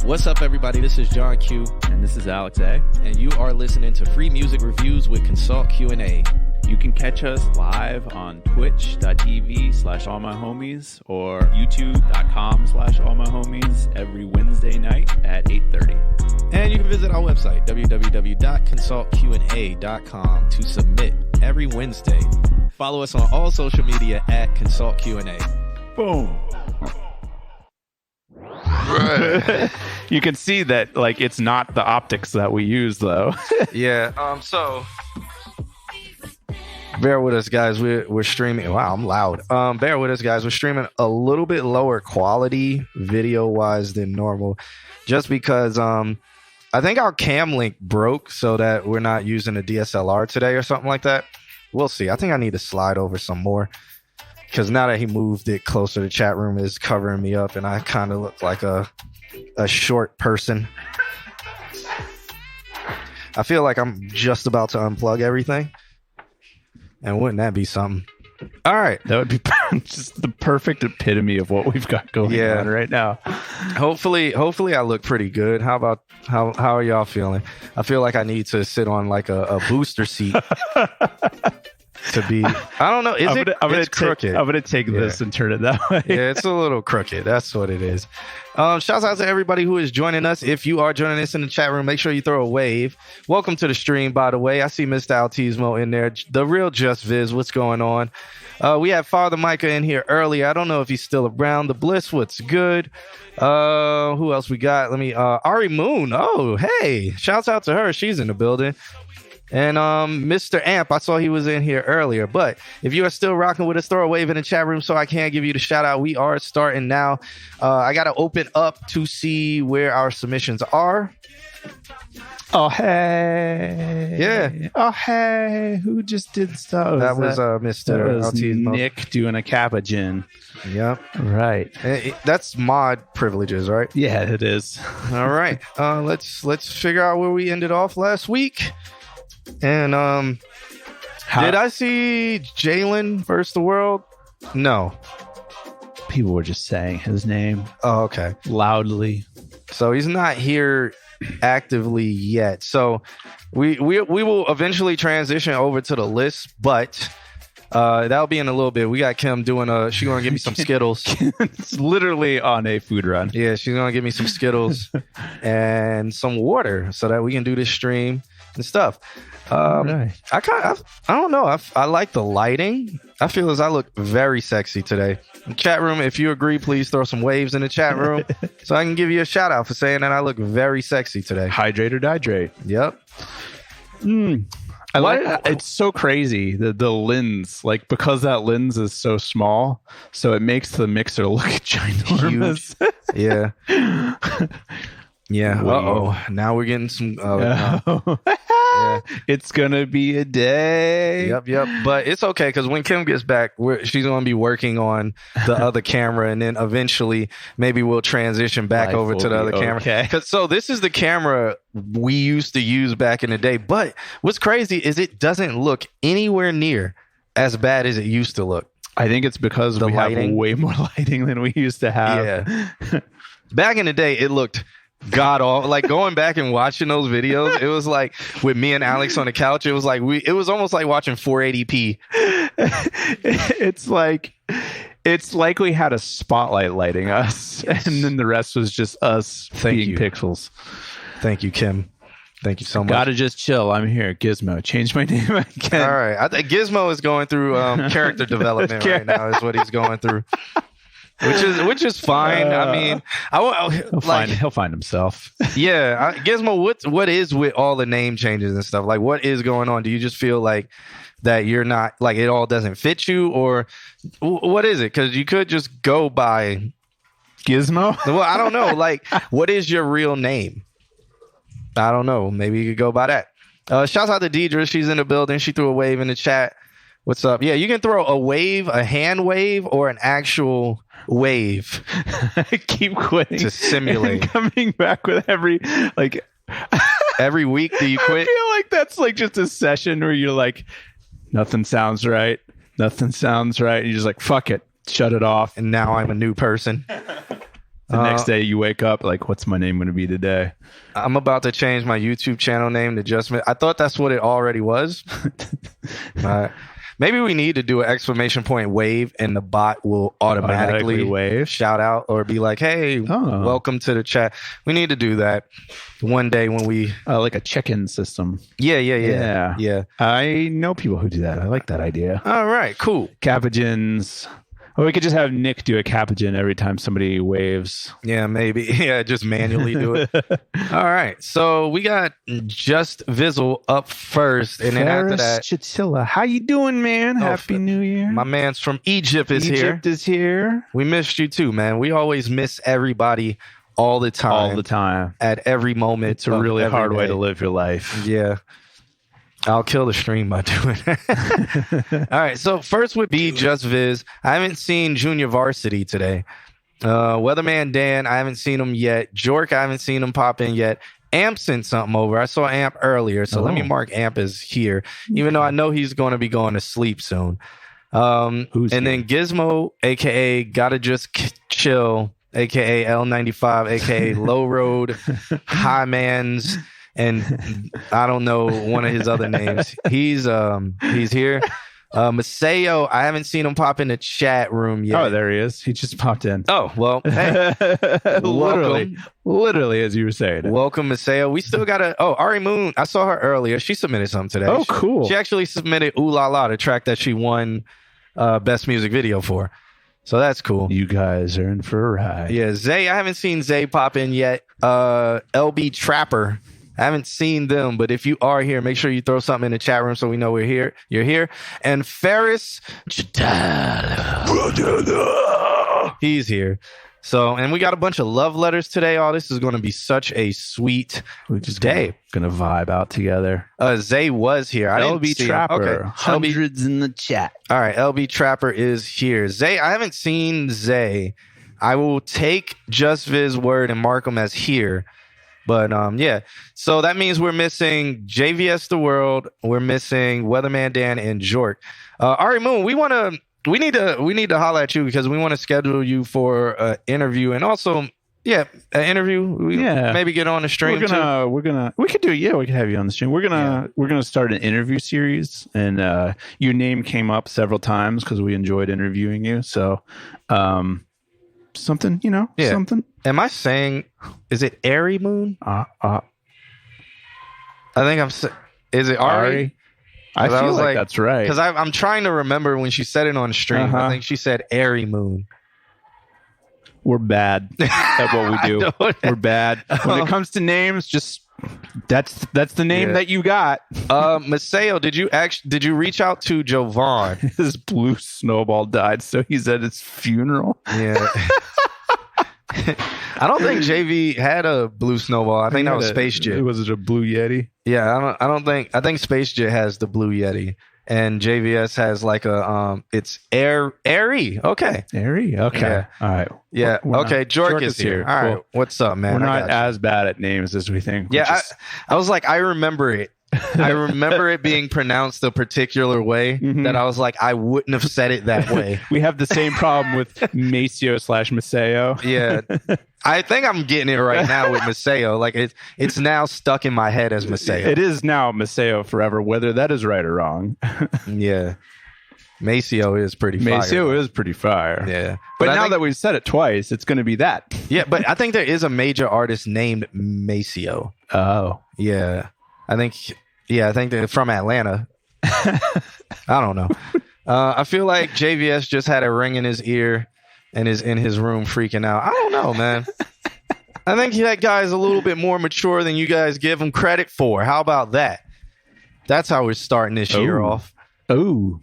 What's up, everybody? This is John Q. And this is Alex A. And you are listening to Free Music Reviews with Consult Q&A. You can catch us live on twitch.tv/allmyhomies or youtube.com/allmyhomies every Wednesday night at 8:30. And you can visit our website, www.consultqa.com, to submit every Wednesday. Follow us on all social media at Consult Q&A. Boom. You can see that, like, it's not the optics that we use, though. Yeah. So bear with us, guys. We're streaming. Wow, I'm loud. Bear with us, guys. We're streaming a little bit lower quality video wise than normal, just because I think our cam link broke, so that we're not using a DSLR today or something like that. We'll see. I think I need to slide over some more, because now that he moved it closer, the chat room is covering me up, and I kind of look like a short person. I feel like I'm just about to unplug everything. And wouldn't that be something? All right. That would be just the perfect epitome of what we've got going on right now. Hopefully I look pretty good. How are y'all feeling? I feel like I need to sit on like a booster seat. To be, I don't know. It's crooked. I'm gonna take this and turn it that way. Yeah, it's a little crooked. That's what it is. Shouts out to everybody who is joining us. If you are joining us in the chat room, make sure you throw a wave. Welcome to the stream, by the way. I see Mr. Altismo in there. The real Just Viz. What's going on? We had Father Micah in here earlier. I don't know if he's still around. The Bliss, what's good? Who else we got? Ari Moon. Oh, hey. Shouts out to her. She's in the building. And Mr. Amp, I saw he was in here earlier. But if you are still rocking with us, throw a wave in the chat room so I can give you the shout out. We are starting now. I got to open up to see where our submissions are. Oh, hey. Yeah. Oh, hey. Who just did stuff? That was Mr. Altismo. Nick doing a Kappa gin. Yep. Right. That's mod privileges, right? Yeah, it is. All right. Let's figure out where we ended off last week. And did I see Jalen versus the world? No. People were just saying his name. Oh, okay. Loudly. So he's not here actively yet. So we will eventually transition over to the list, but that'll be in a little bit. We got Kim doing she's gonna give me some Skittles. It's literally on a food run. Yeah, she's gonna give me some Skittles and some water so that we can do this stream and stuff. Right. I don't know. I like the lighting. I feel as I look very sexy today. Chat room, if you agree, please throw some waves in the chat room so I can give you a shout out for saying that I look very sexy today. Hydrate or dihydrate. Yep. I like it's so crazy the lens, like, because that lens is so small, so it makes the mixer look ginormous. Yeah. Yeah. Uh-oh. Now we're getting some. No. Yeah. It's gonna be a day. Yep. But it's okay, because when Kim gets back, she's gonna be working on the other camera, and then eventually maybe we'll transition back over to the other camera. So this is the camera we used to use back in the day. But what's crazy is it doesn't look anywhere near as bad as it used to look. I think it's because we have way more lighting than we used to have. Yeah. Back in the day, it looked god awful. Like, going back and watching those videos, it was like with me and Alex on the couch, it was almost like watching 480p. It's like we had a spotlight lighting us, and then the rest was just us being pixels. Thank you, Kim. Thank you so much. Gotta just chill. I'm here. Gizmo. Change my name again. All right. I think Gizmo is going through character development right now, is what he's going through. Which is fine. I mean, he'll find himself. Yeah, Gizmo. What is with all the name changes and stuff? Like, what is going on? Do you just feel like that you're not, like, it all doesn't fit you, or what is it? Because you could just go by Gizmo. Well, I don't know. Like, what is your real name? I don't know. Maybe you could go by that. Shouts out to Deidre. She's in the building. She threw a wave in the chat. What's up? Yeah, you can throw a wave, a hand wave, or an actual wave. I keep quitting to simulate. And coming back with every week. Do you quit? I feel like that's like just a session where you're like, nothing sounds right. And you're just like, fuck it, shut it off. And now I'm a new person. The next day you wake up like, what's my name going to be today? I'm about to change my YouTube channel name to Just Viz. I thought that's what it already was. Maybe we need to do an exclamation point wave and the bot will automatically wave, shout out, or be like, hey, welcome to the chat. We need to do that one day when we... like a check-in system. Yeah. I know people who do that. I like that idea. All right, cool. Capuchins. Or we could just have Nick do a capuchin every time somebody waves. Yeah, maybe. Yeah, just manually do it. All right. So we got Just Vizzle up first. And then after that... Chatilla. How you doing, man? Happy New Year. My man's from Egypt is here. We missed you too, man. We always miss everybody all the time. At every moment. It's a really hard way to live your life. Yeah. I'll kill the stream by doing it. All right. So first would be Just Viz. I haven't seen Junior Varsity today. Weatherman Dan, I haven't seen him yet. Jork, I haven't seen him pop in yet. Amp sent something over. I saw Amp earlier, so let me mark Amp as here, even though I know he's going to be going to sleep soon. Then Gizmo, a.k.a. Gotta Just Chill, a.k.a. L95, a.k.a. Low Road, High Mans, and I don't know one of his other names. He's here. Maseo, I haven't seen him pop in the chat room yet. Oh, there he is. He just popped in. Oh, well, hey. literally, as you were saying. Welcome, Maseo. We still got Ari Moon. I saw her earlier. She submitted something today. Oh, cool. She actually submitted Ooh La La, the track that she won Best Music Video for. So that's cool. You guys are in for a ride. Yeah, Zay, I haven't seen Zay pop in yet. LB Trapper, I haven't seen them, but if you are here, make sure you throw something in the chat room so we know we're here. You're here. And Ferris Chitala, he's here. So, and we got a bunch of love letters today. Oh, this is going to be such a sweet day. Gonna vibe out together. Zay was here. LB Trapper. Okay. Hundreds in the chat. All right, LB Trapper is here. Zay, I haven't seen Zay. I will take Just Viz word and mark him as here. But yeah, so that means we're missing JVS The World, we're missing Weatherman Dan and Jork. Ari Moon, we need to holler at you because we want to schedule you for an interview, and also an interview. Maybe get on the stream. We could have you on the stream. We're gonna start an interview series, and your name came up several times because we enjoyed interviewing you. So something. Am I saying, is it Ari Moon? I think is it Ari? I feel like that's right. Because I'm trying to remember when she said it on stream. I think she said Ari Moon. We're bad at what we do. We're bad. When it comes to names, just that's the name that you got. Maseo, did you reach out to Jovan? His blue snowball died, so he's at his funeral. Yeah. I don't think JV had a blue snowball. I think that was Space Jet. Was it a blue Yeti? Yeah, I think Space Jet has the blue Yeti, and JVS has like a it's Airy. Okay. Airy? Okay. Yeah. All right. Yeah. Okay. Jork is here. All right. What's up, man? We're not as bad at names as we think. Yeah. I was like, I remember it. I remember it being pronounced a particular way that I was like, I wouldn't have said it that way. We have the same problem with Maceo/Maseo. Yeah. I think I'm getting it right now with Maseo. Like it's now stuck in my head as Maseo. It is now Maseo forever, whether that is right or wrong. Yeah. Maceo is pretty fire. Maceo is pretty fire. Yeah. But now that we've said it twice, it's going to be that. Yeah, but I think there is a major artist named Maceo. Oh. Yeah. I think they're from Atlanta. I don't know. I feel like JVS just had a ring in his ear and is in his room freaking out. I don't know, man. I think that guy's a little bit more mature than you guys give him credit for. How about that? That's how we're starting this year off. Oh.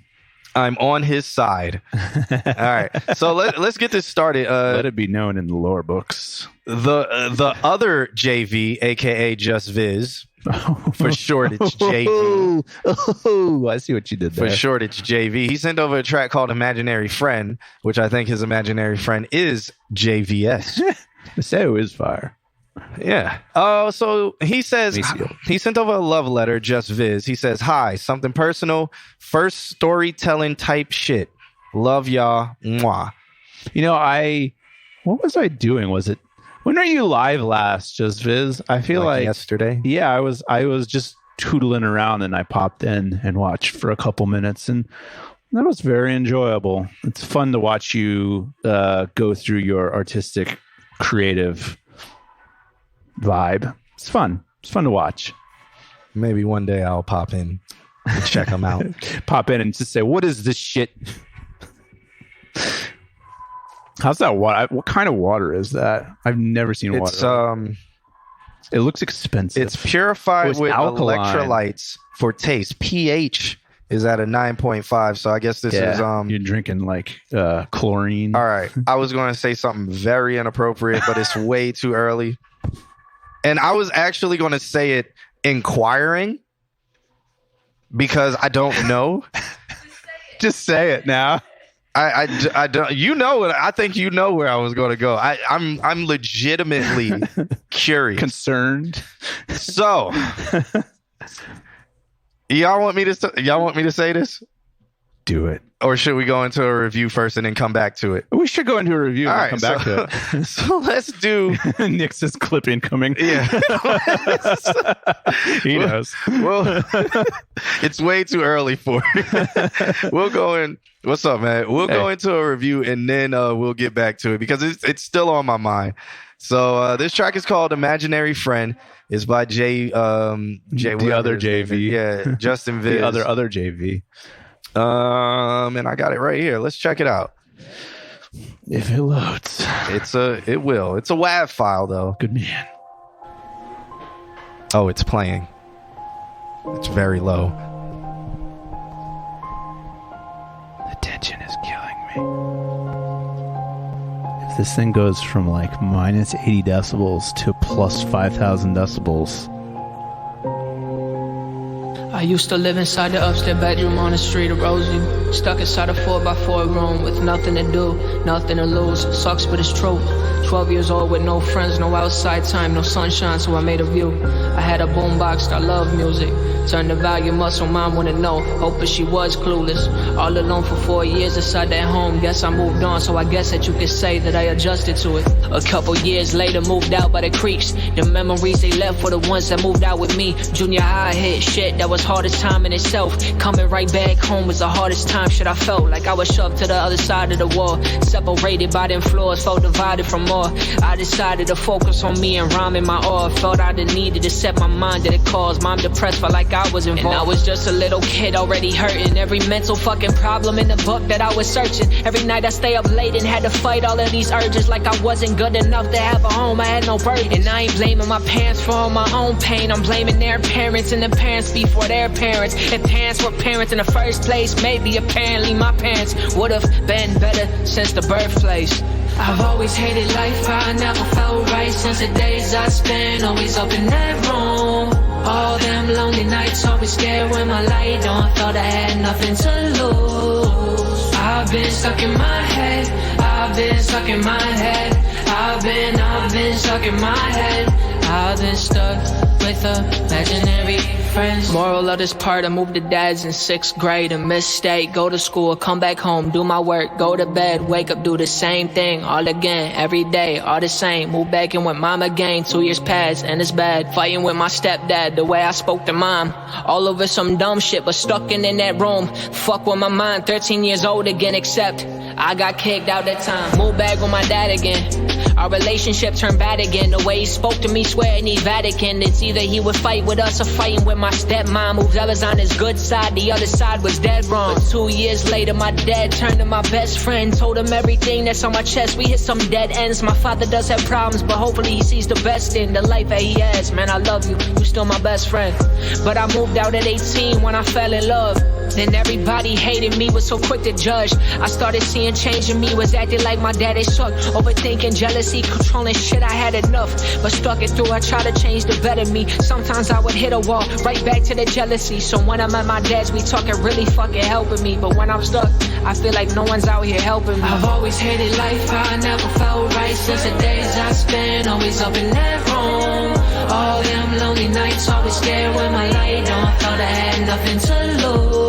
I'm on his side. All right. So let's get this started. Let it be known in the lore books. The other JV, a.k.a. Just Viz. For short, it's JV. Oh, I see what you did there. For short, it's JV. He sent over a track called Imaginary Friend, which I think his imaginary friend is JVS. Maseo is fire. Yeah. So he says, he sent over a love letter, Just Viz. He says, hi, something personal, first storytelling type shit. Love y'all. Mwah. You know, What was I doing? When are you live last, Just Viz? I feel like yesterday. Yeah, I was just tootling around and I popped in and watched for a couple minutes, and that was very enjoyable. It's fun to watch you go through your artistic, creative vibe. It's fun. It's fun to watch. Maybe one day I'll pop in and check them out. Pop in and just say, "What is this shit?" How's that water? What kind of water is that? I've never seen water. It looks expensive. It's purified with alkaline electrolytes for taste. pH is at a 9.5. So I guess this is you're drinking like chlorine. All right. I was going to say something very inappropriate, but it's way too early. And I was actually going to say it inquiring because I don't know. Just say it now. I don't. You know it. I think you know where I was going to go. I'm legitimately curious, concerned. So, y'all want me to say this? Do it. Or should we go into a review first and then come back to it? We should go into a review and come back to it. So let's do. Nick's is clip incoming. Yeah. He knows. Well, it's way too early for it. We'll go in. What's up, man? We'll go into a review and then we'll get back to it because it's still on my mind. So this track is called Imaginary Friend. It's by the other JV. Yeah, Justin Viz. The other JV. And I got it right here. Let's check it out. If it loads. It will. It's a WAV file though. Good man. Oh, it's playing. It's very low. The tension is killing me. If this thing goes from like minus 80 decibels to plus 5,000 decibels. I used to live inside the upstairs bedroom on the street of Roseview. Stuck inside a 4x4 room with nothing to do, nothing to lose. Sucks, but it's true. 12 years old with no friends, no outside time, no sunshine, so I made a view. I had a boombox that loved music. Turned the volume up so mom wouldn't know. Hoping she was clueless. All alone for 4 years inside that home. Guess I moved on, so I guess that you could say that I adjusted to it. A couple years later, moved out by the creeks. The memories they left for the ones that moved out with me. Junior high hit shit, that was hardest time in itself. Coming right back home was the hardest time shit I felt. Like I was shoved to the other side of the wall. Separated by them floors, felt divided from more. I decided to focus on me and rhyming my awe. Felt I needed to set my mind to the cause. Mom depressed, felt like I was involved. And I was just a little kid already hurting. Every mental fucking problem in the book that I was searching. Every night I stay up late and had to fight all of these urges. Like I wasn't good enough to have a home, I had no burden. And I ain't blaming my parents for all my own pain. I'm blaming their parents and the parents before their parents. If parents were parents in the first place, maybe apparently my parents would have been better since the birthplace. I've always hated life, I never felt right since the days I spent always up in that room. All them lonely nights, always scared when my light on. Thought I had nothing to lose. I've been stuck in my head. I've been stuck in my head. I've been stuck in my head. I've been stuck with imaginary friends. Moral of this part, I moved to dad's in 6th grade. A mistake, go to school, come back home, do my work, go to bed, wake up, do the same thing, all again, every day, all the same. Move back in with mom again, 2 years passed, and it's bad. Fighting with my stepdad, the way I spoke to mom. All over some dumb shit, but stuck in that room. Fuck with my mind, 13 years old again, except I got kicked out that time. Moved back with my dad again. Our relationship turned bad again. The way he spoke to me, swear I need Vatican. It's either he would fight with us or fighting with my stepmom. Whoever's on his good side, the other side was dead wrong. But 2 years later, my dad turned to my best friend. Told him everything that's on my chest. We hit some dead ends. My father does have problems, but hopefully he sees the best in the life that he has. Man, I love you. You still my best friend. But I moved out at 18 when I fell in love. Then everybody hated me, was so quick to judge. I started seeing change in me, was acting like my daddy sucked. Overthinking, jealousy, controlling shit, I had enough. But stuck it through, I tried to change the better me. Sometimes I would hit a wall, right back to the jealousy. So when I'm at my dad's, we talking really fucking helping me. But when I'm stuck, I feel like no one's out here helping me. I've always hated life, I never felt right since the days I spent always up in that room. All them lonely nights, always scared when my light on. Thought I had nothing to lose.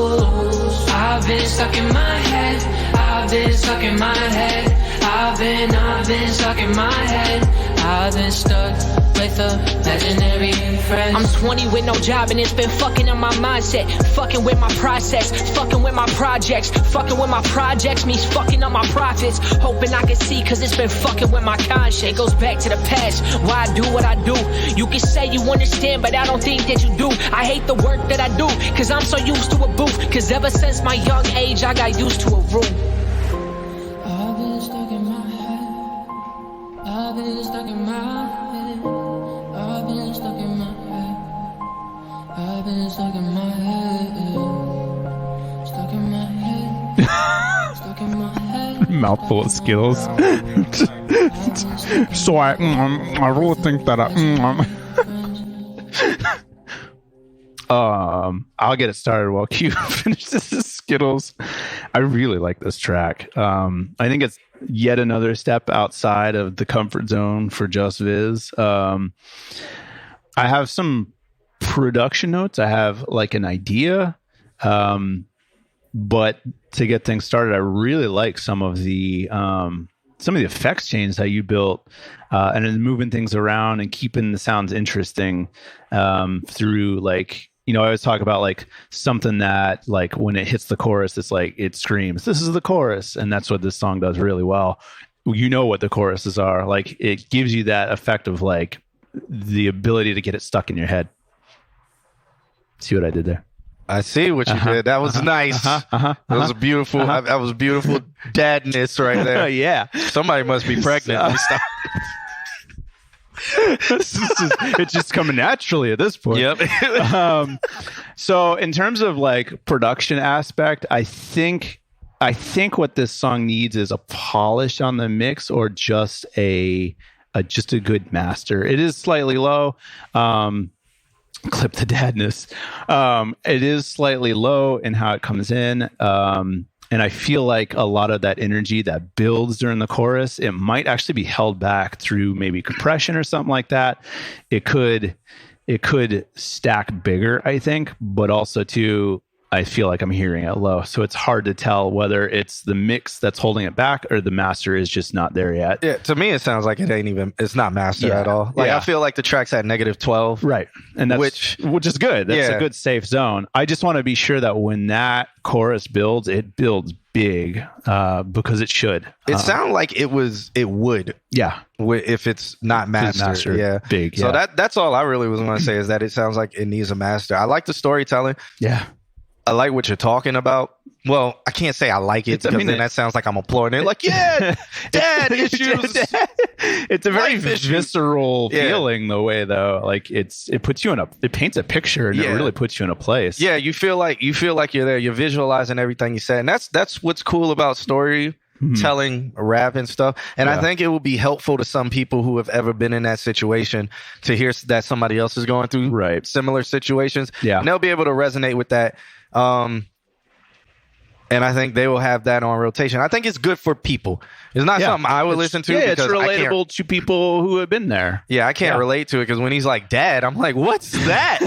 I've been stuck in my head. I've been stuck in my head. I've been stuck in my head. I've been stuck with a legendary friend. I'm 20 with no job and it's been fucking on my mindset. Fucking with my process, fucking with my projects. Fucking with my projects means fucking up my profits. Hoping I can see cause it's been fucking with my conscience. It goes back to the past, why I do what I do. You can say you understand but I don't think that you do. I hate the work that I do cause I'm so used to a booth. Cause ever since my young age I got used to a room. I've been stuck in my head. I've been stuck in my head. I've been stuck in my head. I've been stuck in my head. Stuck in my head. Stuck in my head. Mouthful of Skittles. So I really think that I'll get it started while Q finishes his Skittles. I really like this track. I think it's yet another step outside of the comfort zone for Just Viz. I have some production notes. I have like an idea. But to get things started, I really like some of the effects changes that you built, and then moving things around and keeping the sounds interesting through, like, you know, I always talk about like something that, like, when it hits the chorus, it's like it screams, "This is the chorus," and that's what this song does really well. You know what the choruses are like. It gives you that effect of like the ability to get it stuck in your head. See what I did there? I see what you did. That was nice. That was a beautiful. That was beautiful dadness right there. Yeah. Somebody must be pregnant. Let me stop. It's just coming naturally at this point. Yep. So in terms of like production aspect, I think what this song needs is a polish on the mix, or just a good master. It is slightly low. Clip the dadness. It is slightly low in how it comes in. And I feel like a lot of that energy that builds during the chorus, it might actually be held back through maybe compression or something like that. It could stack bigger, I think, but also too, I feel like I'm hearing it low. So it's hard to tell whether it's the mix that's holding it back or the master is just not there yet. Yeah, to me, it sounds like it's not mastered at all. Like, I feel like the track's at -12. Right. And that's, which is good. That's a good safe zone. I just want to be sure that when that chorus builds, it builds big, because it should. It sounded like it would. Yeah. If it's not mastered. Yeah. Big. So that's all I really was going to say, is that it sounds like it needs a master. I like the storytelling. Yeah. I like what you're talking about. Well, I can't say I like it, because then that sounds like I'm applauding it. Like, yeah, dad issues. It's a very visceral feeling, the way, though. Like, it puts you it paints a picture, and it really puts you in a place. Yeah, you feel like you're there. You're visualizing everything you said, and that's what's cool about storytelling, rap and stuff. And I think it will be helpful to some people who have ever been in that situation to hear that somebody else is going through similar situations. Yeah, and they'll be able to resonate with that. And I think they will have that on rotation. I think it's good for people. It's not something I would listen to. Yeah, it's relatable to people who have been there. Yeah, I can't relate to it, because when he's like, "Dad," I'm like, "What's that?"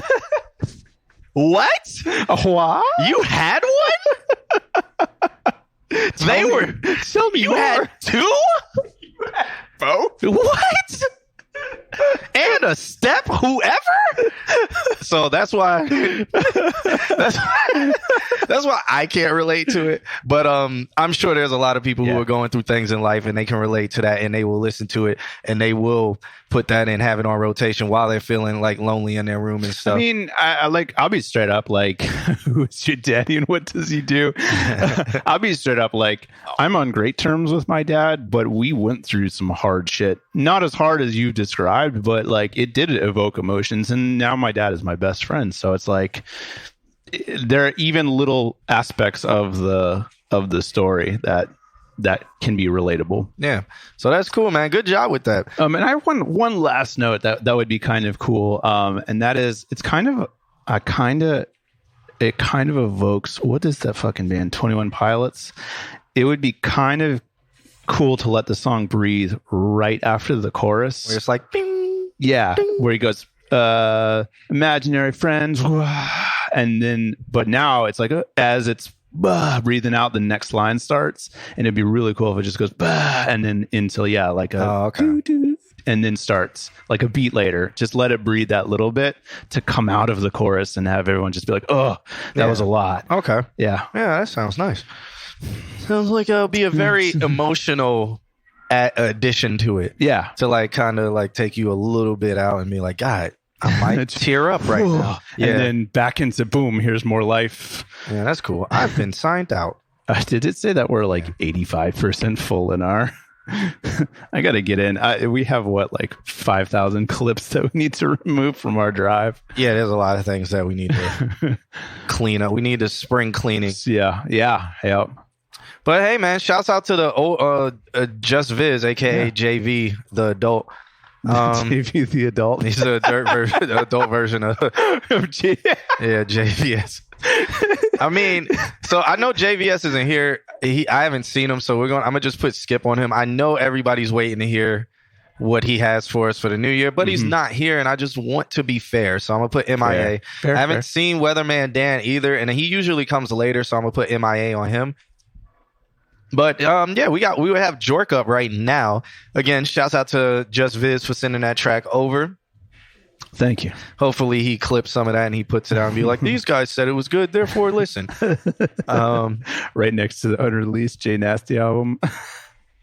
What? What? You had one? Tell me you more. had two? You had both? What? And a step, whoever. So that's why that's why I can't relate to it. But I'm sure there's a lot of people who are going through things in life, and they can relate to that, and they will listen to it, and they will put that and have it on rotation while they're feeling like lonely in their room and stuff. I mean, I'll be straight up, like, who's your daddy and what does he do? I'll be straight up, like, I'm on great terms with my dad, but we went through some hard shit. Not as hard as you described, but like, it did evoke emotions, and now my dad is my best friend. So it's like, there are even little aspects of the story that can be relatable. Yeah. So that's cool, man. Good job with that. And I have one last note that would be kind of cool. And that is, it kind of evokes, what is that fucking band? 21 Pilots. It would be kind of cool to let the song breathe right after the chorus. Where it's like, bing, yeah, ding. Where he goes, imaginary friends. And then, but now it's like, as it's bah, breathing out, the next line starts, and it'd be really cool if it just goes bah, and then until like a doo-doo, and then starts like a beat later. Just let it breathe that little bit to come out of the chorus and have everyone just be like, oh, that was a lot. Okay. Yeah, that sounds nice. Sounds like it'll be a very emotional addition to it. Yeah, to like kind of like take you a little bit out and be like, God, I might tear up right now. Yeah. And then back into boom, here's more life. Yeah, that's cool. I've been signed out. Did it say that we're like 85% full in our... I got to get in. We have like 5,000 clips that we need to remove from our drive. Yeah, there's a lot of things that we need to clean up. We need to spring cleaning. Yeah. But hey, man, shouts out to the old Just Viz, aka JV, the adult. JV the adult. He's the adult version of JVS. I mean, so I know JVS isn't here. I haven't seen him, so I'm gonna just put skip on him. I know everybody's waiting to hear what he has for us for the new year, but he's not here, and I just want to be fair, so I'm gonna put MIA. Fair, I haven't seen Weatherman Dan either, and he usually comes later, so I'm gonna put MIA on him. But we would have Jork up right now. Again, shouts out to Just Viz for sending that track over. Thank you. Hopefully he clips some of that and he puts it out and be like, these guys said it was good, therefore listen. Right next to the unreleased Jay Nasty album.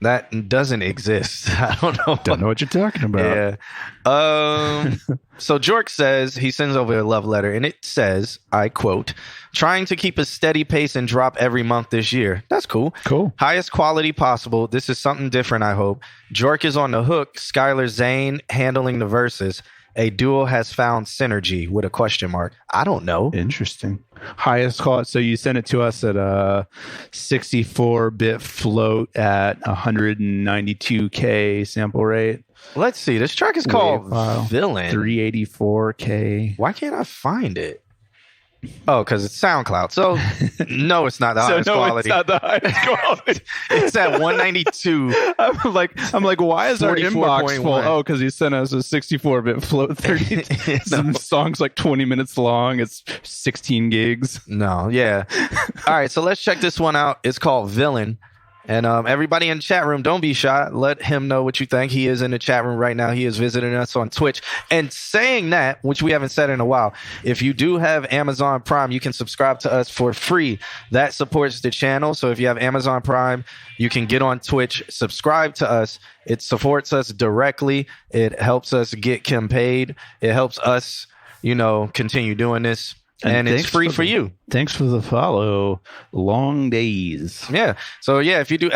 That doesn't exist. I don't know. Don't know what you're talking about. Yeah. So Jork says, he sends over a love letter, and it says, I quote, trying to keep a steady pace and drop every month this year. That's cool. Cool. Highest quality possible. This is something different, I hope. Jork is on the hook. Skylar Zane handling the verses. A duo has found synergy with a question mark. I don't know. Interesting. Highest quality. So you sent it to us at a 64-bit float at 192K sample rate. Let's see. This track is called Villain. 384K. Why can't I find it? Oh, because it's SoundCloud. So no, it's not the highest quality. It's not the highest quality. It's at 192. I'm like, why is our inbox full? 44.1. Oh, because he sent us a 64-bit float. 30. Some songs like 20 minutes long. It's 16 gigs. No, yeah. All right, so let's check this one out. It's called Villain. And everybody in the chat room, don't be shy. Let him know what you think. He is in the chat room right now. He is visiting us on Twitch. And saying that, which we haven't said in a while, if you do have Amazon Prime, you can subscribe to us for free. That supports the channel. So if you have Amazon Prime, you can get on Twitch, subscribe to us. It supports us directly. It helps us get Kim paid. It helps us, continue doing this. And it's free for you. Thanks for the follow. Long days. Yeah. So, if you do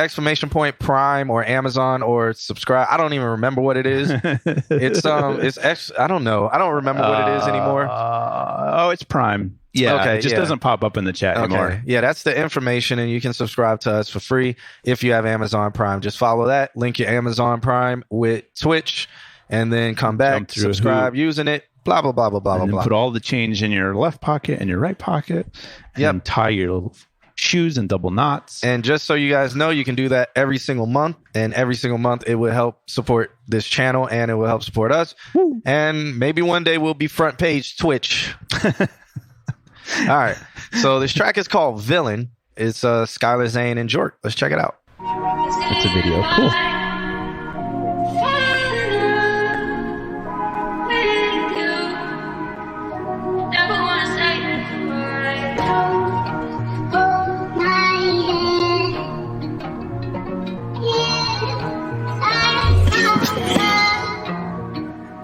!Prime or Amazon or subscribe, I don't even remember what it is. It's I don't know. I don't remember what it is anymore. It's Prime. Yeah. Okay. It just doesn't pop up in the chat anymore. Yeah. That's the information. And you can subscribe to us for free if you have Amazon Prime. Just follow that. Link your Amazon Prime with Twitch and then come back, subscribe using it. Blah, blah, blah, blah, blah, and blah. Put all the change in your left pocket and your right pocket. And tie your shoes in double knots. And just so you guys know, you can do that every single month. And every single month, it will help support this channel and it will help support us. Woo. And maybe one day we'll be front page Twitch. All right. So this track is called Villain. It's Skylar Zane and Jork. Let's check it out. It's a video. Cool.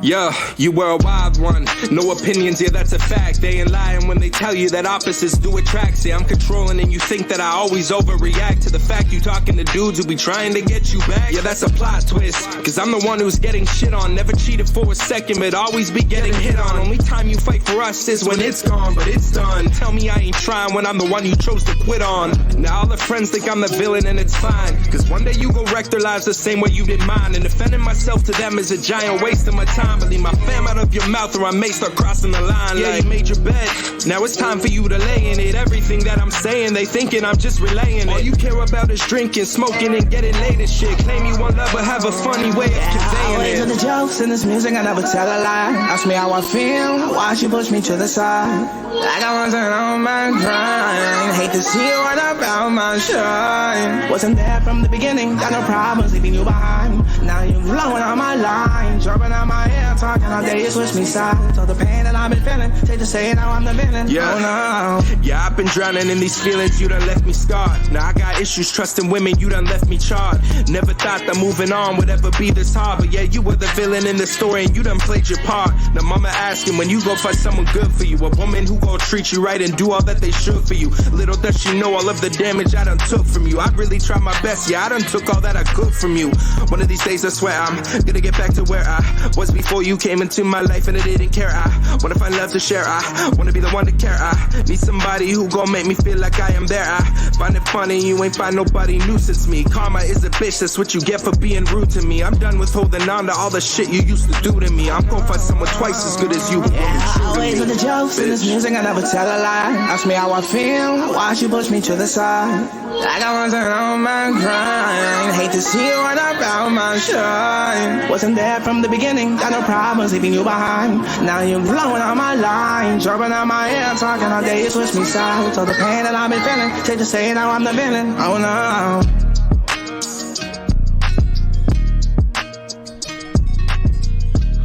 Yeah, you were a wild one. No opinions, yeah, that's a fact. They ain't lying when they tell you that opposites do attract. See, I'm controlling and you think that I always overreact to the fact you talking to dudes who be trying to get you back. Yeah, that's a plot twist, cause I'm the one who's getting shit on. Never cheated for a second, but always be getting hit on. Only time you fight for us is when it's gone, but it's done. Tell me I ain't trying when I'm the one you chose to quit on. Now all the friends think I'm the villain and it's fine, cause one day you gon' wreck their lives the same way you did mine. And defending myself to them is a giant waste of my time. timely. My fam out of your mouth or I may start crossing the line. Yeah, like, you made your bed. Now it's time for you to lay in it. Everything that I'm saying, they thinking I'm just relaying it. All you care about is drinking, smoking, and getting laid and shit. Claim you want love, but have a funny way of conveying always it. with the jokes in this music, I never tell a lie. Ask me how I feel, why she push me to the side. Like I wasn't on my grind. Hate to see you run about my shine. Wasn't there from the beginning, got no problems leaving you behind. Now you're blowing on my line, jumping out my ear, talking all day, you switch me sides. So the pain that I've been feeling, take to say now I'm the villain. Yeah. Oh no. Yeah, I've been drowning in these feelings, you done left me scarred. Now I got issues trusting women, you done left me charred. Never thought that moving on would ever be this hard. But yeah, you were the villain in the story and you done played your part. Now mama asking when you go find someone good for you. A woman who gon' treat you right and do all that they should for you. Little does she know all of the damage I done took from you. I really tried my best, yeah, I done took all that I could from you. One of these days I swear I'm gonna get back to where I was before you came into my life and I didn't care. I wanna find love to share, I wanna be the one to care. I need somebody who gon' make me feel like I am there. I find it funny you ain't find nobody new since me. Karma is a bitch, that's what you get for being rude to me. I'm done with holding on to all the shit you used to do to me. I'm gon' find someone twice as good as you. Always with the jokes in this music, I never tell a lie. Ask me how I feel, why she push me to the side. Like I wasn't on my grind. Hate to see you run about my shine. Wasn't there from the beginning, got no problems leaving you behind. Now you're blowing on my line, jumping out my ear, talking all day, you switch me sides. So the pain that I've been feeling, take to say now I'm the villain. Oh no.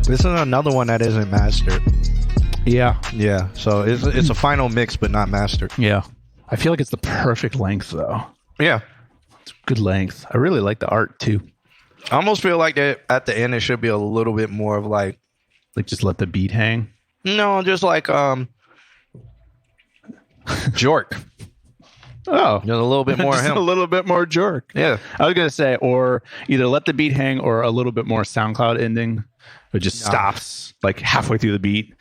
This is another one that isn't mastered. Yeah. Yeah, so it's a final mix, but not mastered. Yeah. I feel like it's the perfect length, though. Yeah. It's good length. I really like the art, too. I almost feel like that at the end, it should be a little bit more of like just let the beat hang. No, just like Jork. Oh. You know, a little bit more Just him. a little bit more jerk. Yeah. I was going to say, or either let the beat hang or a little bit more SoundCloud ending. It just stops like halfway through the beat.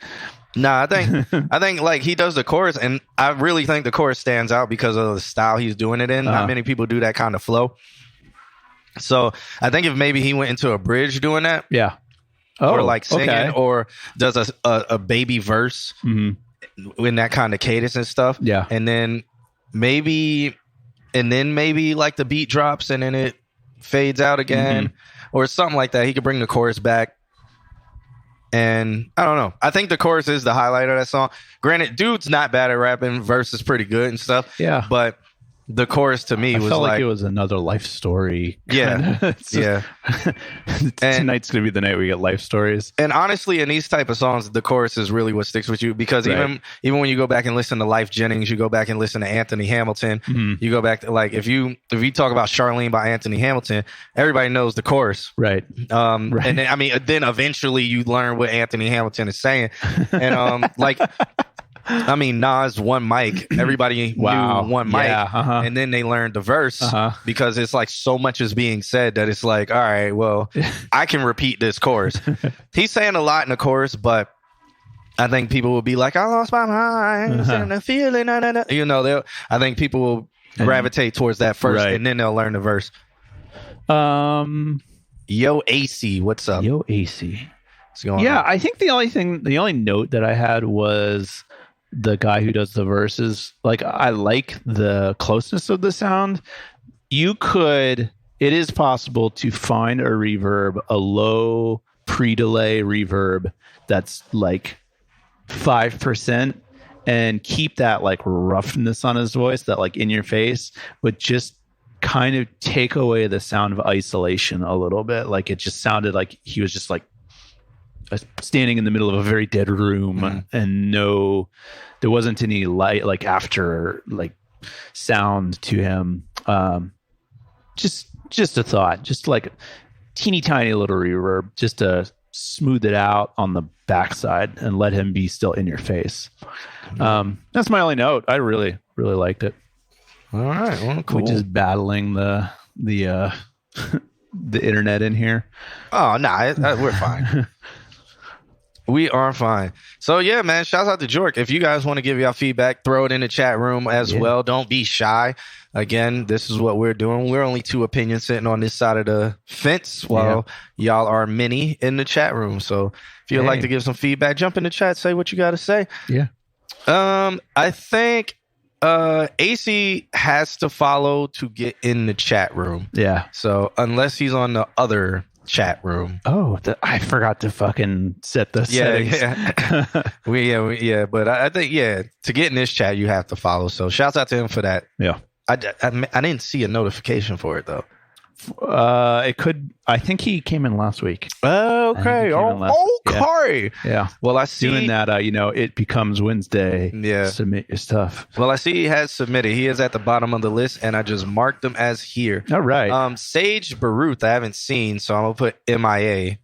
Nah, I think like he does the chorus, and I really think the chorus stands out because of the style he's doing it in. Not many people do that kind of flow. So I think if maybe he went into a bridge doing that, Yeah. or like singing, okay. or does a baby verse in that kind of cadence and stuff. Yeah. and then maybe like the beat drops and then it fades out again, or something like that. He could bring the chorus back. And I don't know. I think the chorus is the highlight of that song. Granted, dude's not bad at rapping. Verse is pretty good and stuff. Yeah. But the chorus to me I was felt like like it was another life story. Yeah. It's just- Yeah. Tonight's going to be the night we get life stories. And honestly, in these type of songs, the chorus is really what sticks with you, because Right. even when you go back and listen to Life Jennings, you go back and listen to Anthony Hamilton, you go back to like if you talk about Charlene by Anthony Hamilton, everybody knows the chorus. Right. Right. And then, I mean, then eventually you learn what Anthony Hamilton is saying. And like I mean, Nas One Mic, everybody Wow. knew One Mic, Yeah, and then they learned the verse because it's like so much is being said that it's like, all right, well, I can repeat this chorus. He's saying a lot in the chorus, but I think people will be like, I lost my mind and the feeling, you know, I think people will gravitate towards that first, Right. and then they'll learn the verse. Yo, AC, what's up? Yo, AC. What's going Yeah, on? I think the only note that I had was the guy who does the verses. Like, I like the closeness of the sound. It is possible to find a reverb, a low pre-delay reverb that's like 5%, and keep that like roughness on his voice, that like in your face, but just kind of take away the sound of isolation a little bit. Like it just sounded like he was just like standing in the middle of a very dead room, and there wasn't any light, like after like sound to him. Just a thought, just like a teeny tiny little reverb, just to smooth it out on the backside and let him be still in your face. That's my only note. I really, really liked it. All right, well, cool. We're just battling the the internet in here. Oh no, we're fine. We are fine. So yeah, man, shouts out to Jork. If you guys want to give y'all feedback, throw it in the chat room as well. Don't be shy. Again, this is what we're doing. We're only two opinions sitting on this side of the fence while y'all are many in the chat room. So if you'd like to give some feedback, jump in the chat, say what you got to say. Yeah. I think AC has to follow to get in the chat room. Yeah. So unless he's on the other chat room. Oh, I forgot to fucking set the settings. Yeah. But I think to get in this chat you have to follow. So shouts out to him for that. Yeah. I didn't see a notification for it though. It could. I think he came in last week. Okay. Okay. Yeah. Well, I see doing that. It becomes Wednesday. Yeah. Submit your stuff. Well, I see he has submitted. He is at the bottom of the list, and I just marked him as here. All right. Sage Baruth, I haven't seen, so I'm gonna put MIA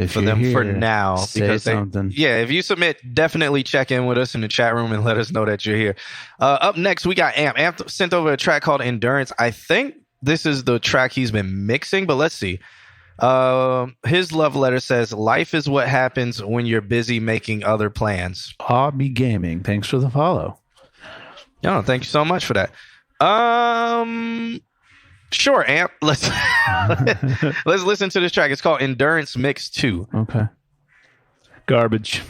for them here, for now. Say something. If you submit, definitely check in with us in the chat room and let us know that you're here. Up next, we got Amp. Amp sent over a track called Endurance. I think this is the track he's been mixing, but let's see. His love letter says, "Life is what happens when you're busy making other plans." Hobby Gaming, thanks for the follow. No, thank you so much for that. Sure, Amp. Let's listen to this track. It's called Endurance Mix 2. Okay. Garbage.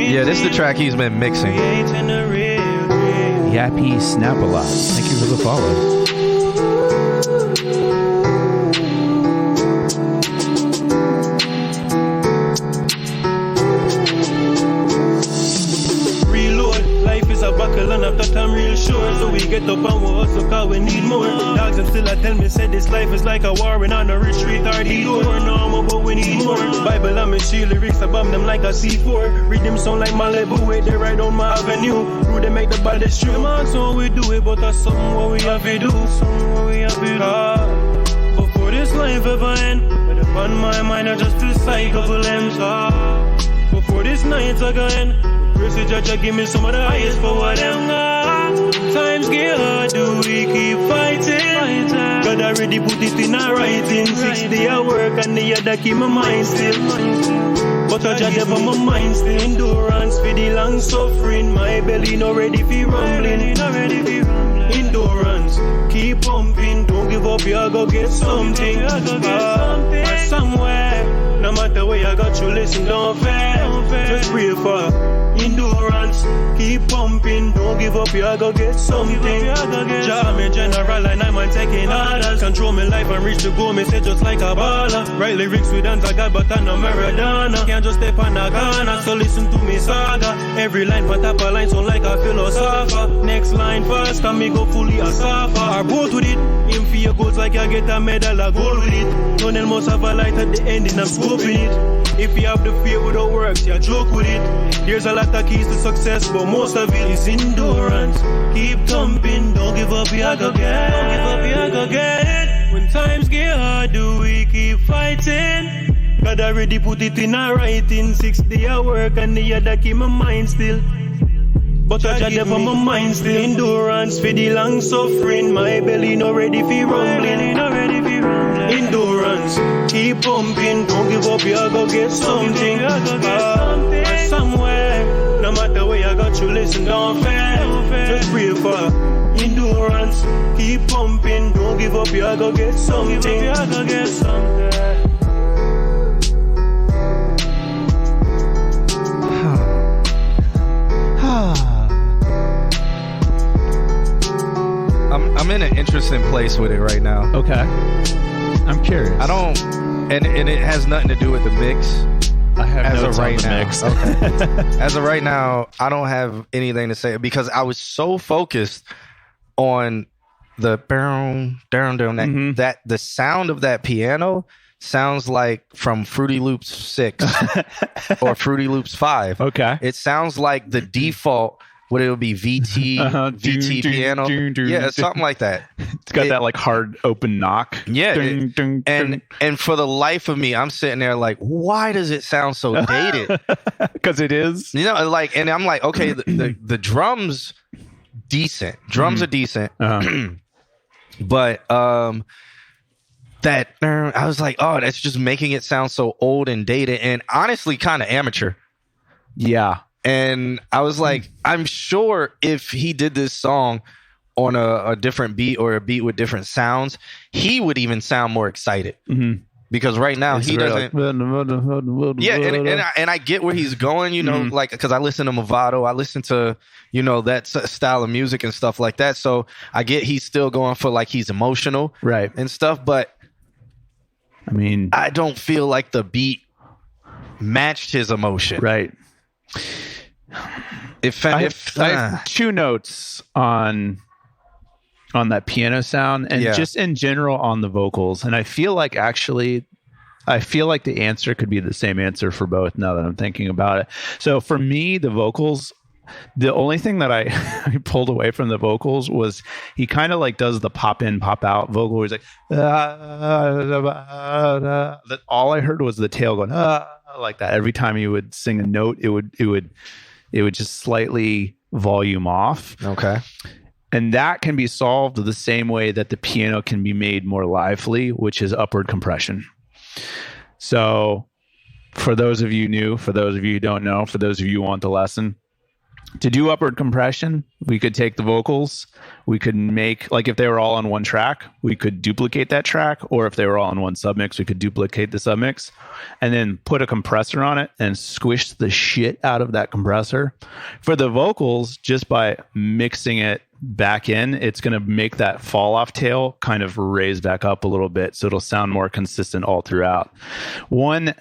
Yeah, this is the track he's been mixing. Yappy Snap-a-lot. Thank you for the follow. Buckle and after time real sure. So we get up and we hustle cause we need more. Dogs them still a tell me say this life is like a war and on the retreat or the door. Normal but we need more. Bible and me shield lyrics above them like a C4. Read them sound like Malibu way they right on my avenue. Through they make the body stream. Man, so we do it but that's something what we have to do. Before this life ever end, but upon my mind I just feel cycle ends. Before this night again, Mercy Judge, give me some of the highest for what I'm got. Times get hard, do we keep fighting? God already put it in a writing. 6 days of work and the other keep my mind still. But I judge for my mind still. Endurance for the long suffering. My belly not ready for rumbling. Endurance, keep pumping. Don't give up, you go get something. Somewhere. No matter where I got you, listen, don't fail. Just pray for endurance. Keep pumping, don't give up, you go get something. Jah me general and I'm taking orders. Control my life and reach the goal, me say just like a baller. Write lyrics with hands I got, but I'm no Maradona. Can't just step on a corner, so listen to me saga. Every line for top a line sound like a philosopher. Next line first, and me go fully a suffer. I both with it, aim for your goals like I get a medal, I gold with it. Tunnel must have a light at the end and I'm scoping it. If you have the fear without works, you joke with it. There's a lot of keys to success, but most of it is endurance. Keep thumping, don't give up, you go get. Don't give up, you go get. When times get hard, do we keep fighting? God already put it in a writing. 6 days of work and the other keep my mind still. But I judge for my mind still. Endurance for the long suffering. My belly not ready for rumbling. Endurance, keep pumping. Don't give up, you go get something. Somewhere, no matter where you got you, listen, don't fail. Just pray for endurance. Keep pumping. Don't give up, you go get something. I'm in an interesting place with it right now. Okay. I'm curious. I don't, and it has nothing to do with the mix. I have as notes of right on the now. mix. Okay. As of right now, I don't have anything to say because I was so focused on the that the sound of that piano sounds like from Fruity Loops 6 or Fruity Loops 5. Okay. It sounds like the default. What it would be VT piano, yeah, something like that. It's got that like hard open knock. Yeah, and for the life of me, I'm sitting there like, why does it sound so dated? Because it is, like, and I'm like, okay, the drums decent, drums are decent, but that I was like, oh, that's just making it sound so old and dated and honestly kind of amateur. Yeah. And I was like, I'm sure if he did this song on a different beat or a beat with different sounds, he would even sound more excited. Mm-hmm. Because right now he doesn't. Yeah, and I get where he's going, you know, like, because I listen to Movado, I listen to, you know, that style of music and stuff like that. So I get he's still going for like he's emotional, right, and stuff. But I mean, I don't feel like the beat matched his emotion, right. I have 2 notes on that piano sound and just in general on the vocals. And I feel like the answer could be the same answer for both now that I'm thinking about it. So for me, the vocals, the only thing that I pulled away from the vocals was he kind of like does the pop in, pop out vocal. He's like, that all I heard was the tail going, like that. Every time he would sing a note, it would just slightly volume off. Okay. And that can be solved the same way that the piano can be made more lively, which is upward compression. So for those of you new, for those of you who don't know, for those of you who want the lesson, to do upward compression, we could take the vocals, we could make, like if they were all on one track, we could duplicate that track, or if they were all on one submix, we could duplicate the submix, and then put a compressor on it and squish the shit out of that compressor. For the vocals, just by mixing it back in, it's going to make that fall off tail kind of raise back up a little bit, so it'll sound more consistent all throughout. One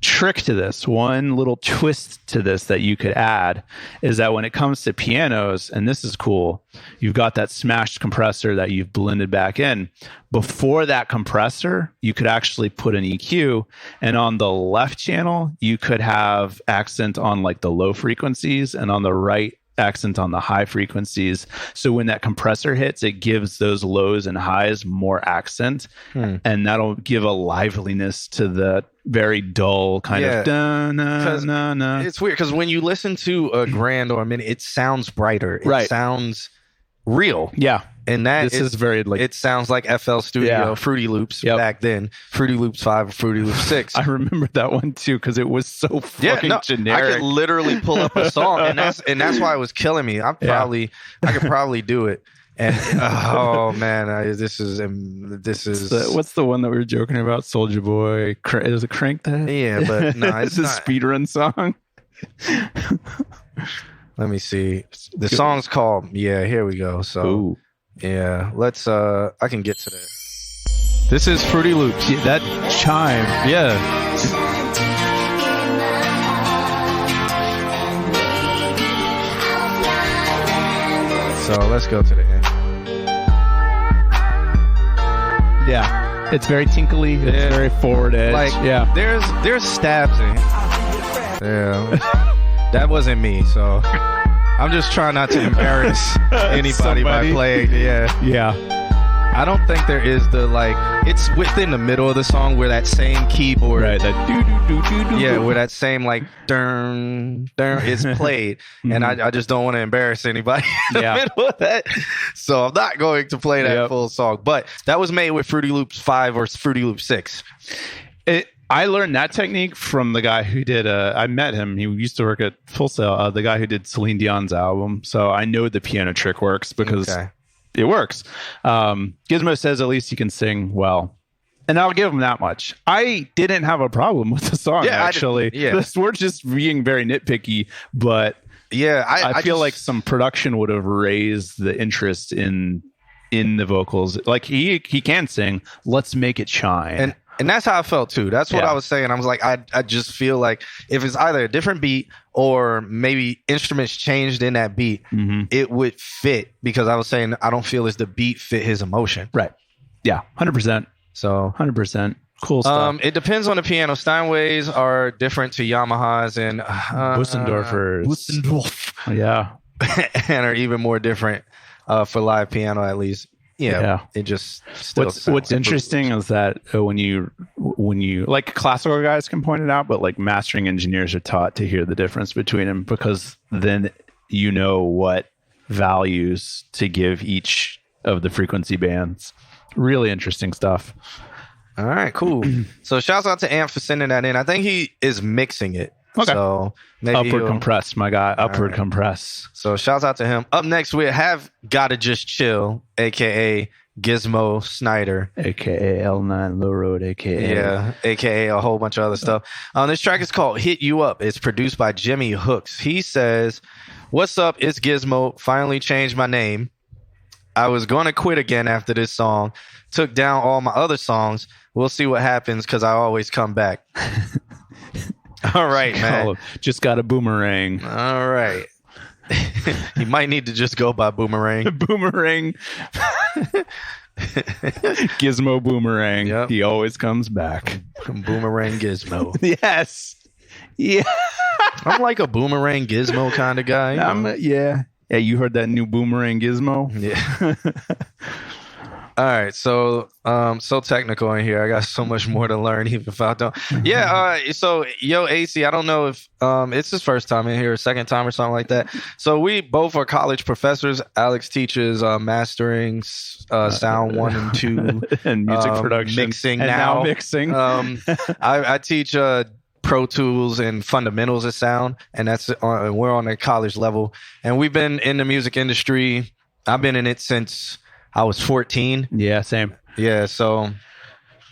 trick to this, one little twist to this that you could add is that when it comes to pianos, and this is cool, you've got that smashed compressor that you've blended back in. Before that compressor, you could actually put an EQ, and on the left channel, you could have accent on like the low frequencies, and on the right, accent on the high frequencies. So when that compressor hits, it gives those lows and highs more accent, and that'll give a liveliness to the very dull kind of da-na-na-na. It's weird because when you listen to a grand or a minute, it sounds brighter. It sounds real. Yeah. And that is very like, it sounds like FL Studio, Fruity Loops back then, Fruity Loops 5 or Fruity Loops 6. I remember that one too because it was so fucking generic. I could literally pull up a song, and that's why it was killing me. I could probably do it. And oh man, this is what's the one that we were joking about? Soulja Boy, is it Crank That? Yeah, but no, it's a speedrun song. Let me see. The song's called here we go. So. Ooh. Yeah, let's I can get to that. This is Fruity Loops. Yeah, that chime. Yeah. So let's go to the end. Yeah. It's very tinkly, it's very forward edge. Like there's stabs in it. Yeah. That wasn't me, so I'm just trying not to embarrass anybody by playing. Yeah. I don't think there is it's within the middle of the song where that same keyboard, right? That do. Yeah, where that same like dun is played, and I just don't want to embarrass anybody in the middle of that, so I'm not going to play that full song. But that was made with Fruity Loops 5 or Fruity Loops 6. I learned that technique from the guy who did, I met him. He used to work at Full Sail, the guy who did Celine Dion's album. So I know the piano trick works because it works. Gizmo says at least he can sing well. And I'll give him that much. I didn't have a problem with the song, actually. We're just being very nitpicky, but I feel like some production would have raised the interest in the vocals. Like he can sing. Let's make it shine. And that's how I felt too. That's what I was saying. I was like, I just feel like if it's either a different beat or maybe instruments changed in that beat, it would fit, because I was saying I don't feel as the beat fit his emotion. Right. Yeah. 100%. So 100%. Cool stuff. It depends on the piano. Steinways are different to Yamahas and Bussendorfers. Yeah. And are even more different for live piano, at least. Yeah, it just still what's interesting is that when you like, classical guys can point it out, but like mastering engineers are taught to hear the difference between them, because then you know what values to give each of the frequency bands. Really interesting stuff. All right, cool. So shouts out to Amp for sending that in. I think he is mixing it. Okay. So maybe Upward he'll- compress, my guy. Upward right. compress. So shouts out to him. Up next, we have Gotta Just Chill, aka Gizmo Snyder. AKA L9 Low Road, AKA. Yeah, aka a whole bunch of other stuff. This track is called Hit You Up. It's produced by Jimmy Hooks. He says, "What's up? It's Gizmo. Finally changed my name. I was going to quit again after this song. Took down all my other songs. We'll see what happens because I always come back." All right, man. Just got a boomerang. All right. You might need to just go by Boomerang. Boomerang. Gizmo Boomerang. Yep. He always comes back. Boomerang Gizmo. Yes. Yeah. I'm like a Boomerang Gizmo kind of guy. You know? Yeah. Yeah, you heard that new Boomerang Gizmo? Yeah. All right, so so technical in here. I got so much more to learn, even if I don't. Yeah, so yo, AC, I don't know if it's his first time in here, or second time, or something like that. So we both are college professors. Alex teaches mastering, sound 1 and 2, and music production, mixing and now. mixing. I teach Pro Tools and fundamentals of sound, and we're on a college level, and we've been in the music industry. I've been in it since I was 14. Yeah, same. Yeah, so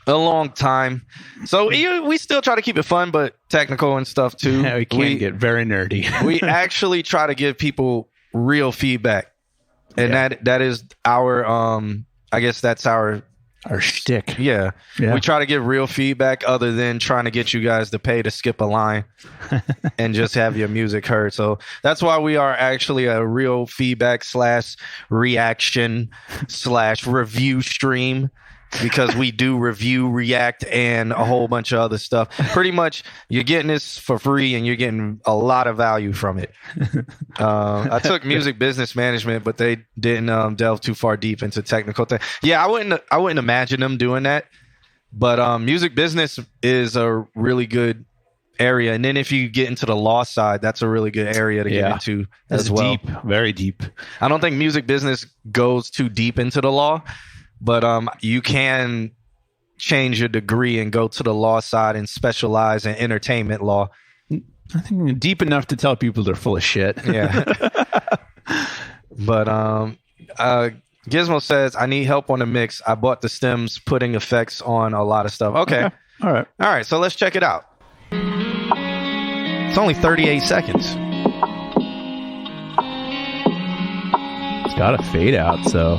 a long time. So we still try to keep it fun, but technical and stuff too. Yeah, we can get very nerdy. We actually try to give people real feedback, and that is our I guess that's our shtick. Yeah. We try to give real feedback other than trying to get you guys to pay to skip a line and just have your music heard. So that's why we are actually a real feedback / reaction / review stream, because we do review, react, and a whole bunch of other stuff. Pretty much you're getting this for free and you're getting a lot of value from it. I took music business management, but they didn't delve too far deep into technical things. Yeah, I wouldn't imagine them doing that. But music business is a really good area. And then if you get into the law side, that's a really good area to get into as well. Deep, very deep. I don't think music business goes too deep into the law, but you can change your degree and go to the law side and specialize in entertainment law. I think deep enough to tell people they're full of shit. Yeah. But Gizmo says, "I need help on the mix. I bought the stems, putting effects on a lot of stuff." Okay. All right. So let's check it out. It's only 38 seconds. It's got a fade out, so.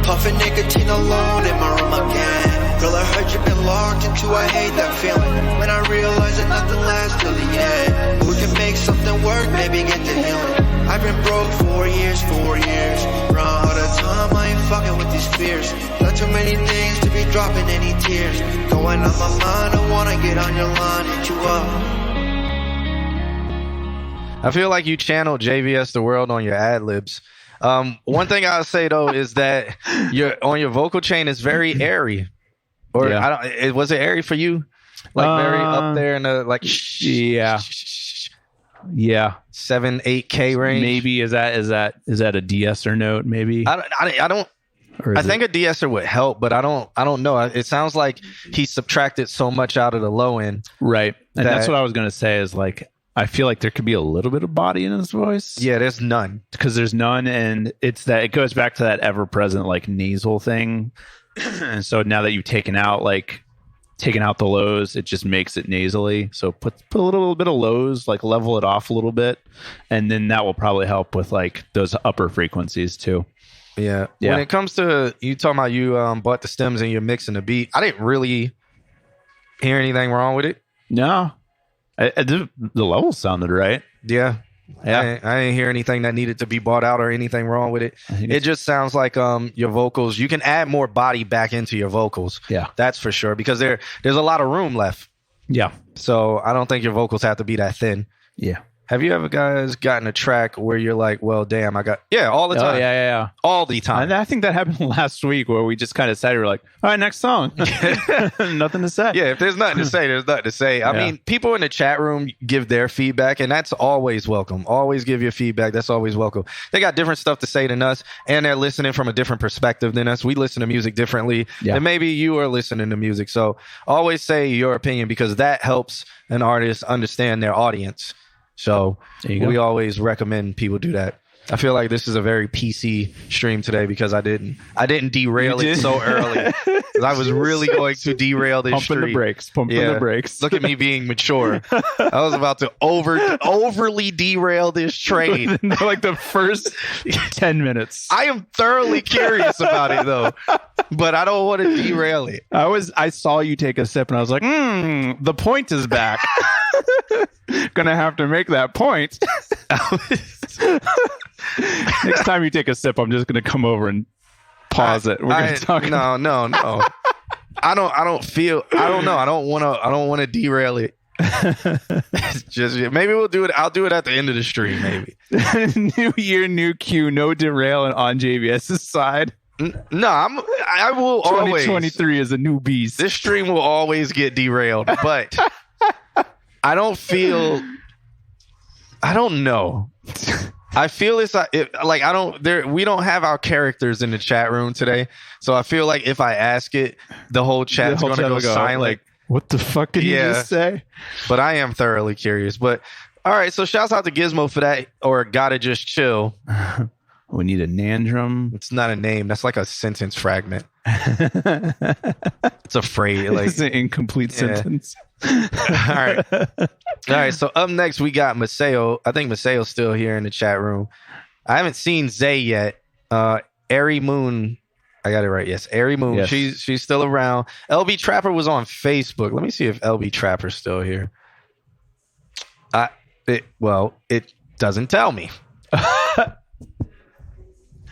Puffin' nicotine alone in my room again. Girl, I heard you've been locked into, I hate that feeling. When I realize that nothing lasts till the end. We can make something work, maybe get to healing. I've been broke 4 years. Run out of time, I ain't fucking with these fears. Not too many things to be dropping any tears. Going on my mind, I wanna get on your line, hit you up. I feel like you channeled JVS the World on your ad libs. One thing I'll say though is that your vocal chain is very airy. Or was it airy for you? Like very up there in the like 7-8K range. Maybe is that a de-esser note? Maybe I don't. I think a de-esser would help, but I don't know. It sounds like he subtracted so much out of the low end. Right, and that's what I was gonna say. Is like I feel like there could be a little bit of body in his voice. Yeah, there's none. Because there's none, and it goes back to that ever-present like nasal thing. And so now that you've taken out the lows, it just makes it nasally. So put a little bit of lows, like level it off a little bit, and then that will probably help with like those upper frequencies too. Yeah. When it comes to you talking about you bought the stems and you're mixing the beat, I didn't really hear anything wrong with it. No, the levels sounded right. Yeah. I didn't hear anything that needed to be bought out or anything wrong with it. It just sounds like your vocals, you can add more body back into your vocals. Yeah. That's for sure, because there's a lot of room left. Yeah. So I don't think your vocals have to be that thin. Yeah. Have you ever guys gotten a track where you're like, well, damn, all the time. Oh, yeah. All the time. And I think that happened last week where we just kind of sat here like, all right, next song. Nothing to say. Yeah, if there's nothing to say, there's nothing to say. I mean, people in the chat room give their feedback, and that's always welcome. Always give your feedback. That's always welcome. They got different stuff to say than us, and they're listening from a different perspective than us. We listen to music differently, and maybe you are listening to music. So always say your opinion, because that helps an artist understand their audience. So we always recommend people do that. I feel like this is a very PC stream today because I didn't derail it so early. I was really going to derail this stream. Pumping the brakes. Look at me being mature. I was about to overly derail this train. Like the first 10 minutes. I am thoroughly curious about it though, but I don't want to derail it. I saw you take a sip and I was like, the point is back. Gonna have to make that point. Next time you take a sip, I'm just gonna come over and pause it. We're gonna talk. No. I don't know. I don't want to derail it. It's just maybe we'll do it. I'll do it at the end of the stream. Maybe. New year, new cue. No derailing on JVS's side. No, I will 2023 is a new beast. This stream will always get derailed, but I don't know. I feel we don't have our characters in the chat room today. So I feel like if I ask it, the whole chat's going to go silent. Like, what the fuck did you just say? But I am thoroughly curious. But all right, so shouts out to Gizmo for that, or Gotta Just Chill. We need a Nandrum. It's not a name. That's like a sentence fragment. It's a phrase. Like, it's an incomplete sentence. All right. So up next, we got Maseo. I think Maseo's still here in the chat room. I haven't seen Zay yet. Airy Moon. I got it right. Yes, Airy Moon. Yes. She's still around. LB Trapper was on Facebook. Let me see if LB Trapper's still here. It doesn't tell me.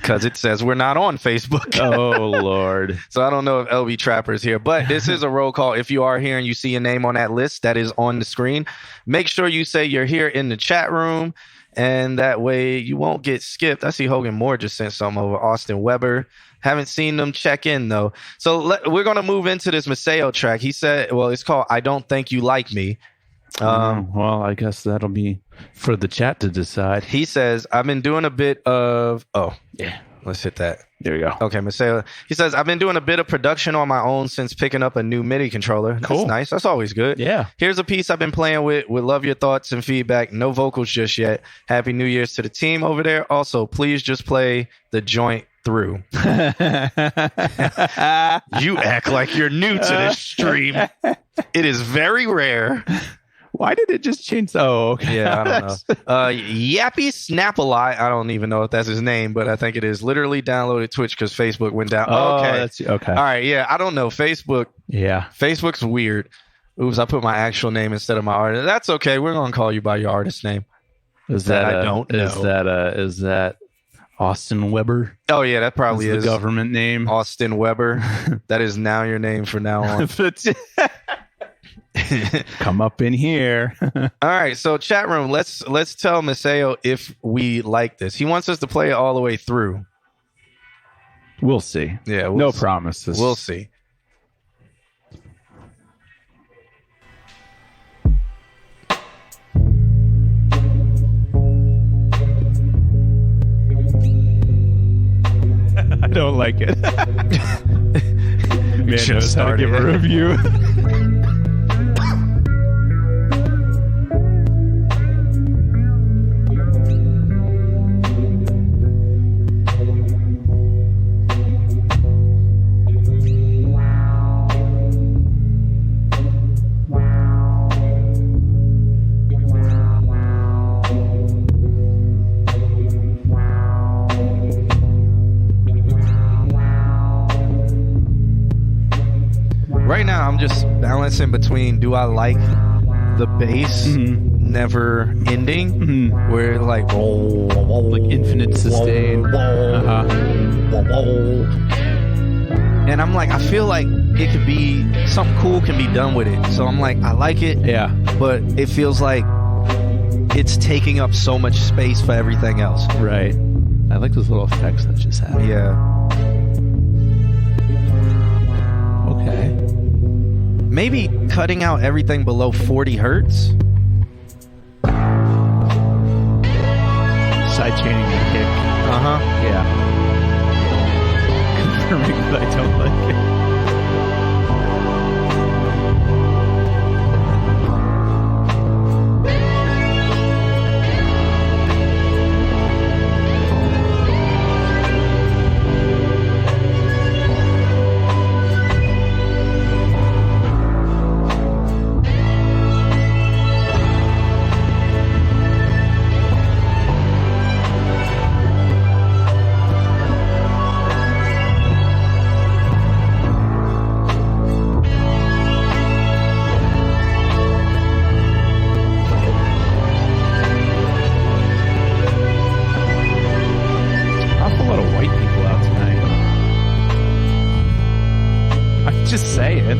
Because it says we're not on Facebook. Oh, Lord. So I don't know if LB Trapper is here. But this is a roll call. If you are here and you see a name on that list that is on the screen, make sure you say you're here in the chat room. And that way you won't get skipped. I see Hogan Moore just sent something over. Austin Weber. Haven't seen them check in, though. So we're going to move into this Maseo track. He said, it's called I Don't Think You Like Me. Well, I guess that'll be for the chat to decide. He says, I've been doing a bit of... Oh, yeah. Let's hit that. There you go. Okay, Maseo. He says, I've been doing a bit of production on my own since picking up a new MIDI controller. That's cool. Nice. That's always good. Yeah. Here's a piece I've been playing with. Would love your thoughts and feedback. No vocals just yet. Happy New Year's to the team over there. Also, please just play the joint through. You act like you're new to this stream. It is very rare. Why did it just change? Oh, okay. Yeah, I don't know. Yappy Snapalai. I don't even know if that's his name, but I think it is. Literally downloaded Twitch because Facebook went down. Oh, okay. That's okay. All right. Yeah, I don't know. Facebook. Yeah. Facebook's weird. Oops, I put my actual name instead of my artist. That's okay. We're gonna call you by your artist name. Is that Austin Weber? Oh yeah, that probably is the government name. Austin Weber. That is now your name from now on. Come up in here. All right, so chat room, let's tell Maseo if we like this. He wants us to play it all the way through. We'll see. Yeah, no promises. We'll see. I don't like it. Man knows how to give a review. Right now, I'm just balancing between do I like the bass never ending, where like infinite sustain, and I'm like, I feel like it could be something cool can be done with it. So I'm like, I like it, yeah, but it feels like it's taking up so much space for everything else. Right. I like those little effects that just happen. Yeah. Okay. Maybe cutting out everything below 40 hertz. Side chaining the kick. Yeah. Confirming that I don't like it. Just saying.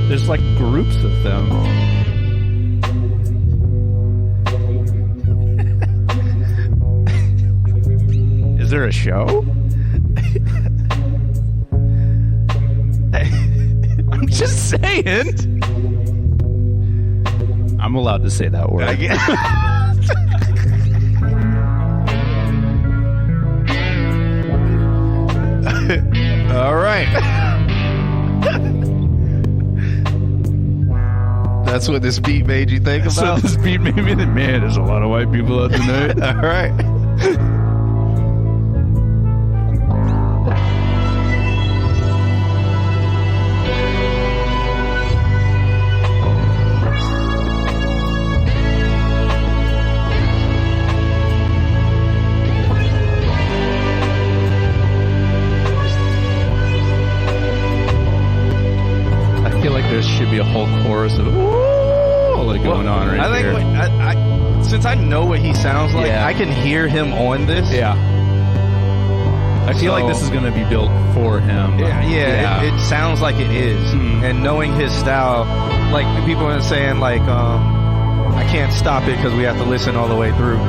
There's like groups of them. Is there a show? I'm just saying. I'm allowed to say that word. All right. That's what this beat made you think about? So this beat made me think, man, there's a lot of white people out tonight. All right. There should be a whole chorus of like going on right I think here. since I know what he sounds like, I can hear him on this. Yeah. I feel like this is going to be built for him. Yeah. It sounds like it is. And knowing his style, like people are saying, like, I can't stop it because we have to listen all the way through.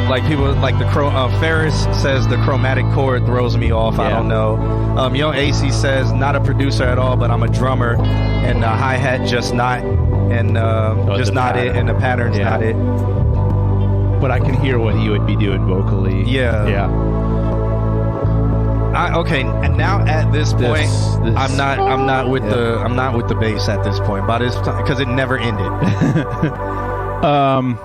Like people, like the Ferris says the chromatic chord throws me off. I don't know. Young AC says not a producer at all, but I'm a drummer, and the hi hat just not, and just not pattern. It, and the pattern's not it. But I can hear what he would be doing vocally. Yeah. Okay. Now at this point, I'm not with the bass at this point. By this time, because it never ended.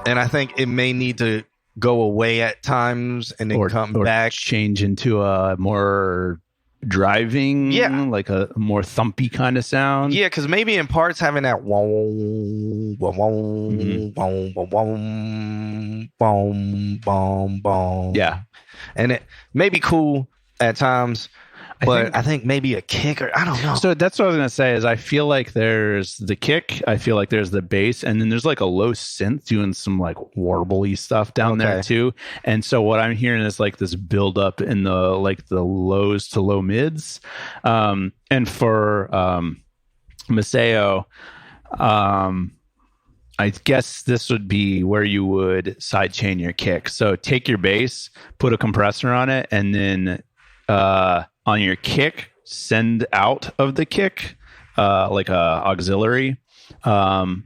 And I think it may need to go away at times and then come back, change into a more driving, like a more thumpy kind of sound. Yeah, because maybe in parts having that yeah, and it may be cool at times. But I think maybe a kick, or I don't know. So that's what I was going to say is I feel like there's the kick, I feel like there's the bass, and then there's like a low synth doing some like warbly stuff down there too. And so what I'm hearing is like this build up in the like the lows to low mids. And for Maceo, I guess this would be where you would sidechain your kick. So take your bass, put a compressor on it, and then on your kick, send out of the kick like a auxiliary. Ari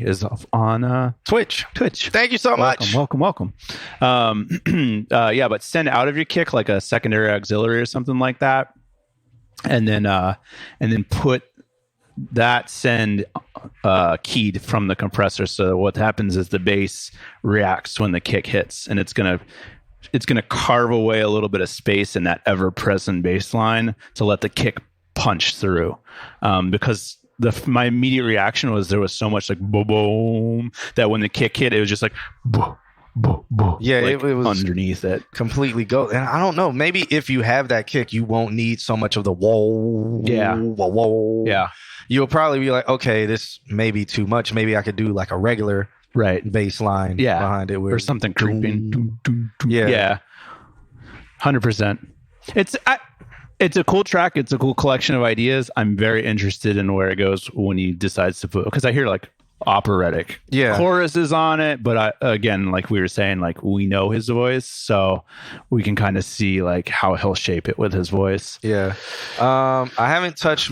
is on Twitch. Thank you so much. Welcome. But send out of your kick like a secondary auxiliary or something like that, and then put that send keyed from the compressor. So what happens is the bass reacts when the kick hits, and it's gonna carve away a little bit of space in that ever-present bass line to let the kick punch through. Because my immediate reaction was there was so much like boom that when the kick hit, it was just like boom. Yeah, like it was underneath it. Completely go. And I don't know, maybe if you have that kick, you won't need so much of the whoa. Yeah. You'll probably be like, okay, this may be too much. Maybe I could do like a regular bass line behind it, or something creeping. Yeah. 100%. It's a cool track. It's a cool collection of ideas. I'm very interested in where it goes when he decides to put, because I hear like operatic. Yeah. Choruses on it, but again, like we were saying, like we know his voice, so we can kind of see like how he'll shape it with his voice. Yeah. I haven't touched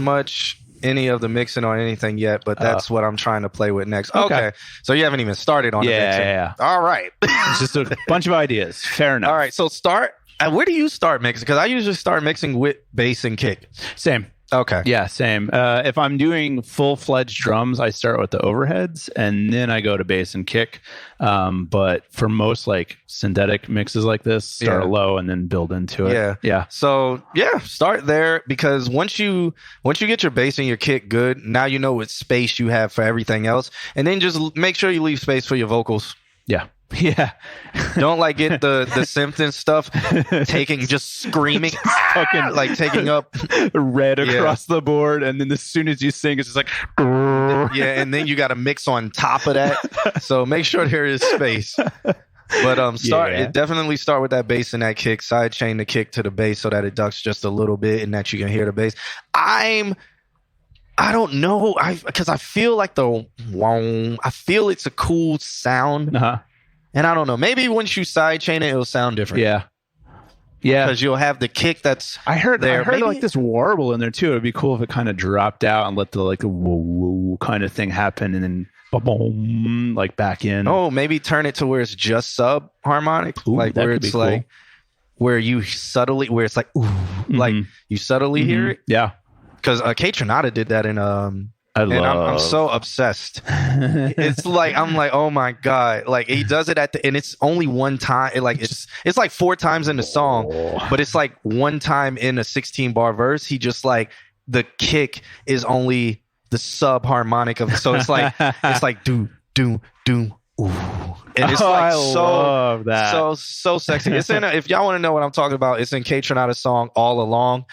any of the mixing or anything yet, but that's what I'm trying to play with next. Okay. So you haven't even started on the mixing. Yeah. All right. It's just a bunch of ideas. Fair enough. All right. So where do you start mixing? Because I usually start mixing with bass and kick. Same. Okay. Yeah, same. If I'm doing full-fledged drums, I start with the overheads and then I go to bass and kick. But for most like synthetic mixes like this, start low and then build into it. Yeah. Yeah. So start there, because once you get your bass and your kick good, now you know what space you have for everything else, and then just make sure you leave space for your vocals. Yeah. Yeah. Don't like get the synth and stuff just screaming, fucking like taking up red across the board, and then as soon as you sing, it's just like and then you got to mix on top of that. So make sure there is space. But definitely start with that bass and that kick. Side chain the kick to the bass so that it ducks just a little bit and that you can hear the bass. I don't know, because I feel like I feel it's a cool sound. And I don't know. Maybe once you sidechain it, it'll sound different. Yeah. Yeah. Because you'll have the kick that's I heard maybe, like this warble in there too. It'd be cool if it kind of dropped out and let the like whoa, whoa kind of thing happen and then boom, like back in. Oh, maybe turn it to where it's just sub harmonic. Ooh, like where it's cool. like where you subtly where it's like ooh, like you subtly hear it. Yeah. Because Kate Tronada did that in I'm so obsessed. It's like I'm like, oh my god! Like he does it and it's only one time. It's like 4 times in the song, but it's like one time in a 16-bar verse. He just like the kick is only the sub harmonic of. So it's like do do do. Ooh. And it's like love that. so sexy. It's in if y'all want to know what I'm talking about, it's in Kate Tronada's song All Along,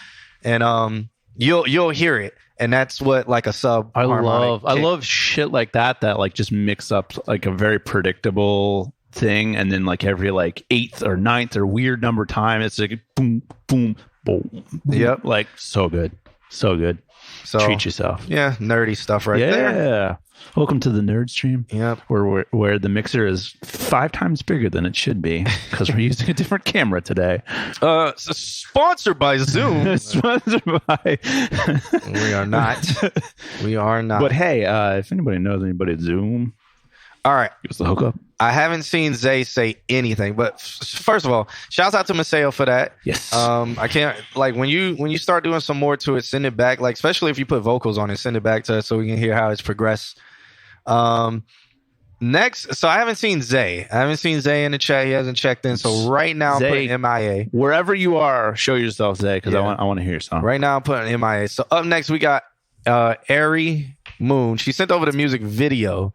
and you'll hear it. And that's what like a sub. I love shit like that like just mix up like a very predictable thing, and then like every like 8th or 9th or weird number time, it's like boom, boom, boom. Yep, like so good. So treat yourself. Yeah, nerdy stuff right there. Yeah. Welcome to the Nerd Stream. Yep. Where the mixer is 5 times bigger than it should be because we're using a different camera today. Sponsored by Zoom. Sponsored by. We are not. We are not. But hey, if anybody knows anybody at Zoom, all right, give us the hookup. I haven't seen Zay say anything, but first of all, shouts out to Maseo for that. Yes. I can't like when you start doing some more to it, send it back. Like especially if you put vocals on it, send it back to us so we can hear how it's progressed. Next, so I haven't seen Zay. I haven't seen Zay in the chat. He hasn't checked in. So right now Zay, I'm putting MIA. Wherever you are, show yourself, Zay, because I want to hear your song. Right now I'm putting MIA. So up next we got Airy Moon. She sent over the music video.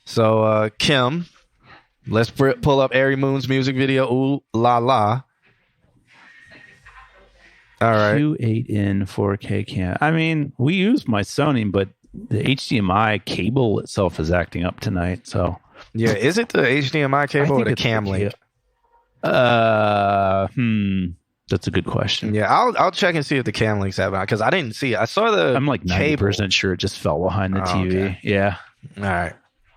So Kim, let's pull up Airy Moon's music video. Ooh la la. All right. Q8N 4K cam. I mean, we use my Sony, but the HDMI cable itself is acting up tonight. So yeah, is it the HDMI cable or the Cam Link? That's a good question. Yeah, I'll check and see if the Cam Link's happening because I didn't see it. I saw the. I'm like 90% sure it just fell behind the TV. Okay. Yeah. All right.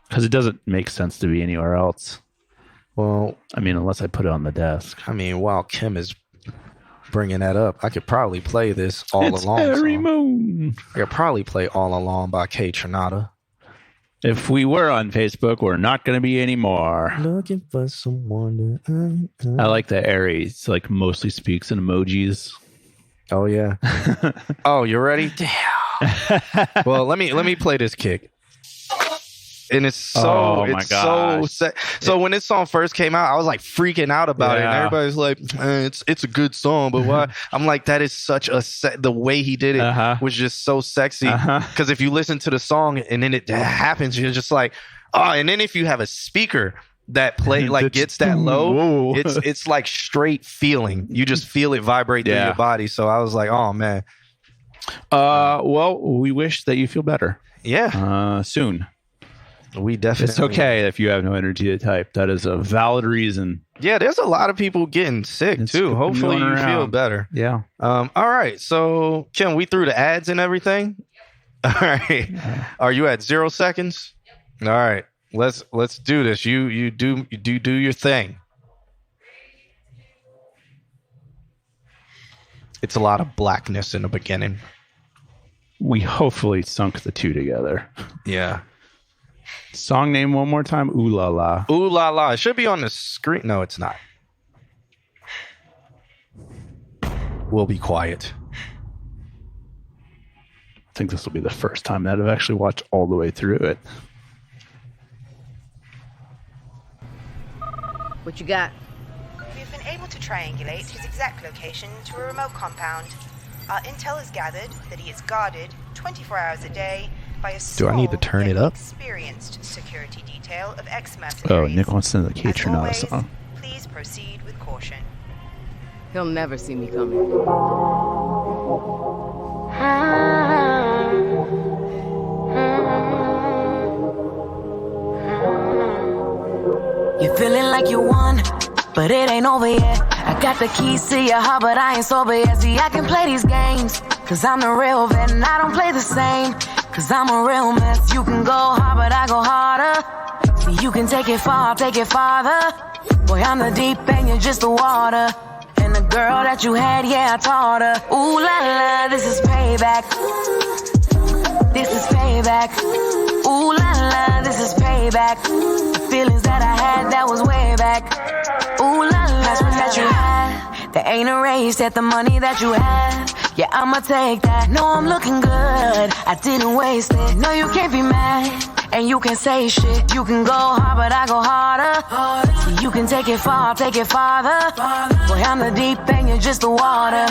Because it doesn't make sense to be anywhere else. Well, I mean, unless I put it on the desk. I mean, while Kim is bringing that up, I could probably play this All Along. Airy Moon. I could probably play All Along by Kate Tronada. If we were on Facebook, we're not going to be anymore. Looking for someone to... I like that Airy. It's like mostly speaks in emojis. Oh yeah. Oh, you ready? Damn. Well, let me play this kick. And it's so so when this song first came out, I was like freaking out about it, and everybody's like, it's a good song, but why? I'm like, that is such the way he did it was just so sexy. Because if you listen to the song and then it happens, you're just like, oh. And then if you have a speaker that gets that low, it's like straight feeling. You just feel it vibrate through your body. So I was like, oh man. Well, we wish that you feel better. Yeah. Soon. We definitely. It's okay if you have no energy to type. That is a valid reason. Yeah, there's a lot of people getting sick too. Hopefully you feel better. Yeah. All right. So Kim, we threw the ads and everything. All right. Are you at 0 seconds? All right. Let's do this. You do your thing. It's a lot of blackness in the beginning. We hopefully sunk the two together. Yeah. Song name one more time. Ooh La La. Ooh La La. It should be on the screen. No, it's not. We'll be quiet. I think this will be the first time that I've actually watched all the way through it. What you got? We've been able to triangulate his exact location to a remote compound. Our intel has gathered that he is guarded 24 hours a day by a small, Do I need to turn it up? experienced security detail of Oh, ex-mercenaries. Nick wants to know the Kate As Trinata always, song. please proceed with caution. He'll never see me coming. You're feeling like you won, but it ain't over yet. I got the keys to your heart, but I ain't sober yet. See, I can play these games, cause I'm the real vet, and I don't play the same, cause I'm a real mess. You can go hard, but I go harder. See, you can take it far, I'll take it farther. Boy, I'm the deep and you're just the water. And the girl that you had, yeah, I taught her. Ooh la la, this is payback. This is payback. Ooh la la, this is payback. The feelings that I had, that was way back. Ooh la la, passions that you had, they ain't erased at the money that you had. Yeah, I'ma take that. No, I'm looking good, I didn't waste it. No, you can't be mad, and you can say shit. You can go hard, but I go harder. See, you can take it far, I'll take it farther. Boy, I'm the deep and you're just the water.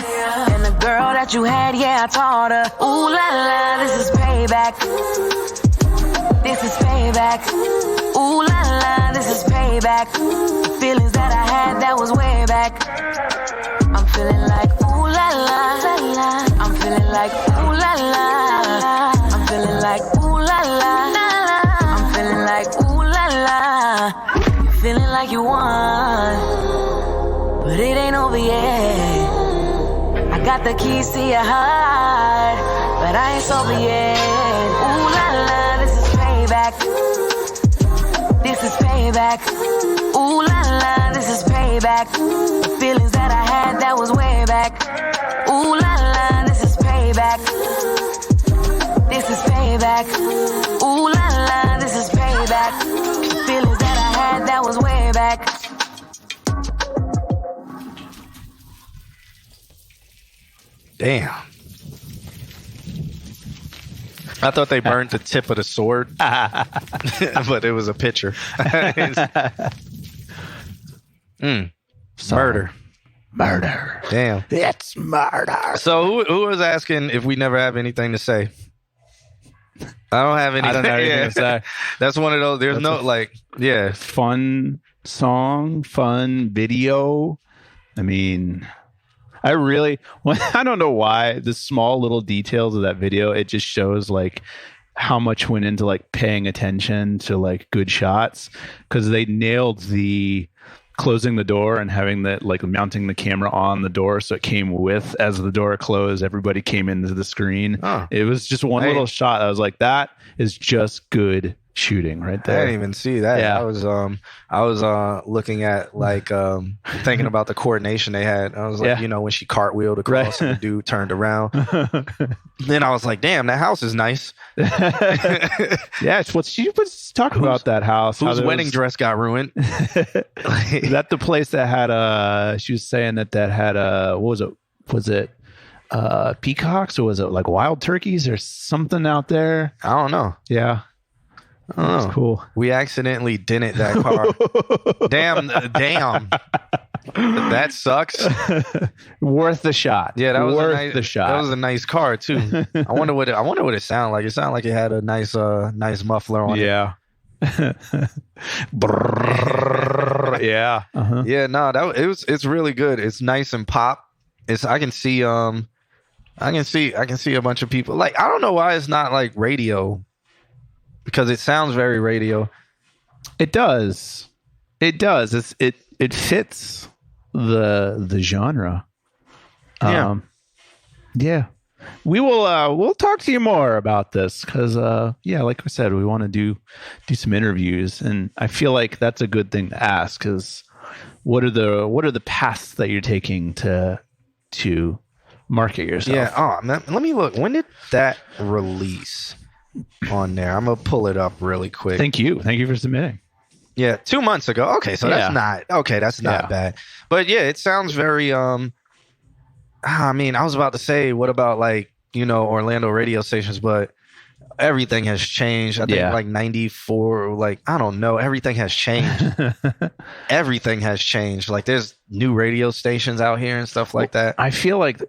And the girl that you had, yeah, I taught her. Ooh la la, this is payback. This is payback. Ooh la la, this is payback. The feelings that I had, that was way back. I'm feeling like ooh la la, la, la. I'm feeling like ooh la la. I'm feeling like ooh la la, la, la. I'm feeling like ooh la la. You're feeling like you won, but it ain't over yet. I got the keys to your heart, but I ain't sober yet. Ooh la la, this is payback. This is payback. Ooh la la, this is payback. The feelings that I had, that was way back. Ooh la la, this is payback. This is payback. Ooh la la, this is payback. The feelings that I had, that was way back. Damn. I thought they burned the tip of the sword, but it was a picture. Murder. Murder. Damn. It's murder. So who was asking if we never have anything to say? I don't have anything. I don't have anything to say. That's one of those. There's That's fun song, fun video. I mean, I don't know why the small little details of that video, it just shows like how much went into like paying attention to like good shots, because they nailed the closing the door and having that, like mounting the camera on the door so it came with, as the door closed, everybody came into the screen. It was just one little shot. I was like, that is just good shooting right there. I didn't even see that. Yeah. I was looking at like thinking about the coordination they had. I was like, when she cartwheeled across and the dude turned around. Then I was like, damn, that house is nice. Yeah, it's what she was talking about, that house. Whose wedding dress got ruined? Is that the place that had she was saying that had what was it? Was it peacocks, or was it like wild turkeys or something out there? I don't know. Yeah. Oh, that's cool. We accidentally dented that car. Damn. That sucks. Worth the shot. Yeah, that was worth the shot. That was a nice car too. I wonder what it sounded like. It sounded like it had a nice muffler on it. Yeah. Yeah. Uh-huh. Yeah, no, it's really good. It's nice and pop. I can see a bunch of people. Like, I don't know why it's not like radio, because it sounds very radio. It does. It fits the genre. Yeah. we will we'll talk to you more about this because like I said, we want to do some interviews, and I feel like that's a good thing to ask because what are the paths that you're taking to market yourself? Yeah. Oh man, let me look. When did that release on there? I'm gonna pull it up really quick. Thank you for submitting. Yeah, 2 months ago. Okay, so that's not bad. But yeah, it sounds very I mean, I was about to say, what about like, Orlando radio stations, but everything has changed. I think like 94, like, I don't know. Everything has changed. Everything has changed. Like there's new radio stations out here and stuff like that. I feel like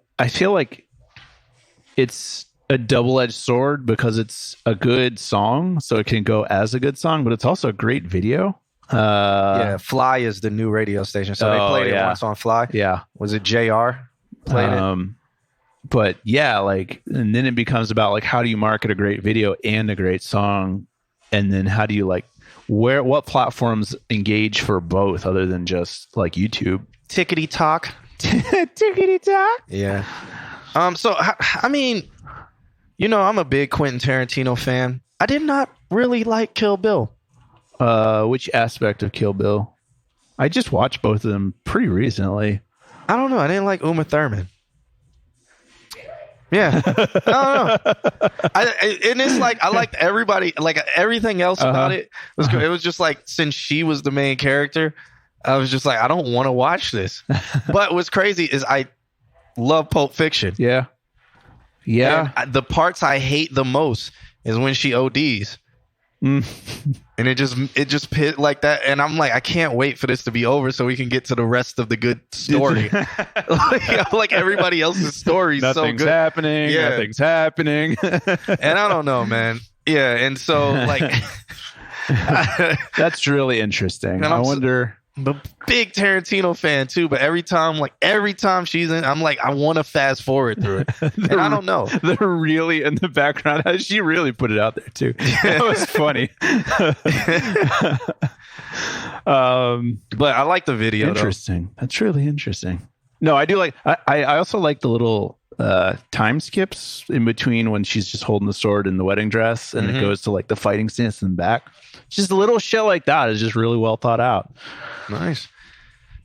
it's a double-edged sword because it's a good song, so it can go as a good song, but it's also a great video. Fly is the new radio station. So they played it once on Fly. Yeah. Was it JR played it? But yeah, like, and then it becomes about like, how do you market a great video and a great song? And then how do you what platforms engage for both other than just like YouTube? Tickety talk. Tickety talk. Yeah. So, I mean, I'm a big Quentin Tarantino fan. I did not really like Kill Bill. Which aspect of Kill Bill? I just watched both of them pretty recently. I don't know. I didn't like Uma Thurman. Yeah. I don't know. And it's like, I liked everybody, like everything else about it was good. It was just like, since she was the main character, I was just like, I don't want to watch this. But what's crazy is I love Pulp Fiction. Yeah. Yeah. And the parts I hate the most is when she ODs. And it just pit like that, and I'm like, I can't wait for this to be over so we can get to the rest of the good story. like everybody else's story is so good. Nothing's happening. And I don't know, man. Yeah, and so like that's really interesting. I wonder. I'm a big Tarantino fan too, but every time she's in, I'm like, I want to fast forward through it, and I don't know. They're really in the background. She really put it out there too. That was funny. But I like the video. Interesting. Though. That's really interesting. No, I do like. I also like the little time skips in between when she's just holding the sword in the wedding dress, and it goes to like the fighting stance in the back. Just a little shit like that is just really well thought out. Nice.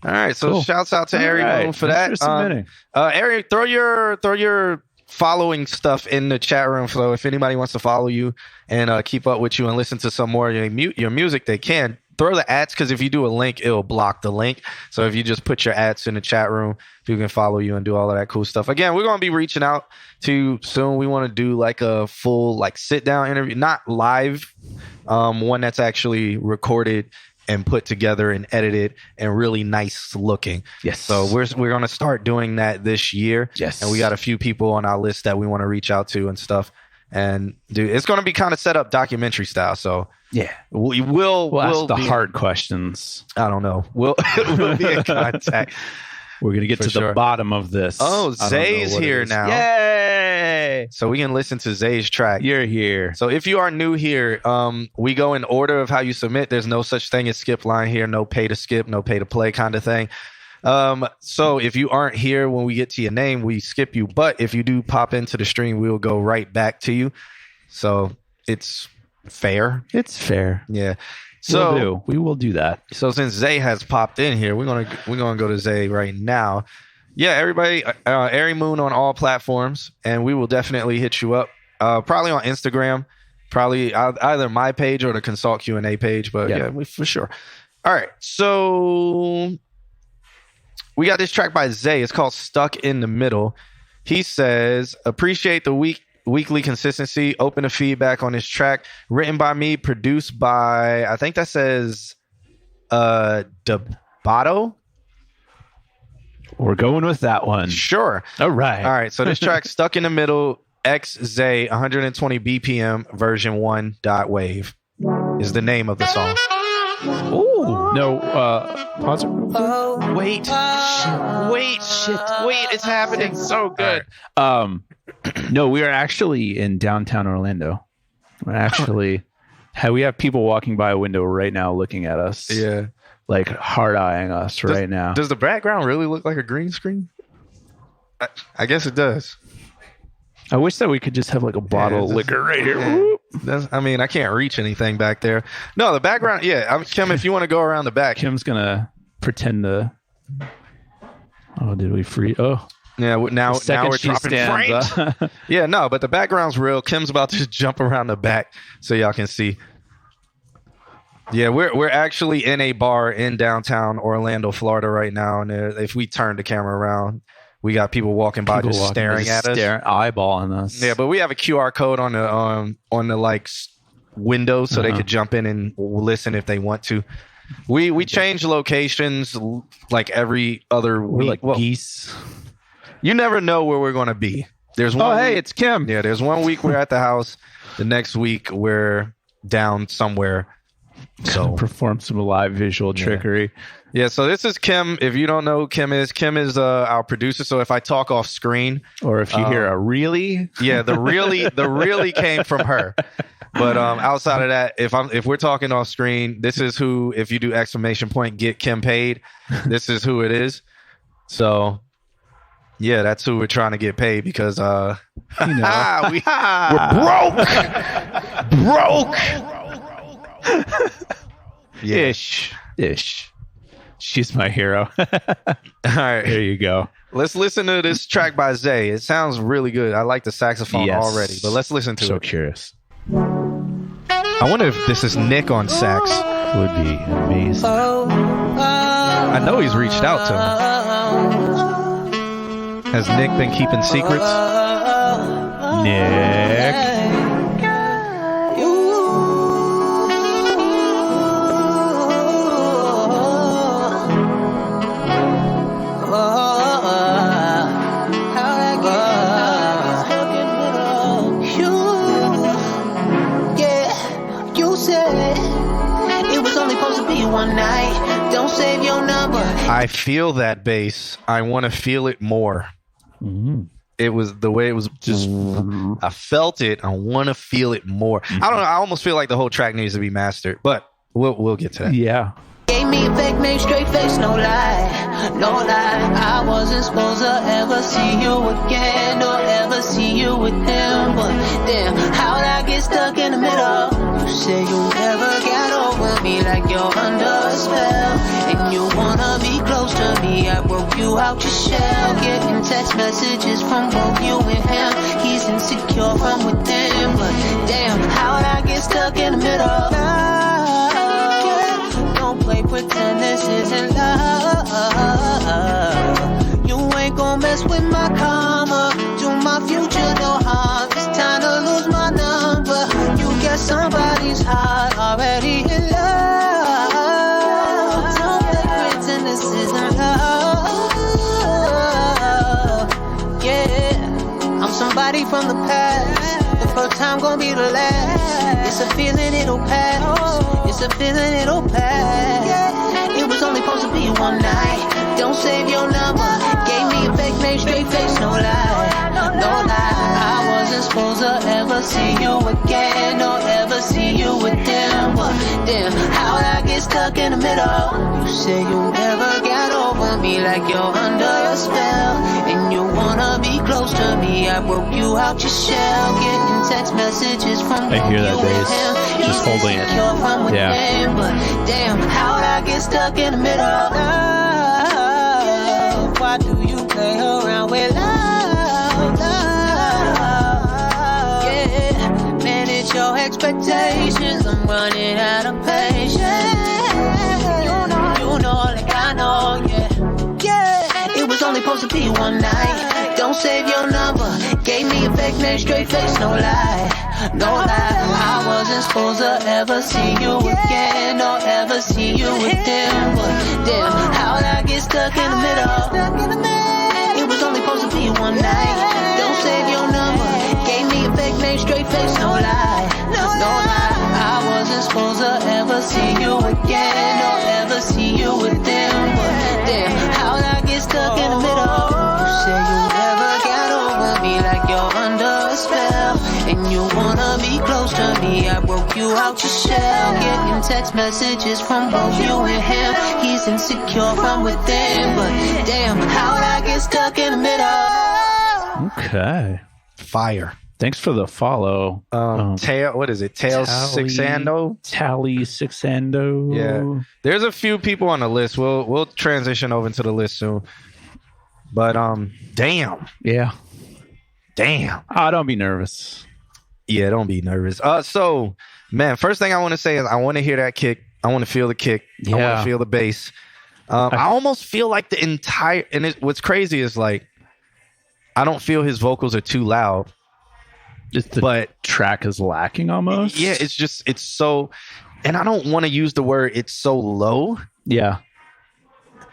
All right. So shouts out to Ari Moon for that. Ari, throw your following stuff in the chat room. So if anybody wants to follow you and keep up with you and listen to some more of your music, they can. Throw the ads, because if you do a link, it'll block the link. So if you just put your ads in the chat room, people can follow you and do all of that cool stuff. Again, we're going to be reaching out to you soon. We want to do like a full like sit down interview, not live, one that's actually recorded and put together and edited and really nice looking. Yes. So we're going to start doing that this year. Yes. And we got a few people on our list that we want to reach out to and stuff. And dude, it's going to be kind of set up documentary style. So yeah, we'll ask the hard questions. I don't know. We'll be in contact. We're going to get to the bottom of this. Oh, Zay's here now. Yay! So we can listen to Zay's track. You're here. So if you are new here, we go in order of how you submit. There's no such thing as skip line here. No pay to skip, no pay to play kind of thing. So if you aren't here when we get to your name, we skip you. But if you do pop into the stream, we will go right back to you. So it's fair. It's fair. Yeah. So we will do that. So since Zay has popped in here, we're gonna go to Zay right now. Yeah, everybody, Ari Moon on all platforms, and we will definitely hit you up. Probably on Instagram, probably either my page or the Consult Q&A page. But yeah, for sure. All right, so we got this track by Zay. It's called Stuck in the Middle. He says, appreciate the weekly consistency. Open to feedback on this track. Written by me, produced by, I think that says Debato. We're going with that one. Sure. All right. So this track, Stuck in the Middle, X Zay, 120 BPM, version 1.wave is the name of the song. Ooh. No, pause it. Wait, it's happening. It's so good. Right. No, we are actually in downtown Orlando. We're actually, we have people walking by a window right now looking at us. Yeah. Like hard eyeing us right now. Does the background really look like a green screen? I guess it does. I wish that we could just have like a bottle of liquor right here. Whoop. I mean, I can't reach anything back there. No, the background. Yeah, Kim, if you want to go around the back. Kim's gonna pretend to. Oh, did we free? Oh, yeah. Now we're she dropping frames. Yeah, no, but the background's real. Kim's about to jump around the back so y'all can see. Yeah, we're actually in a bar in downtown Orlando, Florida right now, and if we turn the camera around, we got people walking by just staring at us, eyeballing us. Yeah, but we have a QR code on the like window so they could jump in and listen if they want to. We change locations like every other week. We're like geese. You never know where we're going to be. There's one. Oh, hey, it's Kim. Yeah, there's 1 week we're at the house. The next week we're down somewhere. So perform some live visual trickery. Yeah, so this is Kim. If you don't know who Kim is our producer. So if I talk off screen, or if you hear a really, the really came from her. But outside of that, if we're talking off screen, this is who. If you do exclamation point, get Kim paid. This is who it is. So yeah, that's who we're trying to get paid because we're broke. Yeah. Ish. She's my hero. All right. There you go. Let's listen to this track by Zay. It sounds really good. I like the saxophone already, but let's listen to it. So curious. I wonder if this is Nick on sax. Would be amazing. I know he's reached out to him. Has Nick been keeping secrets? Nick. One night, don't save your number. I feel that bass. I want to feel it more. Mm-hmm. It was the way it was just. I felt it. I want to feel it more. I don't know. I almost feel like the whole track needs to be mastered, but we'll get to that. Yeah. Gave me a fake name, straight face, no lie, no lie. I wasn't supposed to ever see you again or ever see you with him, but damn, how'd I get stuck in the middle? You say you never got over me, like you're under a spell, and you wanna be close to me. I broke you out your shell, getting text messages from both you and him. He's insecure from within, but damn, how'd I get stuck in the middle? Play pretend this isn't love. You ain't gon' mess with my karma, do my future no harm. It's time to lose my number. You get somebody's heart already in love. Don't play pretend this isn't love. Yeah, I'm somebody from the past. The first time gon' be the last. It's a feeling it'll pass. It's a feeling it'll pass. It was only supposed to be one night. Don't save your number. Gave me a fake name, straight face, no lie, no lie. I wasn't supposed to ever see you again or ever see you with them. But damn, how'd I get stuck in the middle? You say you never got over me, like you're under a spell, and you wanna be close to me. I broke you out your shell, getting text messages from I hear that bass. Just holding it. Yeah. But damn, how'd I get stuck in the middle? Love, why do you play around with love? Yeah, manage your expectations. I'm running out of patience. You know, like I know, yeah. It was only supposed to be one night. Don't save your number. Gave me a fake name, straight face, no lie, no lie. I wasn't supposed to ever see you again or ever see you with them. But damn, how'd I get stuck in the middle? It was only supposed to be one night. Don't save your number. Gave me a fake name, straight face, no lie, no lie. I wasn't supposed to ever see you again or ever see you with them. But damn, how'd I get stuck in the middle? You say you never got over me, like you're under a spell, and you wanna be close to me. I broke you out your shell, getting text messages from both you and him. He's insecure from within, but damn, how'd I get stuck in the middle? Okay. Fire. Thanks for the follow. What is it? Tails Sixando? Tally Sixando. Yeah. There's a few people on the list. We'll transition over into the list soon. But damn. Yeah. Damn. Oh, don't be nervous. Yeah, don't be nervous. So, man, first thing I want to say is I want to hear that kick. I want to feel the kick. Yeah. I want to feel the bass. I almost feel like the entire... And what's crazy is, like, I don't feel his vocals are too loud. But track is lacking almost. Yeah, it's so... And I don't want to use the word it's so low. Yeah.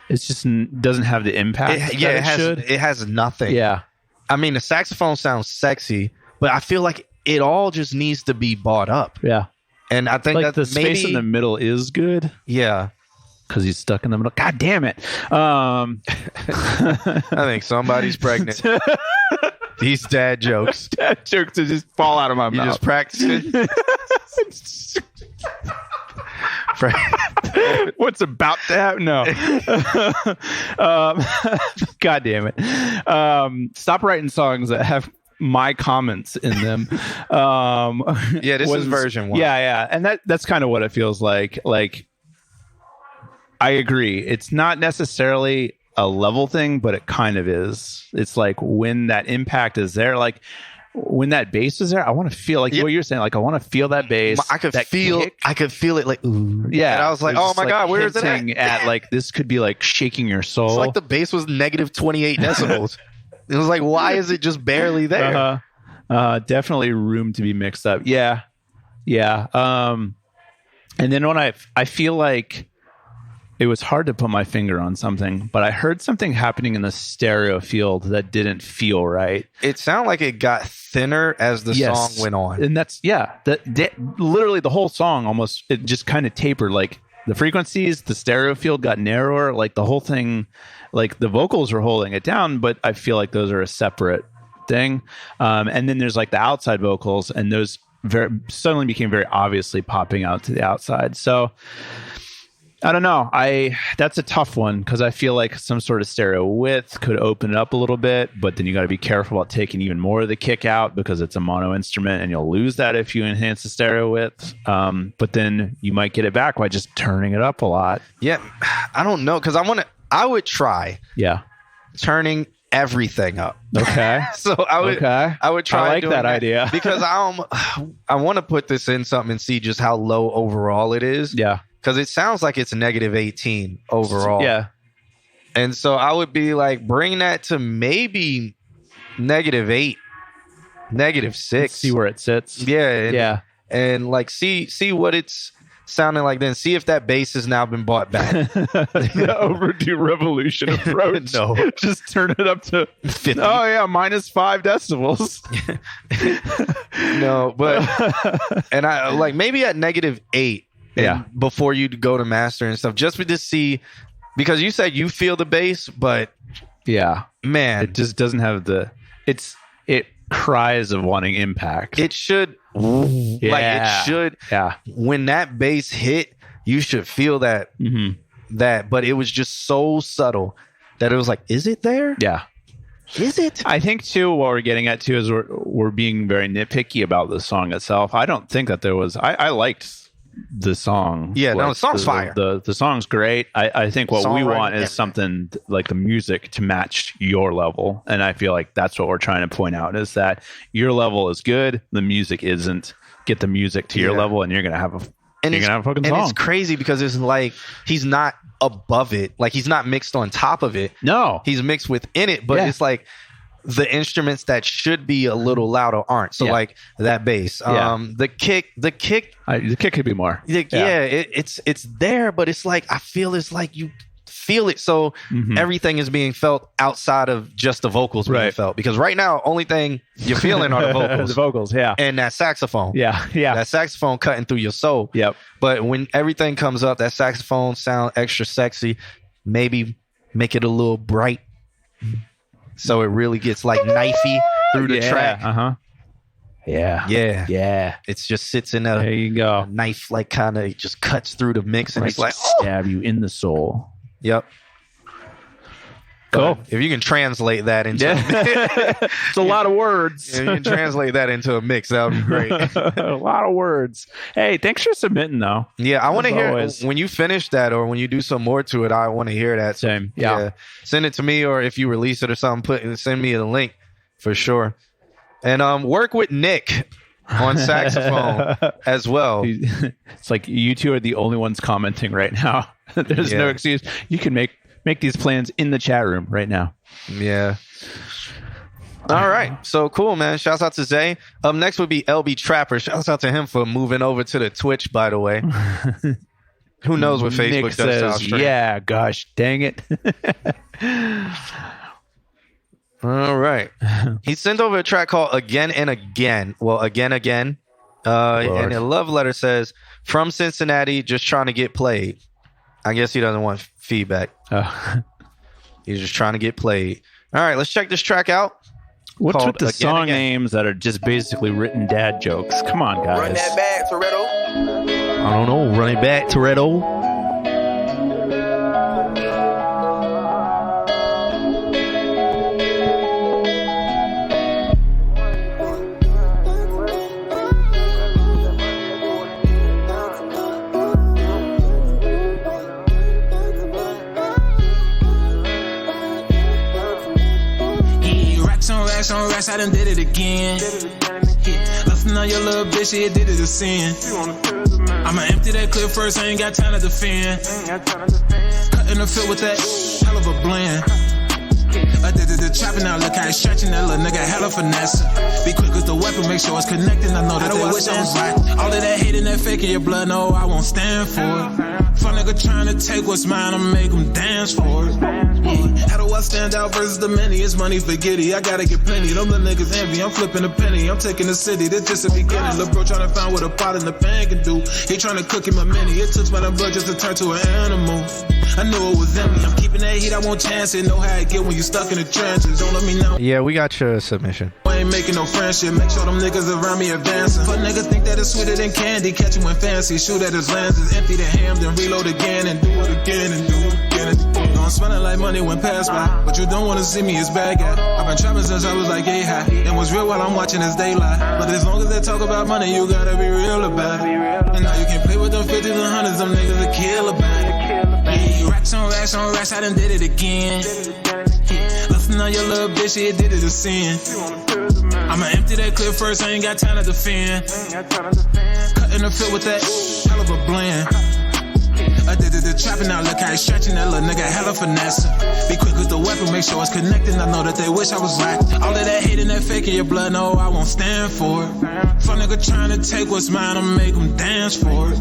It's just doesn't have the impact It has nothing. Yeah. I mean, the saxophone sounds sexy, but I feel like it all just needs to be bought up. Yeah. And I think like that the space in the middle is good. Yeah. Because he's stuck in the middle. God damn it. I think somebody's pregnant. These dad jokes. Dad jokes to just fall out of my mouth. You just practicing? What's about to happen? No. God damn it. Stop writing songs that have my comments in them. Yeah, this is version 1. Yeah. And that's kind of what it feels like. Like, I agree. It's not necessarily a level thing, but it kind of is. It's like when that impact is there, like when that bass is there, I want to feel like what you're saying. Like I want to feel that bass. I could feel it like, ooh. Yeah. And I was like, oh my God, where is it at? Like this could be like shaking your soul. It's like the bass was negative 28 decibels. It was like, why is it just barely there? Definitely room to be mixed up. Yeah. And then when I feel like it was hard to put my finger on something, but I heard something happening in the stereo field that didn't feel right. It sounded like it got thinner as the song went on. And that's, literally the whole song almost, it just kind of tapered. Like the frequencies, the stereo field got narrower, like the whole thing, like the vocals were holding it down, but I feel like those are a separate thing. And then there's like the outside vocals, and those suddenly became very obviously popping out to the outside. So I don't know. That's a tough one because I feel like some sort of stereo width could open it up a little bit, but then you got to be careful about taking even more of the kick out because it's a mono instrument and you'll lose that if you enhance the stereo width. But then you might get it back by just turning it up a lot. Yeah, I don't know because I would try. Yeah, turning everything up. Okay. So I would try. I like that idea because I want to put this in something and see just how low overall it is. Yeah. Because it sounds like it's negative 18 overall. Yeah. And so I would be like, bring that to maybe negative 8, negative 6. Let's see where it sits. Yeah. And like see what it's sounding like then. See if that bass has now been bought back. The overdue revolution approach. No. Just turn it up to 50. Oh yeah, minus 5 decibels. No, but and I like maybe at negative 8. Yeah. Before you go to master and stuff, just to see, because you said you feel the bass, but yeah, man, it just doesn't have it cries of wanting impact. It should, like it should. Yeah. When that bass hit, you should feel that. Mm-hmm. But it was just so subtle that it was like, is it there? Yeah. Is it? I think too what we're getting at too is we're being very nitpicky about the song itself. I don't think that there was. I liked the song. Yeah, no, the song's fire. The song's great. I think what we want is something like the music to match your level. And I feel like that's what we're trying to point out is that your level is good, the music isn't. Get the music to your level and you're going to have a fucking song. And it's crazy because it's like he's not above it. Like he's not mixed on top of it. No. He's mixed within it, but it's like the instruments that should be a little louder aren't. So like that bass, the kick could be more. It's there, but it's like I feel it's like you feel it. So everything is being felt outside of just the vocals being felt. Because right now, only thing you're feeling are the vocals. The vocals, yeah. And that saxophone. Yeah. That saxophone cutting through your soul. Yep. But when everything comes up, that saxophone sound extra sexy. Maybe make it a little bright. So it really gets like knifey through the track. Yeah. It just sits in there you go. Knife like kind of just cuts through the mix and it's like stab you in the soul. Yep. Cool. If you can translate that into it's a lot of words. if you can translate that into a mix, that would be great. A lot of words. Hey, thanks for submitting though. Yeah, I want to hear always. when you finish that or when you do some more to it. I want to hear that. Same. Yeah. Send it to me, or if you release it or something, send me the link for sure. And work with Nick on saxophone as well. It's like you two are the only ones commenting right now. There's no excuse. You can make these plans in the chat room right now. Yeah. All right. So cool, man. Shouts out to Zay. Up next would be LB Trapper. Shouts out to him for moving over to the Twitch, by the way. Who knows what Facebook Nick does to our says, stream. yeah, gosh, dang it. All right. He sent over a track called Again and Again. Well, Again. And a love letter says, from Cincinnati, just trying to get played. I guess he doesn't want feedback. He's just trying to get played. All right, let's check this track out. What's with the Again, song Again. names that are just basically written dad jokes? Come on, guys. Run that back, Toretto. I don't know. Run it back, Toretto. On racks, I done did it again. Nothing on your little bitch, yeah, did it a sin. I'ma empty that clip first, I ain't got time to defend. Cutting the fit with that hell of a blend. Addicted to trapping out, look how it's stretching that little nigga hella finesse. Be quick with the weapon, make sure it's connecting. I know that they wish I was right. All of that hate and that fake in your blood, no, I won't stand for it. Fun nigga trying to take what's mine, I'ma make them dance for it. Yeah. How do I stand out versus the many? It's money for giddy, I gotta get plenty. Them little niggas envy, I'm flipping a penny. I'm taking the city, this just the beginning. Lil' bro trying to find what a pot in the pan can do. He trying to cook him a mini. It took my blood just to turn to an animal. I knew it was in me. I'm keeping that heat, I won't chance it. Know how it get when you stuck in the trenches. Don't let me know. Yeah, we got your submission. I ain't making no friendship. Make sure them niggas around me advancing. But niggas think that it's sweeter than candy. Catch him when fancy. Shoot at his lenses. Empty the ham, then reload again and do it again and do it again and again. No, I'm spending like money when passed by. But you don't wanna see me as bad guy. I've been trapping since I was like yay high. And what's real while I'm watching this daylight. But as long as they talk about money, you gotta be real about it. And now you can play with them 50s and 100s. Them niggas will kill about it. Yeah, racks on racks, I done did it again. Nothing on your little bitch, yeah, did it a sin. I'ma empty that clip first, I ain't got time to defend. Cutting the fit with that hell of a blend. Addicted to trapping out, look how it's stretching that little nigga hella finesse. Be quick with the weapon, make sure it's connecting. I know that they wish I was right. All of that hate and that fake in your blood, no, I won't stand for it. Fun nigga trying to take what's mine, I'ma make them dance for it.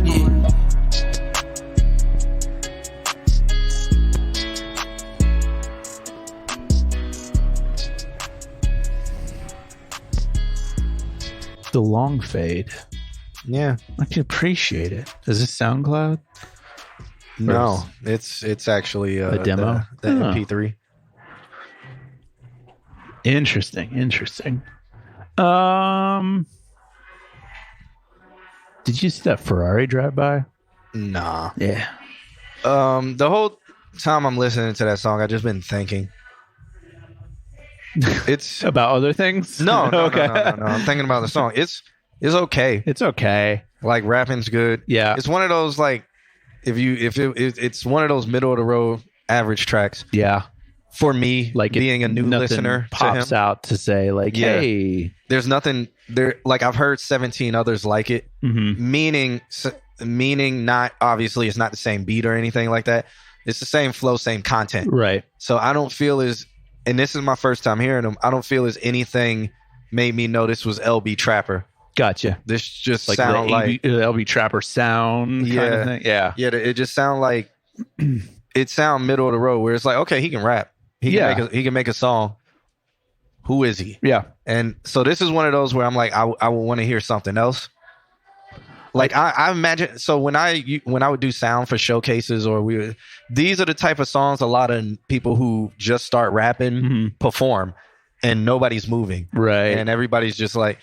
Yeah. The long fade. Yeah, I can appreciate it. Is this SoundCloud? No, it's actually a demo? The MP3. Interesting. Did you see that Ferrari drive by? Nah. Yeah. The whole time I'm listening to that song, I've just been thinking. It's about other things. No. Okay. No. I'm thinking about the song. It's okay. It's okay. Like rapping's good. Yeah. It's one of those like it's one of those middle of the road average tracks. Yeah. For me, like being a new listener pops to him, out to say like, hey, there's nothing there. Like I've heard 17 others like it, meaning not obviously it's not the same beat or anything like that. It's the same flow, same content. Right. So I don't feel and this is my first time hearing them, I don't feel as anything made me know this was LB Trapper. Gotcha. This just like sound the like LB Trapper sound kind of thing. Yeah. Yeah, it just sound like it sound middle of the road where it's like, okay, he can rap. He can make a song. Who is he? Yeah. And so this is one of those where I'm like, I would want to hear something else. Like I imagine, so when I would do sound for showcases these are the type of songs a lot of people who just start rapping perform, and nobody's moving, right? And everybody's just like,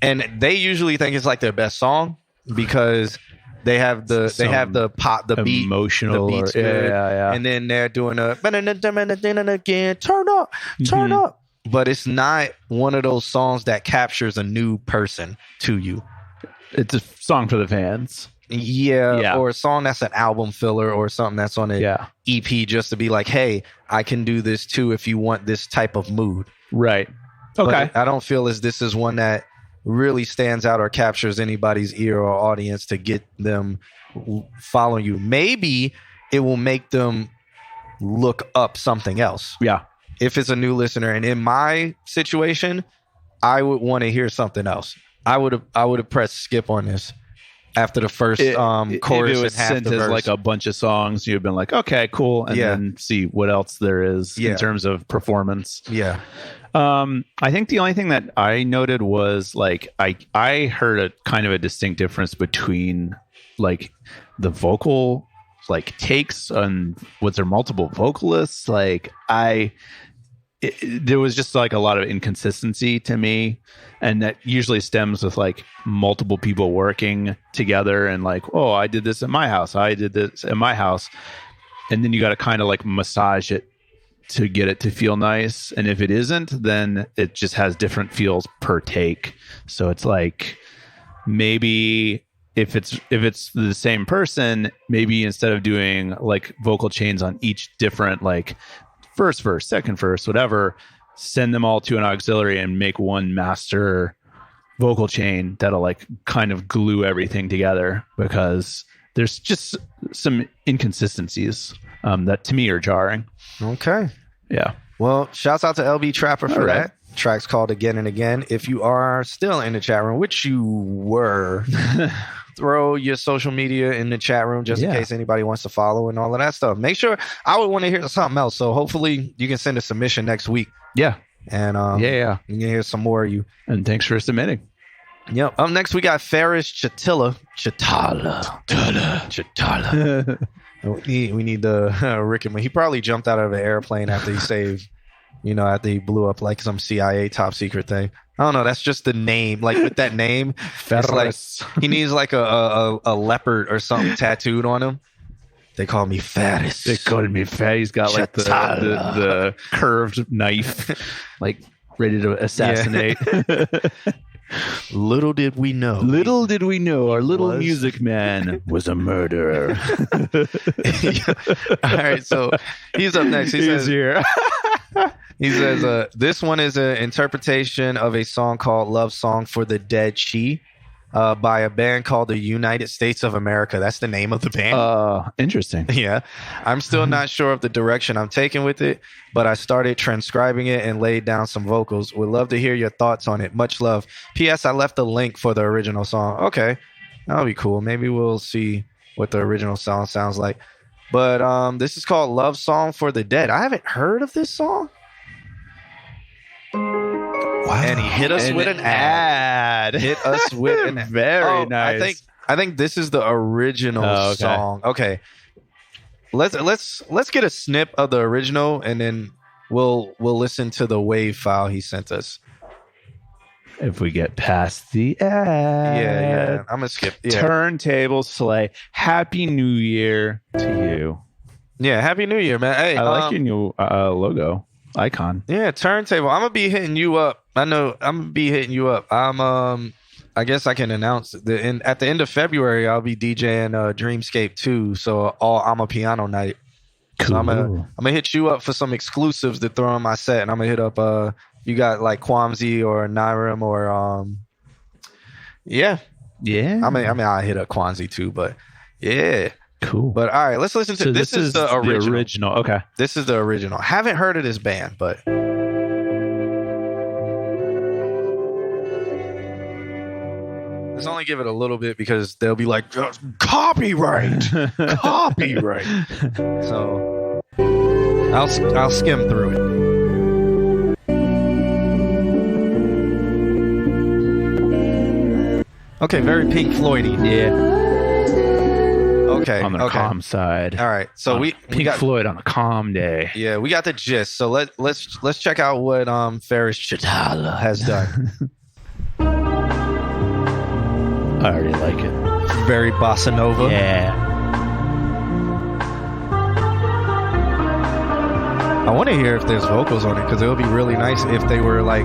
and they usually think it's like their best song because They have the pop, the beat, emotional, the beat's good, and then they're doing a again, turn up. But it's not one of those songs that captures a new person to you. It's a song for the fans. Yeah, or a song that's an album filler or something that's on an EP just to be like, hey, I can do this too if you want this type of mood. Right. Okay. But I don't feel as this is one that really stands out or captures anybody's ear or audience to get them following you. Maybe it will make them look up something else. Yeah. If it's a new listener. And in my situation, I would want to hear something else. I would have pressed skip on this after the first chorus. If it was sent as like a bunch of songs, you've been like, okay, cool, and then see what else there is in terms of performance. Yeah. I think the only thing that I noted was like I heard a kind of a distinct difference between like the vocal like takes and was there multiple vocalists? Like there was just like a lot of inconsistency to me, and that usually stems with like multiple people working together and like, oh, I did this at my house, I did this at my house, and then you got to kind of like massage it to get it to feel nice. And if it isn't, then it just has different feels per take. So it's like maybe if it's the same person, maybe instead of doing like vocal chains on each different like first verse, second verse, whatever, send them all to an auxiliary and make one master vocal chain that'll like kind of glue everything together, because there's just some inconsistencies that to me are jarring. Okay. Yeah. Well, shouts out to LB Trapper for right. that. Track's called Again and Again. If you are still in the chat room, which you were, throw your social media in the chat room just in case anybody wants to follow and all of that stuff. Make sure, I would want to hear something else. So hopefully you can send a submission next week. Yeah. And you can hear some more of you. And thanks for submitting. Yep. Up next, we got Ferris Chatala. We need the Rick and he probably jumped out of an airplane after he saved, after he blew up like some CIA top secret thing. I don't know. That's just the name. Like with that name, Ferris. Like, he needs like a leopard or something tattooed on him. They call me Ferris. They call me Ferris. He's got like the curved knife, like ready to assassinate. Little did we know. Our little music man was a murderer. All right, so he's up next. He says here. He says, this one is an interpretation of a song called Love Song for the Dead Chi by a band called the United States of America. That's the name of the band. Interesting. Yeah. I'm still not sure of the direction I'm taking with it, but I started transcribing it and laid down some vocals. Would love to hear your thoughts on it. Much love. P.S. I left the link for the original song. Okay. That'll be cool. Maybe we'll see what the original song sounds like. But this is called Love Song for the Dead. I haven't heard of this song. Wow. And he hit us with an ad. Hit us with an ad. Very nice. I think this is the original song. Okay. Let's get a snip of the original, and then we'll listen to the WAV file he sent us. If we get past the ad. Yeah. I'm gonna skip. Yeah. Turntable Slay. Happy New Year to you. Yeah, Happy New Year, man. Hey, I like your new logo icon. Yeah, Turntable. I'm gonna be hitting you up. I know I'm gonna be hitting you up. I guess I can announce at the end of February I'll be DJing Dreamscape 2, so all I'm a piano night. Cool. So I'm gonna hit you up for some exclusives to throw on my set, and I'm gonna hit up you got like Kwamzi or Nairam or yeah. I mean I hit up Kwamzi too, but yeah. Cool. But all right, let's listen to this is the original. Okay. This is the original. Haven't heard of this band, but let's only give it a little bit because they'll be like copyright. So I'll skim through it. Okay, very Pink Floyd-y. Yeah. Okay. On the calm side. All right. So we got Floyd on a calm day. Yeah, we got the gist. So let's check out what Ferris Chatala has done. I already like it. very bossa nova. Yeah. I want to hear if there's vocals on it because it would be really nice if they were like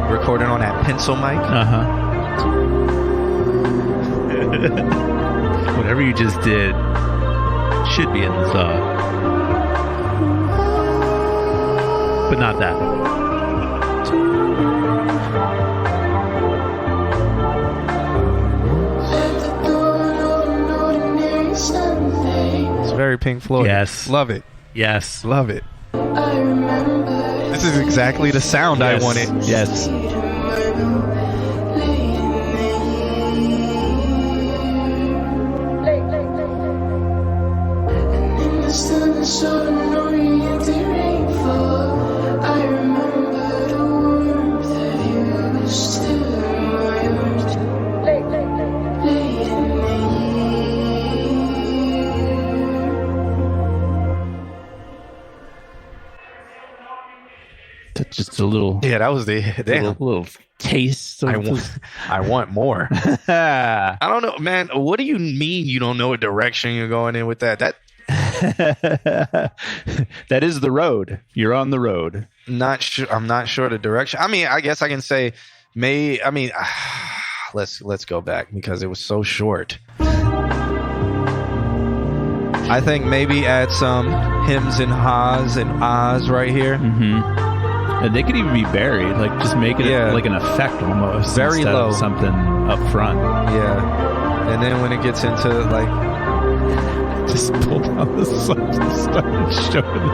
recorded on that pencil mic. Whatever you just did should be in the song, but not that. It's very Pink Floyd. Yes. Love it. Yes. Love it. This is exactly the sound I wanted. Yes. Just a little. Yeah, that was the little taste. I want more. I don't know, man. What do you mean you don't know what direction you're going in with that? That is the road. You're on the road. Not sure. I'm not sure the direction. I mean, I guess I can say let's go back because it was so short. I think maybe add some hims and ha's and ahs right here. Mm-hmm. And they could even be buried, like just make it like an effect almost. Very low. Of something up front. Yeah. And then when it gets into like just pull down the sun and start showing the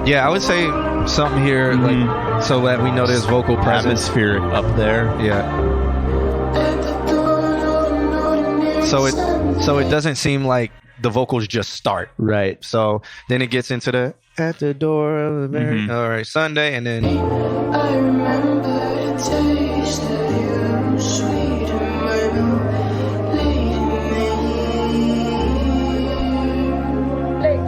Yeah, I would say something here like so that we know there's vocal presence. Atmospheric up there. Yeah. So it doesn't seem like the vocals just start. Right. So then it gets into the at the door of the very all right, Sunday, and then I remember the taste of you, sweet and murmur, late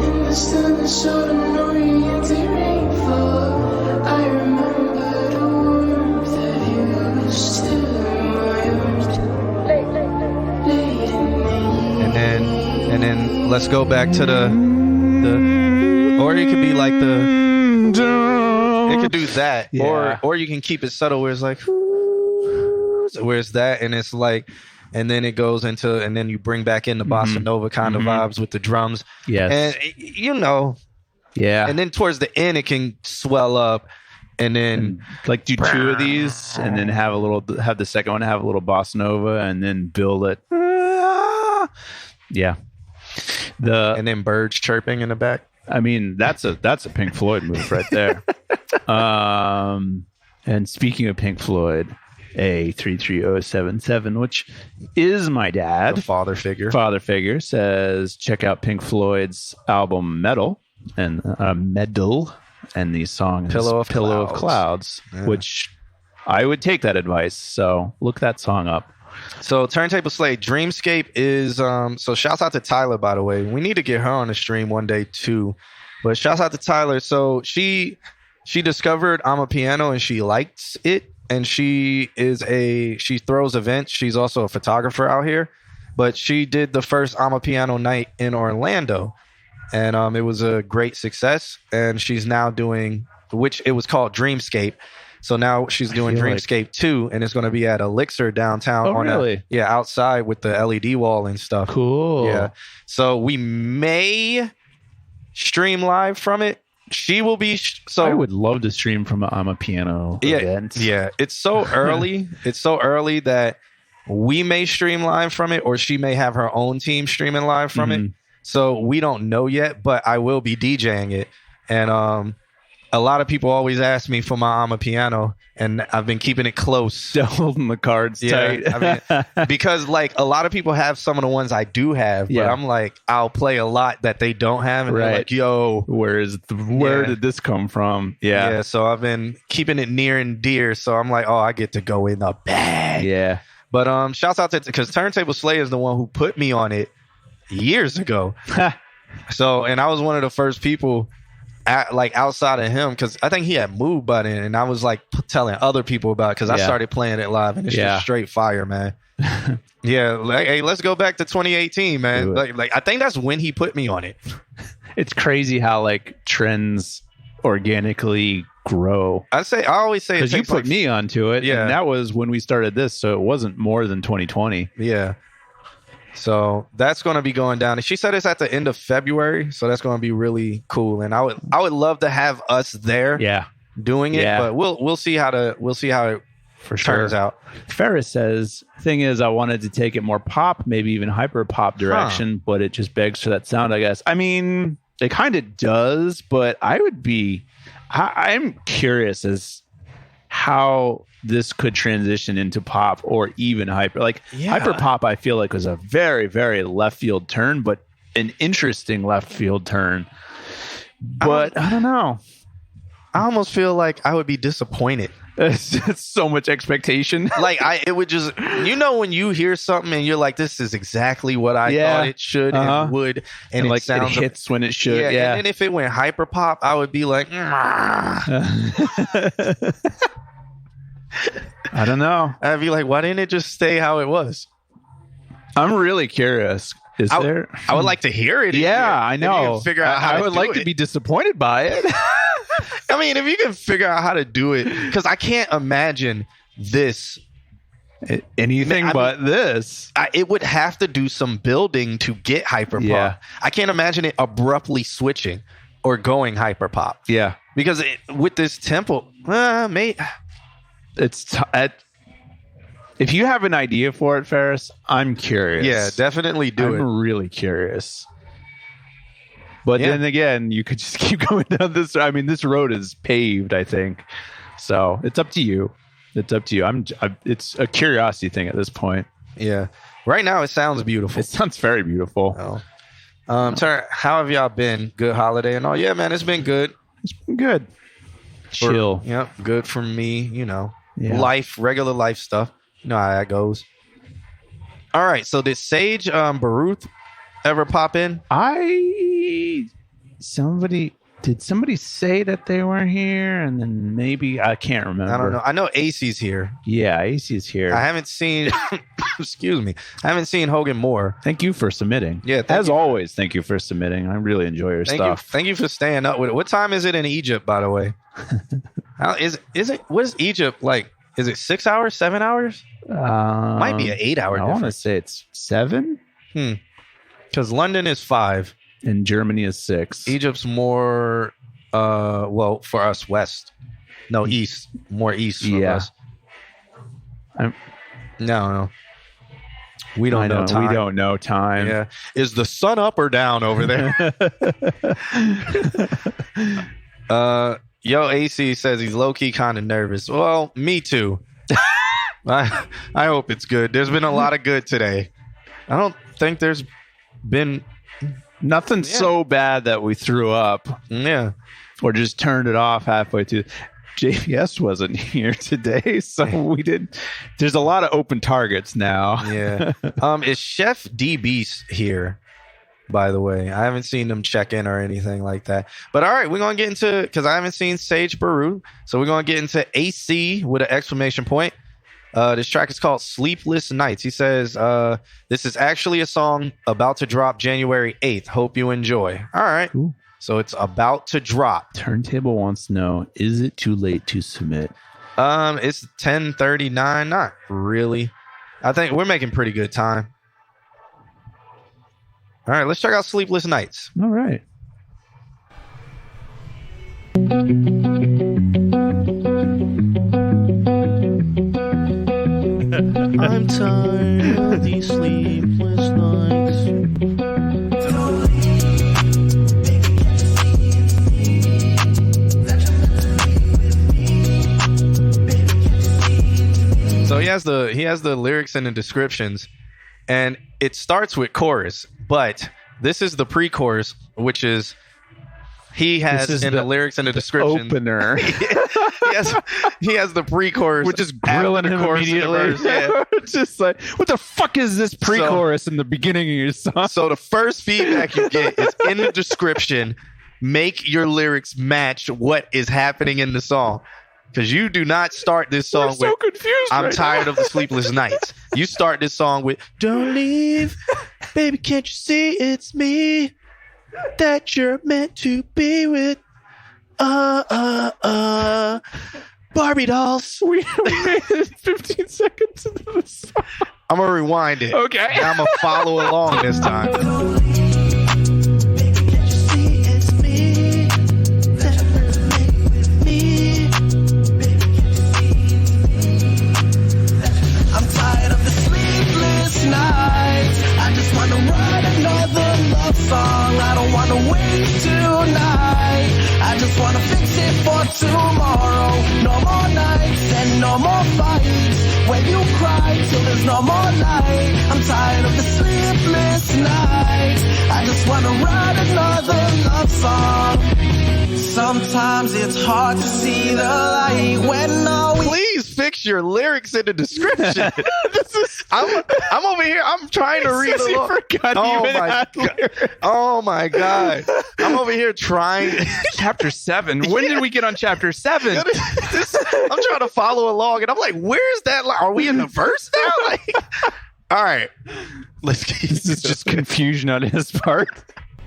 in the stillness of an oriented rainfall. I remember the warmth of you, still in my arms, and then let's go back to the or it could be like it could do that, or you can keep it subtle where it's like where it's that, and it's like, and then it goes into, and then you bring back in the bossa nova kind of vibes with the drums. Yes. And and then towards the end it can swell up, and then like do two of these, and then have the second one have a little bossa nova, and then build it. Yeah. And then birds chirping in the back. I mean, that's a Pink Floyd move right there. And speaking of Pink Floyd, A33077, which is my dad, the father figure, says check out Pink Floyd's album Metal, and the song is Pillow of Clouds, which I would take that advice. So look that song up. So Turntable Slate, Dreamscape is so shouts out to Tyler, by the way. We need to get her on the stream one day too. But shouts out to Tyler. So she discovered Amapiano and she likes it, and she throws events. She's also a photographer out here. But she did the first Amapiano night in Orlando, and it was a great success, and she's now doing, which it was called Dreamscape. So now she's doing Dreamscape 2, and it's going to be at Elixir downtown. Oh, really? Outside with the LED wall and stuff. Cool. Yeah. So we may stream live from it. She will be. So I would love to stream from an Amapiano event. Yeah. It's so early. It's so early that we may stream live from it, or she may have her own team streaming live from it. So we don't know yet, but I will be DJing it. And a lot of people always ask me for my Amapiano, and I've been keeping it close. Still holding the cards tight. I mean, because like a lot of people have some of the ones I do have, but I'm like, I'll play a lot that they don't have, and they're like, yo, where did this come from? Yeah. So I've been keeping it near and dear. So I'm like, oh, I get to go in the bag. Yeah. But shouts out to, because Turntable Slay is the one who put me on it years ago. So, and I was one of the first people like outside of him, because I think he had moved by then, and I was like telling other people about it because I started playing it live, and it's just straight fire, man. Yeah, like, hey, let's go back to 2018, man. Like I think that's when he put me on it. It's crazy how like trends organically grow. I always say because you put me onto it, and that was when we started this, so it wasn't more than 2020. Yeah. So that's going to be going down. And she said it's at the end of February, so that's going to be really cool. And I would love to have us there, doing it. But we'll see how it turns out. Ferris says, thing is, I wanted to take it more pop, maybe even hyper pop direction, but it just begs for that sound, I guess. I mean, it kind of does, but I'm curious as how this could transition into pop or even hyper. Like hyper pop, I feel like was a very, very left field turn, but an interesting left field turn. But I don't know. I almost feel like I would be disappointed. It's so much expectation. Like it would just, when you hear something and you're like, this is exactly what I thought it should and would, and like it hits when it should. And then if it went hyper pop, I would be like, I don't know. I'd be like, why didn't it just stay how it was? I'm really curious. I would like to hear it. I know. Figure out how I would like to be disappointed by it. I mean, if you can figure out how to do it, because I can't imagine this. Anything but this. It would have to do some building to get hyperpop. Yeah. I can't imagine it abruptly switching or going hyperpop. Yeah. Because with this tempo, mate. If you have an idea for it, Ferris, I'm curious. Yeah, definitely do it. I'm really curious. But then again, you could just keep going down this. I mean, this road is paved, I think. So it's up to you. It's up to you. It's a curiosity thing at this point. Yeah. Right now, it sounds beautiful. It sounds very beautiful. Sir, how have y'all been? Good holiday and all? Yeah, man, it's been good. It's been good. Chill. Yep, good for me. Life, regular life stuff. You know how that goes. All right. So did Sage Baruth ever pop in? Did somebody say that they were here? And then maybe I can't remember. I don't know. I know AC's here. Yeah, AC's here. I haven't seen excuse me. I haven't seen Hogan Moore. Thank you for submitting. Yeah. As always, thank you for submitting. I really enjoy your stuff. Thank you for staying up with it. What time is it in Egypt, by the way? Is it what is Egypt like? Is it 6 hours, 7 hours? Might be an 8 hour difference. I want to say it's 7. Because London is 5. And Germany is 6. Egypt's more, for us, west. No, east. More east for us. No. We don't know time. We don't know time. Yeah. Is the sun up or down over there? Yo, AC says he's low-key kind of nervous. Well, me too. I hope it's good. There's been a lot of good today. I don't think there's been... Nothing so bad that we threw up. Yeah. Or just turned it off halfway through. JPS wasn't here today, so we didn't. There's a lot of open targets now. Yeah. Is Chef D Beast here, by the way? I haven't seen him check in or anything like that. But all right, we're going to get into, because I haven't seen Sage Baruth, so we're going to get into AC with an exclamation point. This track is called Sleepless Nights. He says, this is actually a song about to drop January 8th. Hope you enjoy. All right. Cool. So it's about to drop. Turntable wants to know, is it too late to submit? It's 10:39. Not really. I think we're making pretty good time. All right, let's check out Sleepless Nights. All right. I'm tired of these sleepless nights. So he has the lyrics and the descriptions, and it starts with chorus, but this is the pre-chorus, which is he has in the lyrics and the description opener. he has the pre-chorus, which is grilling him immediately. Just like, what the fuck is this pre-chorus in the beginning of your song? So the first feedback you get is in the description. make your lyrics match what is happening in the song. Because you do not start this song with, so confused I'm right tired now. of the sleepless nights. You start this song with, don't leave, baby, can't you see it's me that you're meant to be with? Barbie dolls. We made it 15 seconds into the song. I'm going to rewind it. Okay. And I'm going to follow along this time. Nights. I just wanna write another love song. I don't wanna wait tonight. I just wanna fix it for tomorrow. No more nights and no more fights. When you cry till there's no more light. I'm tired of the sleepless nights. I just wanna write another love song. Sometimes it's hard to see the light when all we... Please fix your lyrics in the description. I'm over here. I'm trying to read along. Oh my god! I'm over here trying. Chapter 7. When did we get on chapter 7? I'm trying to follow along, and I'm like, "Where's that line? Are we in the verse now?" Like, all right, let's keep. This is just confusion on his part.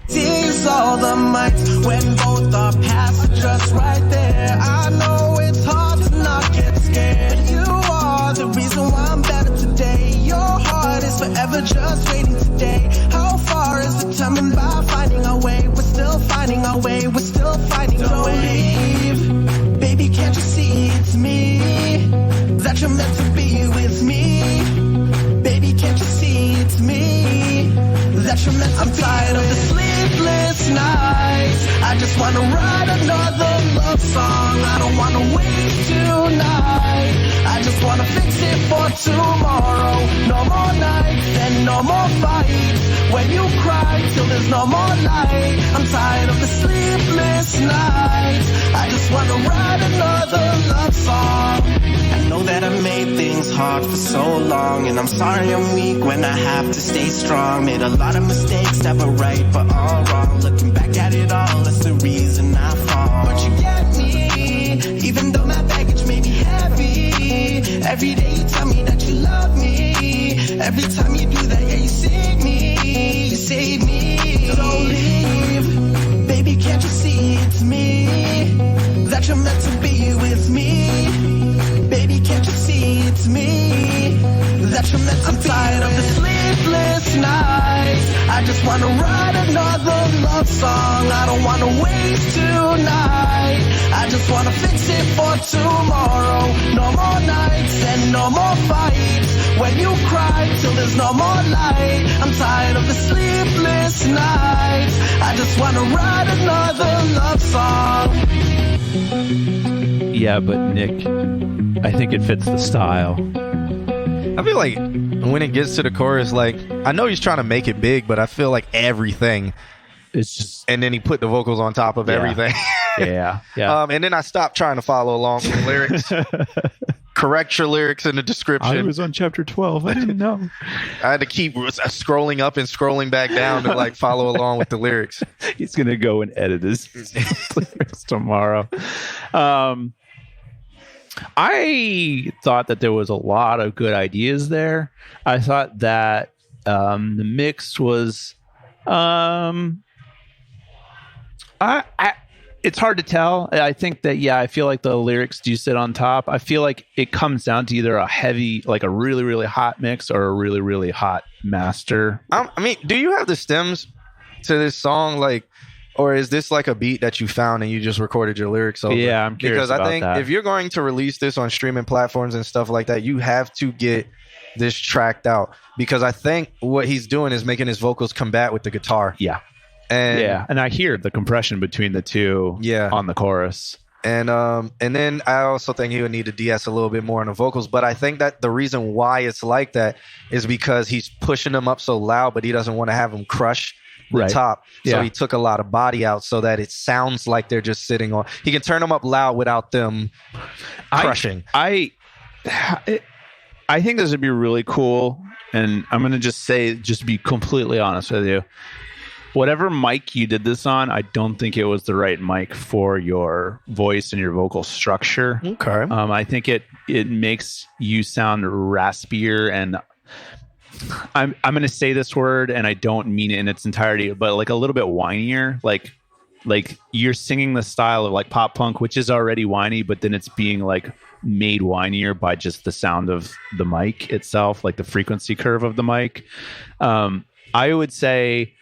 Tears all the mics when both our paths are just right there. I know it's hard to not get scared. You are the reason why I'm better today. Your heart is forever just waiting today. How far is determined by finding our way. We're still finding our way. We're still finding our way. Leave. Baby, can't you see it's me? That you're meant to be with me. Baby, can't you see it's me? That you're meant to I'm tired of the sleepless nights. I just wanna write another love song. I don't wanna wait tonight. I just wanna fix it for tomorrow. No more nights and no more fights. When you cry till there's no more light. I'm tired of the sleepless nights. I just wanna write another love song. I know that I made things hard for so long, and I'm sorry I'm weak when I have to stay strong. Made a lot of mistakes that were right but all wrong. Looking back at it all, that's the reason I fall. But you get me, even though my baggage may be heavy. Every day you tell me that you love me. Every time you do that, yeah, you save me. You save me. Don't leave, baby, can't you see it's me? That you're meant to be with me. Baby, can't you see it's me? That you're meant to I'm tired of the sleepless nights. I just wanna write another love song. I don't wanna waste tonight. I just wanna fix it for tomorrow. No more nights and no more fights. When you cry till there's no more light. I'm tired of the sleepless nights. I just wanna write another love song. Yeah, but Nick, I think it fits the style. I feel like when it gets to the chorus, like, I know he's trying to make it big, but I feel like everything. It's just. And then he put the vocals on top of everything. Yeah. And then I stopped trying to follow along with the lyrics. Correct your lyrics in the description. I was on chapter 12. I didn't know. I had to keep scrolling up and scrolling back down to like follow along with the lyrics. He's going to go and edit his lyrics tomorrow. I thought that there was a lot of good ideas there. I thought that the mix was it's hard to tell. I think that, I feel like the lyrics do sit on top. I feel like it comes down to either a heavy, like a really, really hot mix or a really, really hot master. I mean, do you have the stems to this song? Like, or is this like a beat that you found and you just recorded your lyrics over? Yeah, I'm curious because I about think that. if you're going to release this on streaming platforms and stuff like that, you have to get this tracked out, because I think what he's doing is making his vocals combat with the guitar. Yeah. And I hear the compression between the two on the chorus. And then I also think he would need to de-ess a little bit more on the vocals. But I think that the reason why it's like that is because he's pushing them up so loud, but he doesn't want to have them crush the top. So he took a lot of body out so that it sounds like they're just sitting on. He can turn them up loud without them crushing. I think this would be really cool. And I'm going to just be completely honest with you. whatever mic you did this on, I don't think it was the right mic for your voice and your vocal structure. Okay. I think it makes you sound raspier, and I'm going to say this word and I don't mean it in its entirety, but like a little bit whinier, like you're singing the style of like pop punk, which is already whiny, but then it's being like made whinier by just the sound of the mic itself, like the frequency curve of the mic. I would say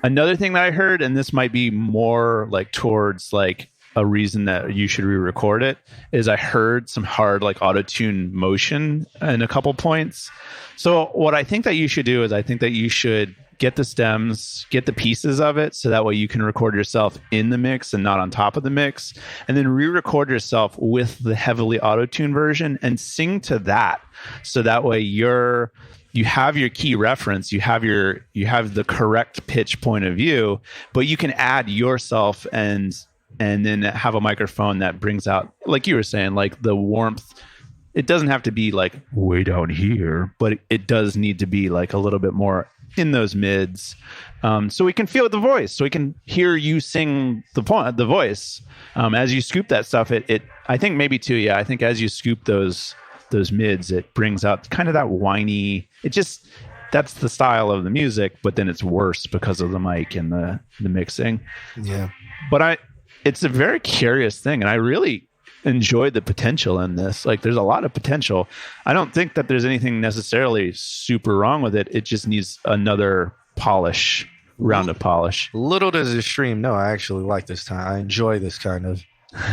another thing that I heard, and this might be more like towards like a reason that you should re-record it, is I heard some hard like auto-tune motion in a couple points. So what I think that you should do is I think that you should get the stems, get the pieces of it, so that way you can record yourself in the mix and not on top of the mix, and then re-record yourself with the heavily auto-tune version and sing to that. So that way you have your key reference, you have the correct pitch point of view, but you can add yourself and then have a microphone that brings out, like you were saying, like the warmth. It doesn't have to be like way down here, but it does need to be like a little bit more in those mids, so we can feel the voice, so we can hear you sing the voice as you scoop that stuff. I think maybe too, yeah. I think as you scoop those mids, it brings out kind of that whiny. That's the style of the music, but then it's worse because of the mic and the mixing. Yeah, but it's a very curious thing, and I really enjoyed the potential in this. Like, there's a lot of potential. I don't think that there's anything necessarily super wrong with it. It just needs another round of polish. Little does the stream know, I actually like this time. I enjoy this kind of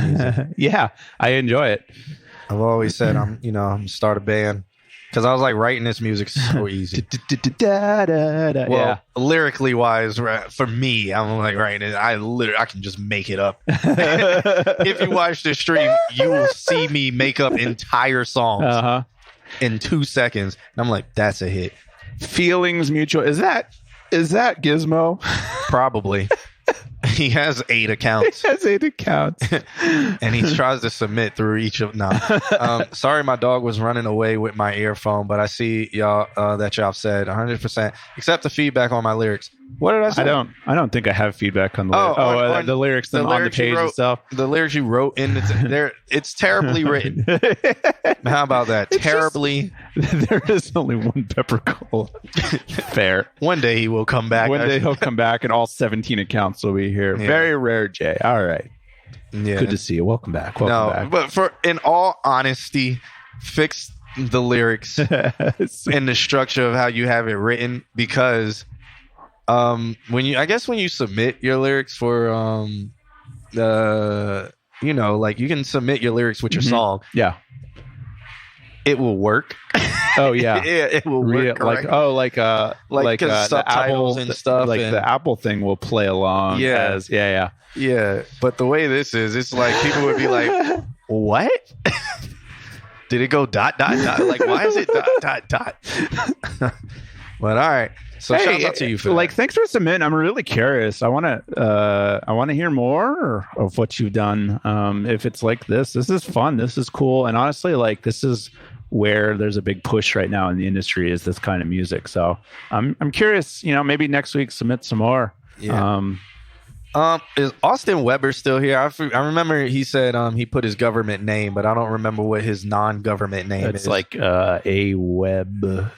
music. Yeah, I enjoy it. I've always said I'm start a band, because I was like, writing this music is so easy. Well, lyrically wise, for me, I'm like writing it. I can just make it up. If you watch the stream, you will see me make up entire songs in 2 seconds. And I'm like, that's a hit. Feelings Mutual. Is that Gizmo? Probably. He has 8 accounts. And he tries to submit through each of sorry, my dog was running away with my earphone, but I see y'all that y'all said 100% accept the feedback on my lyrics. What did I say? I don't think I have feedback on the lyrics. The lyrics on the page itself. The lyrics you wrote in there, it's terribly written. How about that? Terribly. There is only one Pepper Cola. Fair. One day he will come back. One day he'll come back and all 17 accounts will be here. Yeah. Very rare, Jay. All right. Yeah. Good to see you. Welcome back. But in all honesty, fix the lyrics and the structure of how you have it written, because when you submit your lyrics for like you can submit your lyrics with your song. Yeah. It will work. Oh yeah. Yeah, it will work. Like subtitles Apple and stuff. Like the Apple thing will play along. Yeah. Yeah. But the way this is, it's like people would be like, what? Did it go ... Like, why is it ... But all right. So shout out to you for that. Thanks for submitting. I'm really curious. I want to hear more of what you've done. If it's like this is fun. This is cool. And honestly, like, this is where there's a big push right now in the industry, is this kind of music. So I'm curious, maybe next week submit some more. Yeah. Is Austin Weber still here? I remember he said he put his government name, but I don't remember what his non-government name is. It's like a web.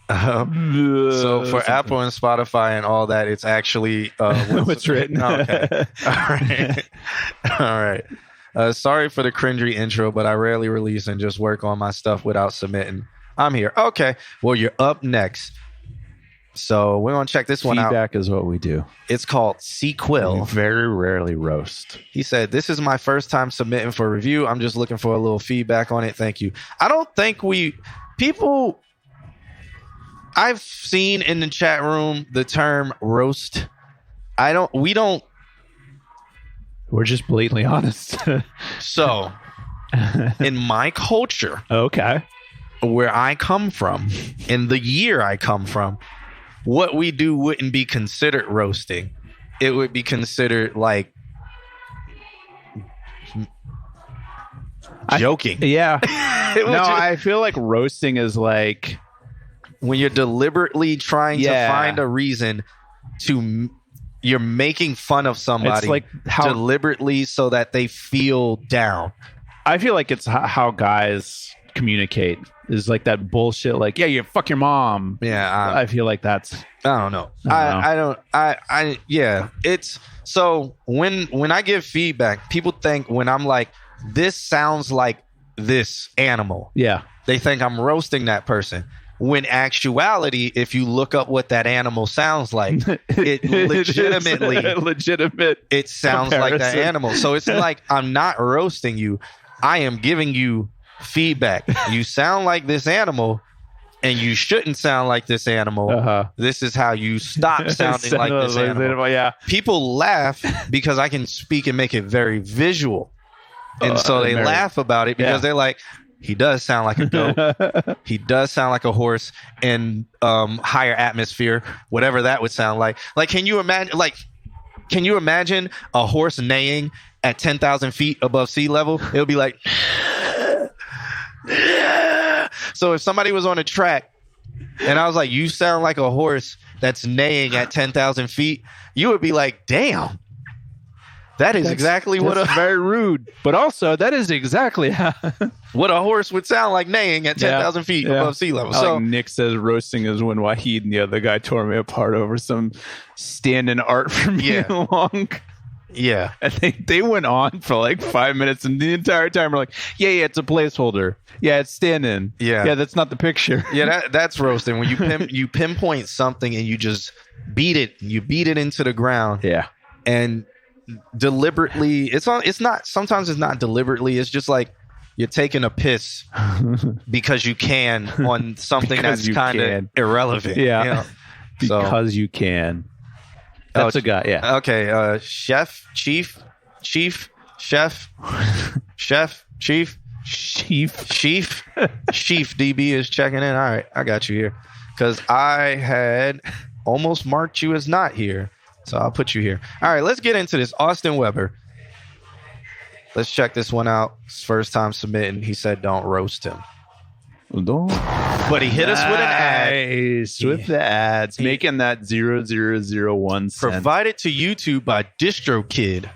So for Apple and Spotify and all that, it's actually what's written. Okay. All right. Sorry for the cringy intro, but I rarely release and just work on my stuff without submitting. I'm here. Okay. Well, you're up next. So we're going to check this one out. Feedback is what we do. It's called Sequel. We very rarely roast. He said, this is my first time submitting for review. I'm just looking for a little feedback on it. Thank you. I don't think I've seen in the chat room the term roast. We're just blatantly honest. So in my culture, okay, where I come from, in the year I come from, what we do wouldn't be considered roasting. It would be considered like joking. I feel like roasting is like when you're deliberately trying to find a reason you're making fun of somebody It's like how deliberately so that they feel down. I feel like it's how guys communicate is like that bullshit. Like, yeah, you fuck your mom. Yeah, I feel like that's. I don't know. Yeah. It's so when I give feedback, people think when I'm like, this sounds like this animal. Yeah. They think I'm roasting that person. When actuality, if you look up what that animal sounds like, it legitimate. It sounds like that animal. So it's like I'm not roasting you. I am giving you feedback. You sound like this animal, and you shouldn't sound like this animal. This is how you stop sounding like this animal. Yeah. People laugh because I can speak and make it very visual, and so they laugh about it because they're like, he does sound like a goat. He does sound like a horse in higher atmosphere, whatever that would sound like. Like, can you imagine a horse neighing at 10,000 feet above sea level? It would be like. So if somebody was on a track and I was like, you sound like a horse that's neighing at 10,000 feet, you would be like, damn. That's exactly what very rude, but also that is exactly how what a horse would sound like neighing at 10,000 feet above sea level. So like Nick says, roasting is when Wahid and the other guy tore me apart over some stand-in art from long. Yeah, I think they went on for like 5 minutes, and the entire time we're like, yeah, it's a placeholder. Yeah, it's stand-in. Yeah, that's not the picture. Yeah, that's roasting when you pinpoint something and you just beat it. You beat it into the ground. Yeah, and deliberately it's not sometimes it's not deliberately, it's just like you're taking a piss because you can on something that's kind of irrelevant. Because you can. That's a guy. Okay. Chef chief chief DB is checking in. All right, I got you here because I had almost marked you as not here. So I'll put you here. All right, let's get into this. Austin Weber. Let's check this one out. His first time submitting. He said don't roast him. But he hit us with an ad. With the ads. Making that 0001 cent. Provided to YouTube by DistroKid.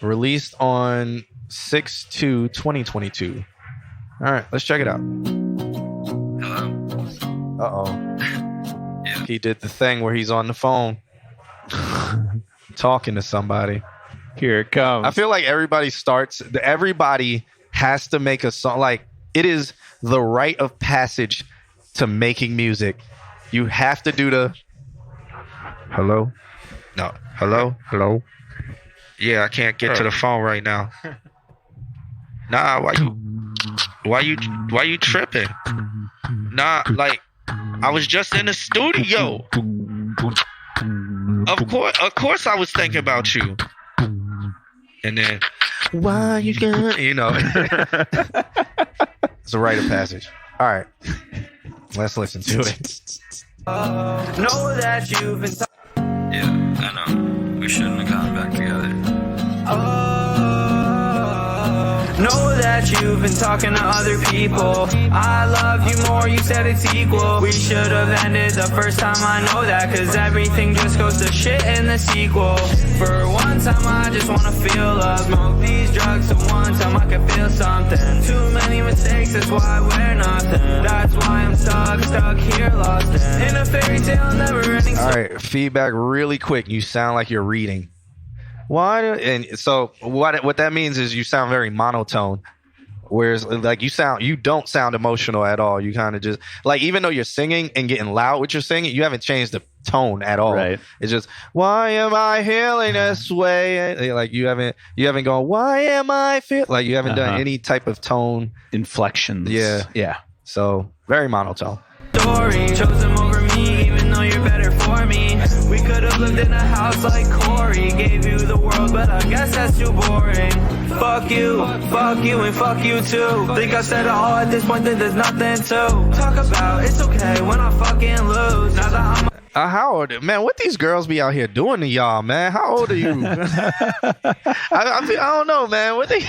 Released on 6/2/2022. All right, let's check it out. Uh-oh. He did the thing where he's on the phone talking to somebody. Here it comes. I feel like everybody has to make a song. Like, it is the rite of passage to making music. You have to do the hello. No, hello. Yeah, I can't get to the phone right now. Nah, why you tripping? Nah, like, I was just in the studio. Of course I was thinking about you. And then, why you gonna, it's a rite of passage. All right, let's listen to it. Know that you've been. Yeah, I know. We shouldn't have gotten back together. Know that you've been talking to other people. I love you more, you said it's equal. We should have ended the first time, I know that. Cause everything just goes to shit in the sequel. For one time I just wanna feel love. Smoke these drugs so one time I can feel something. Too many mistakes, that's why we're nothing. That's why I'm stuck here lost in a fairy tale never ending. Alright, feedback really quick. You sound like you're reading. Why? And so what that means is you sound very monotone, whereas like you don't sound emotional at all. You kind of just like, even though you're singing and getting loud with your singing, you haven't changed the tone at all. Right. It's just, why am I feeling this way? Like you haven't gone, why am I feel like you haven't done any type of tone inflections. Yeah. So very monotone. Story chose him over me, even though you're better for me. We could have lived in a house like Corey. Gave you the world, but I guess that's too boring. Fuck you, and fuck you too. Think I said it all at this point, that there's nothing to talk about. It's okay when I fucking lose. Now that How old, man? What these girls be out here doing to y'all, man? How old are you? I don't know, man. What they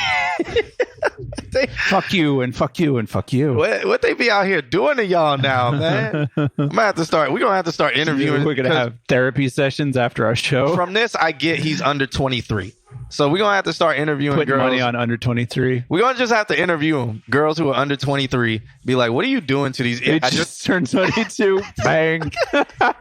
fuck you and fuck you and fuck you. What they be out here doing to y'all now, man? We're gonna have to start interviewing. We're gonna have therapy sessions after our show. From this, I get he's under 23. So we're gonna have to start interviewing Put girls. money on under 23. We're gonna just have to interview them. Girls who are under 23. Be like, what are you doing to these? It just turned 22. Bang.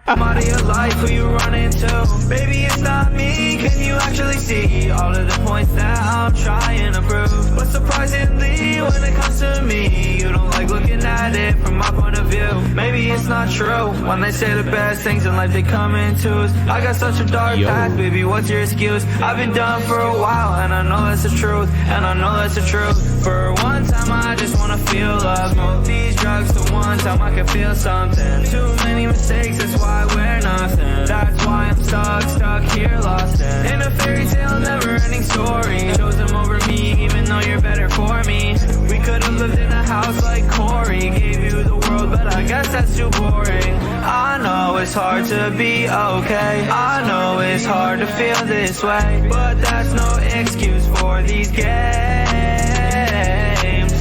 I'm out of your life, who you run into? Baby, it's not me. Can you actually see all of the points that I'm trying to prove? But surprisingly, when it comes to me, you don't like looking at it from my point of view. Maybe it's not true when they say the best things in life they come in twos. I got such a dark past, baby. What's your excuse? I've been done for a while, and I know that's the truth. And I know that's the truth. For one time, I just wanna feel love. Smoke these drugs to one time I can feel something. Too many mistakes, that's why we're nothing. That's why I'm stuck here lost in a fairy tale, never-ending story. Chose them over me, even though you're better for me. We could have lived in a house like Corey. Gave you the world, but I guess that's too boring. I know it's hard to be okay. I know it's hard to feel this way, but that's no excuse for these games.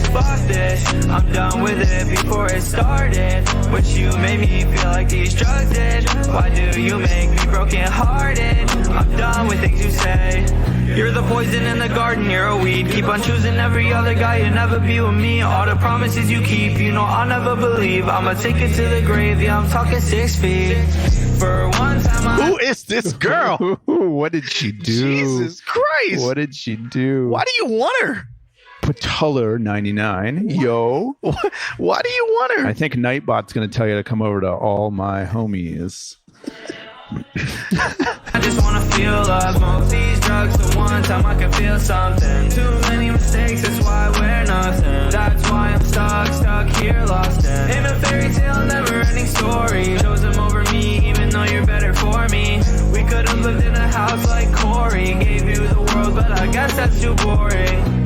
Fuck this, I'm done with it before it started. But you made me feel like these drugs did. Why do you make me broken hearted? I'm done with things you say. You're the poison in the garden, you're a weed. Keep on choosing every other guy, you'll never be with me. All the promises you keep, you know I'll never believe. I'ma take it to the grave, yeah, I'm talking 6 feet. For one time Who is this girl? What did she do? Jesus Christ. What did she do? Why do you want her? Patuller 99. Yo. Why do you want her? I think Nightbot's going to tell you to come over to all my homies. I just wanna feel love. Smoke these drugs to one time I can feel something. Too many mistakes, that's why we're nothing. That's why I'm stuck here lost in a fairy tale, never-ending story. Chose them over me, even though you're better for me. We could have lived in a house like Corey. Gave you the world, but I guess that's too boring.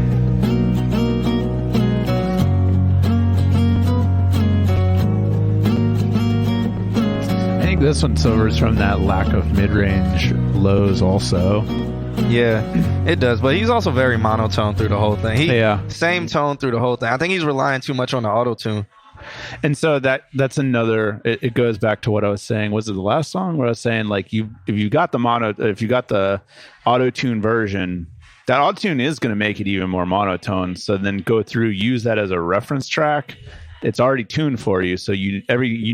I think this one suffers from that lack of mid-range lows also. Yeah, it does. But he's also very monotone through the whole thing. Same tone through the whole thing. I think he's relying too much on the auto-tune. And so that's another, it goes back to what I was saying. Was it the last song where I was saying, like, if you got the auto-tune version, that auto-tune is going to make it even more monotone. So then go through, use that as a reference track. It's already tuned for you. So you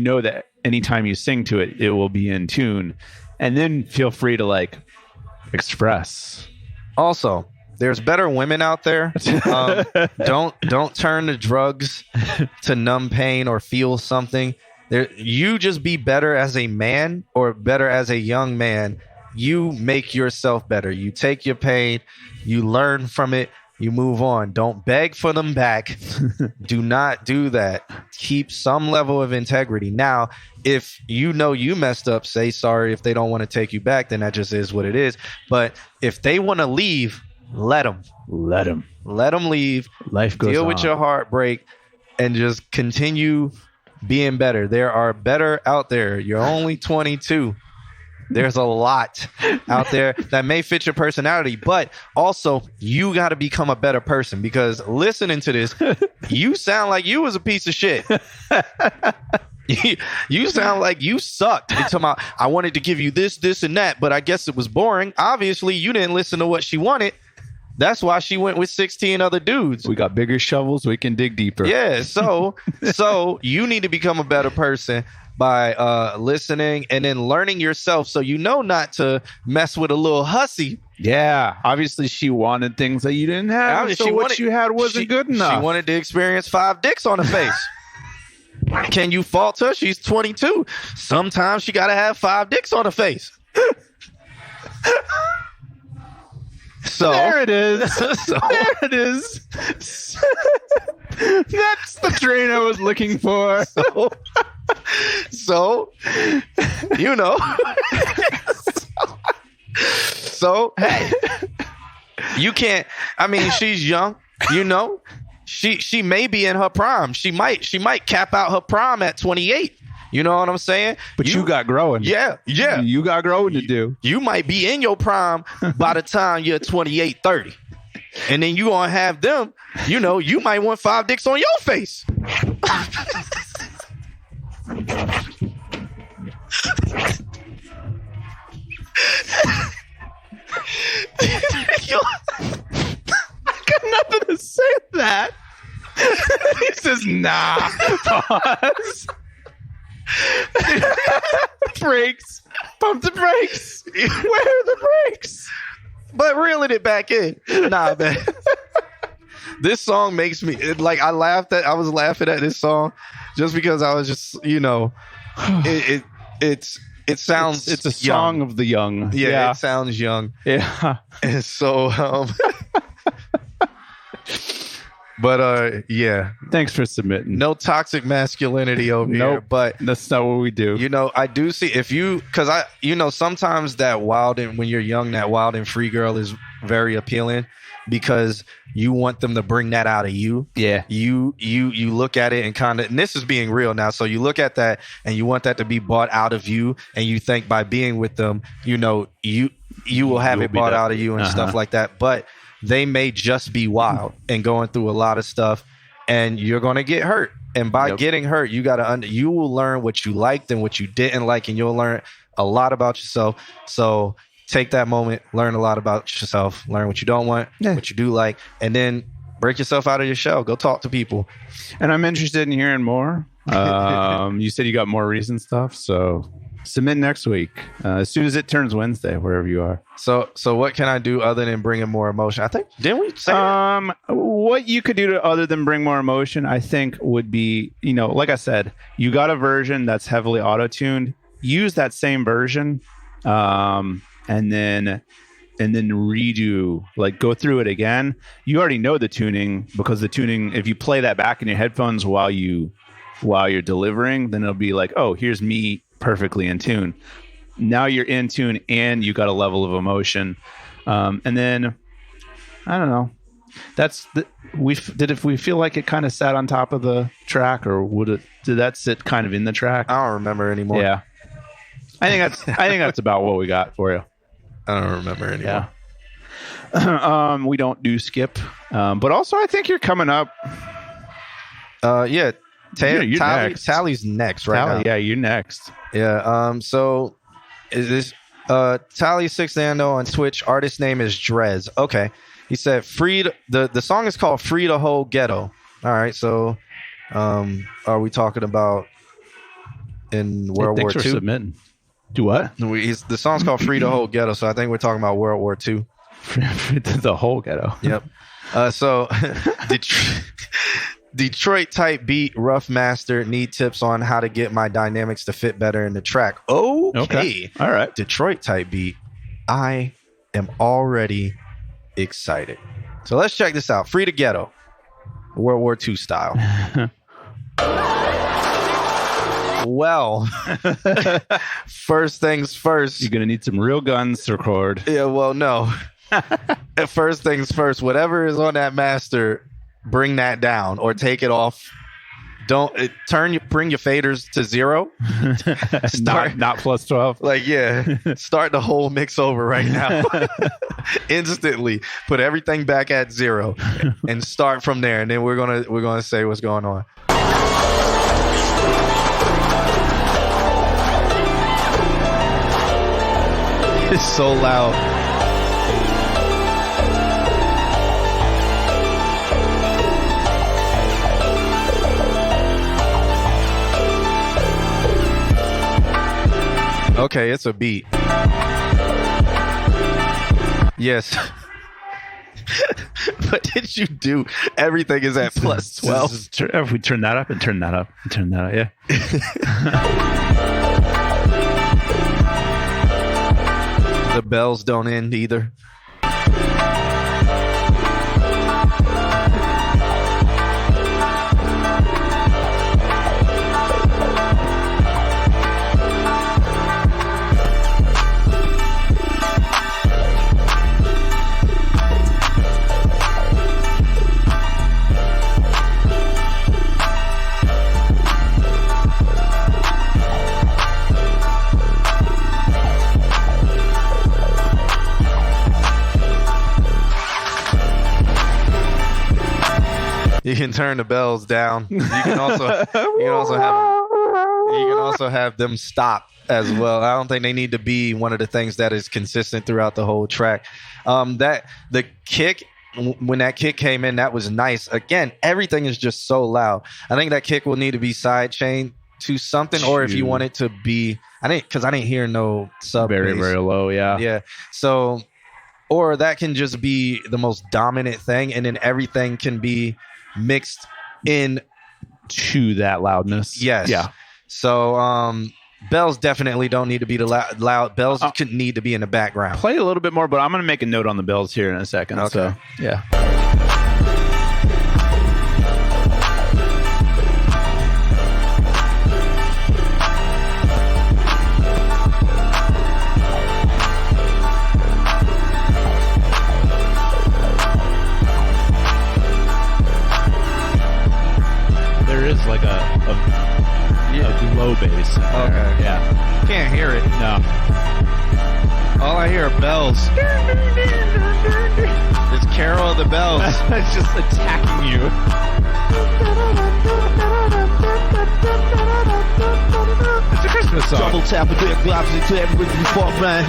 know that anytime you sing to it, it will be in tune. And then feel free to like express. Also, there's better women out there. Don't turn to drugs to numb pain or feel something. You just be better as a man or better as a young man. You make yourself better. You take your pain, you learn from it, you move on. Don't beg for them back. Do not do that. Keep some level of integrity. Now, if you know you messed up, say sorry. If they don't want to take you back, then that just is what it is. But if they want to leave, let them. Let them leave. Life goes on. Deal with your heartbreak and just continue being better. There are better out there. You're only 22. There's a lot out there that may fit your personality, but also you got to become a better person, because listening to this, you sound like you was a piece of shit. You sound like you sucked. You're talking about, I wanted to give you this, and that, but I guess it was boring. Obviously, you didn't listen to what she wanted. That's why she went with 16 other dudes. We got bigger shovels. We can dig deeper. Yeah. So you need to become a better person by listening and then learning yourself, so you know not to mess with a little hussy. Yeah. Obviously, she wanted things that you didn't have. So what you had wasn't good enough. She wanted to experience 5 dicks on her face. Can you fault her? She's 22. Sometimes she got to have 5 dicks on her face. So there it is. There it is. That's the train I was looking for. So you know. So hey, you can't. I mean, she's young. You know, she may be in her prime. She might cap out her prime at 28. You know what I'm saying? But you got growing. Yeah. You got growing to do. You might be in your prime by the time you're 28, 30. And then you gonna have them, you might want 5 dicks on your face. I got nothing to say to that. He says, nah. Pause. Brakes. Pump the brakes. Where are the brakes? But reeling it back in. Nah, man. This song makes me I was laughing at this song just because I was just, it sounds it's a song young. of the young. Yeah, it sounds young. Yeah. And so but yeah. Thanks for submitting. No toxic masculinity over here, but that's not what we do. I do see sometimes that wild and when you're young, that wild and free girl is very appealing because you want them to bring that out of you. Yeah. You look at it and and this is being real now. So you look at that and you want that to be bought out of you, and you think by being with them, you will have it bought out of you and stuff like that. But they may just be wild and going through a lot of stuff, and you're going to get hurt. And by getting hurt, you will learn what you liked and what you didn't like, and you'll learn a lot about yourself. So take that moment, learn a lot about yourself, learn what you don't want, what you do like, and then break yourself out of your shell. Go talk to people. And I'm interested in hearing more. You said you got more recent stuff, so submit next week as soon as it turns Wednesday, wherever you are. So what can I do other than bringing more emotion? I think, didn't we say what you could do other than bring more emotion, I think, would be, like I said, you got a version that's heavily auto-tuned. Use that same version, and then redo, go through it again. You already know the tuning, because the tuning, if you play that back in your headphones while you're delivering, then it'll be like, oh, here's me perfectly in tune. Now you're in tune and you got a level of emotion. And then I don't know. If we feel like it kind of sat on top of the track, or did that sit kind of in the track? I don't remember anymore. Yeah. I think that's about what we got for you. I don't remember anymore. Yeah. We don't do skip. But also I think you're coming up. Yeah. You're next. Tally's next, right now. Yeah, you're next. Yeah. So is this Tally Six Nando on Twitch? Artist name is Drez. Okay. He said the song is called Free the Whole Ghetto. All right. So are we talking about in World War II? Submitting. Do what? The song's called Free the Whole Ghetto, so I think we're talking about World War II. The whole ghetto. Yep. So Detroit type beat, rough master, need tips on how to get my dynamics to fit better in the track. Okay. All right. Detroit type beat. I am already excited. So let's check this out. Free the Ghetto. World War II style. Well, first things first. You're going to need some real guns to record. Yeah, well, no. First things first. Whatever is on that master, bring that down or take it off. Don't bring your faders to 0. not plus 12. Start the whole mix over right now. Instantly. Put everything back at 0 and start from there. And then we're gonna say what's going on. It's so loud. Okay, it's a beat. Yes. What did you do? Everything is at plus 12. If we turn that up and turn that up and turn that up, yeah. The bells don't end either. You can turn the bells down. You can also have them stop as well. I don't think they need to be one of the things that is consistent throughout the whole track. That the kick, when that kick came in, that was nice. Again, everything is just so loud. I think that kick will need to be sidechained to something, or if you want it to be, I didn't hear no sub very, bass. very low. Yeah. So, or that can just be the most dominant thing, and then everything can be mixed in to that loudness. Yes. Yeah. So, bells definitely don't need to be the loud. Bells can need to be in the background. Play a little bit more, but I'm going to make a note on the bells here in a second. Okay. So, yeah. There is like a low bass. Okay. Yeah. Can't hear it. No. All I hear are bells. It's Carol of the Bells. It's just attacking you. It's a Christmas song. Double tap a dick drops into every rhythm fuck, man.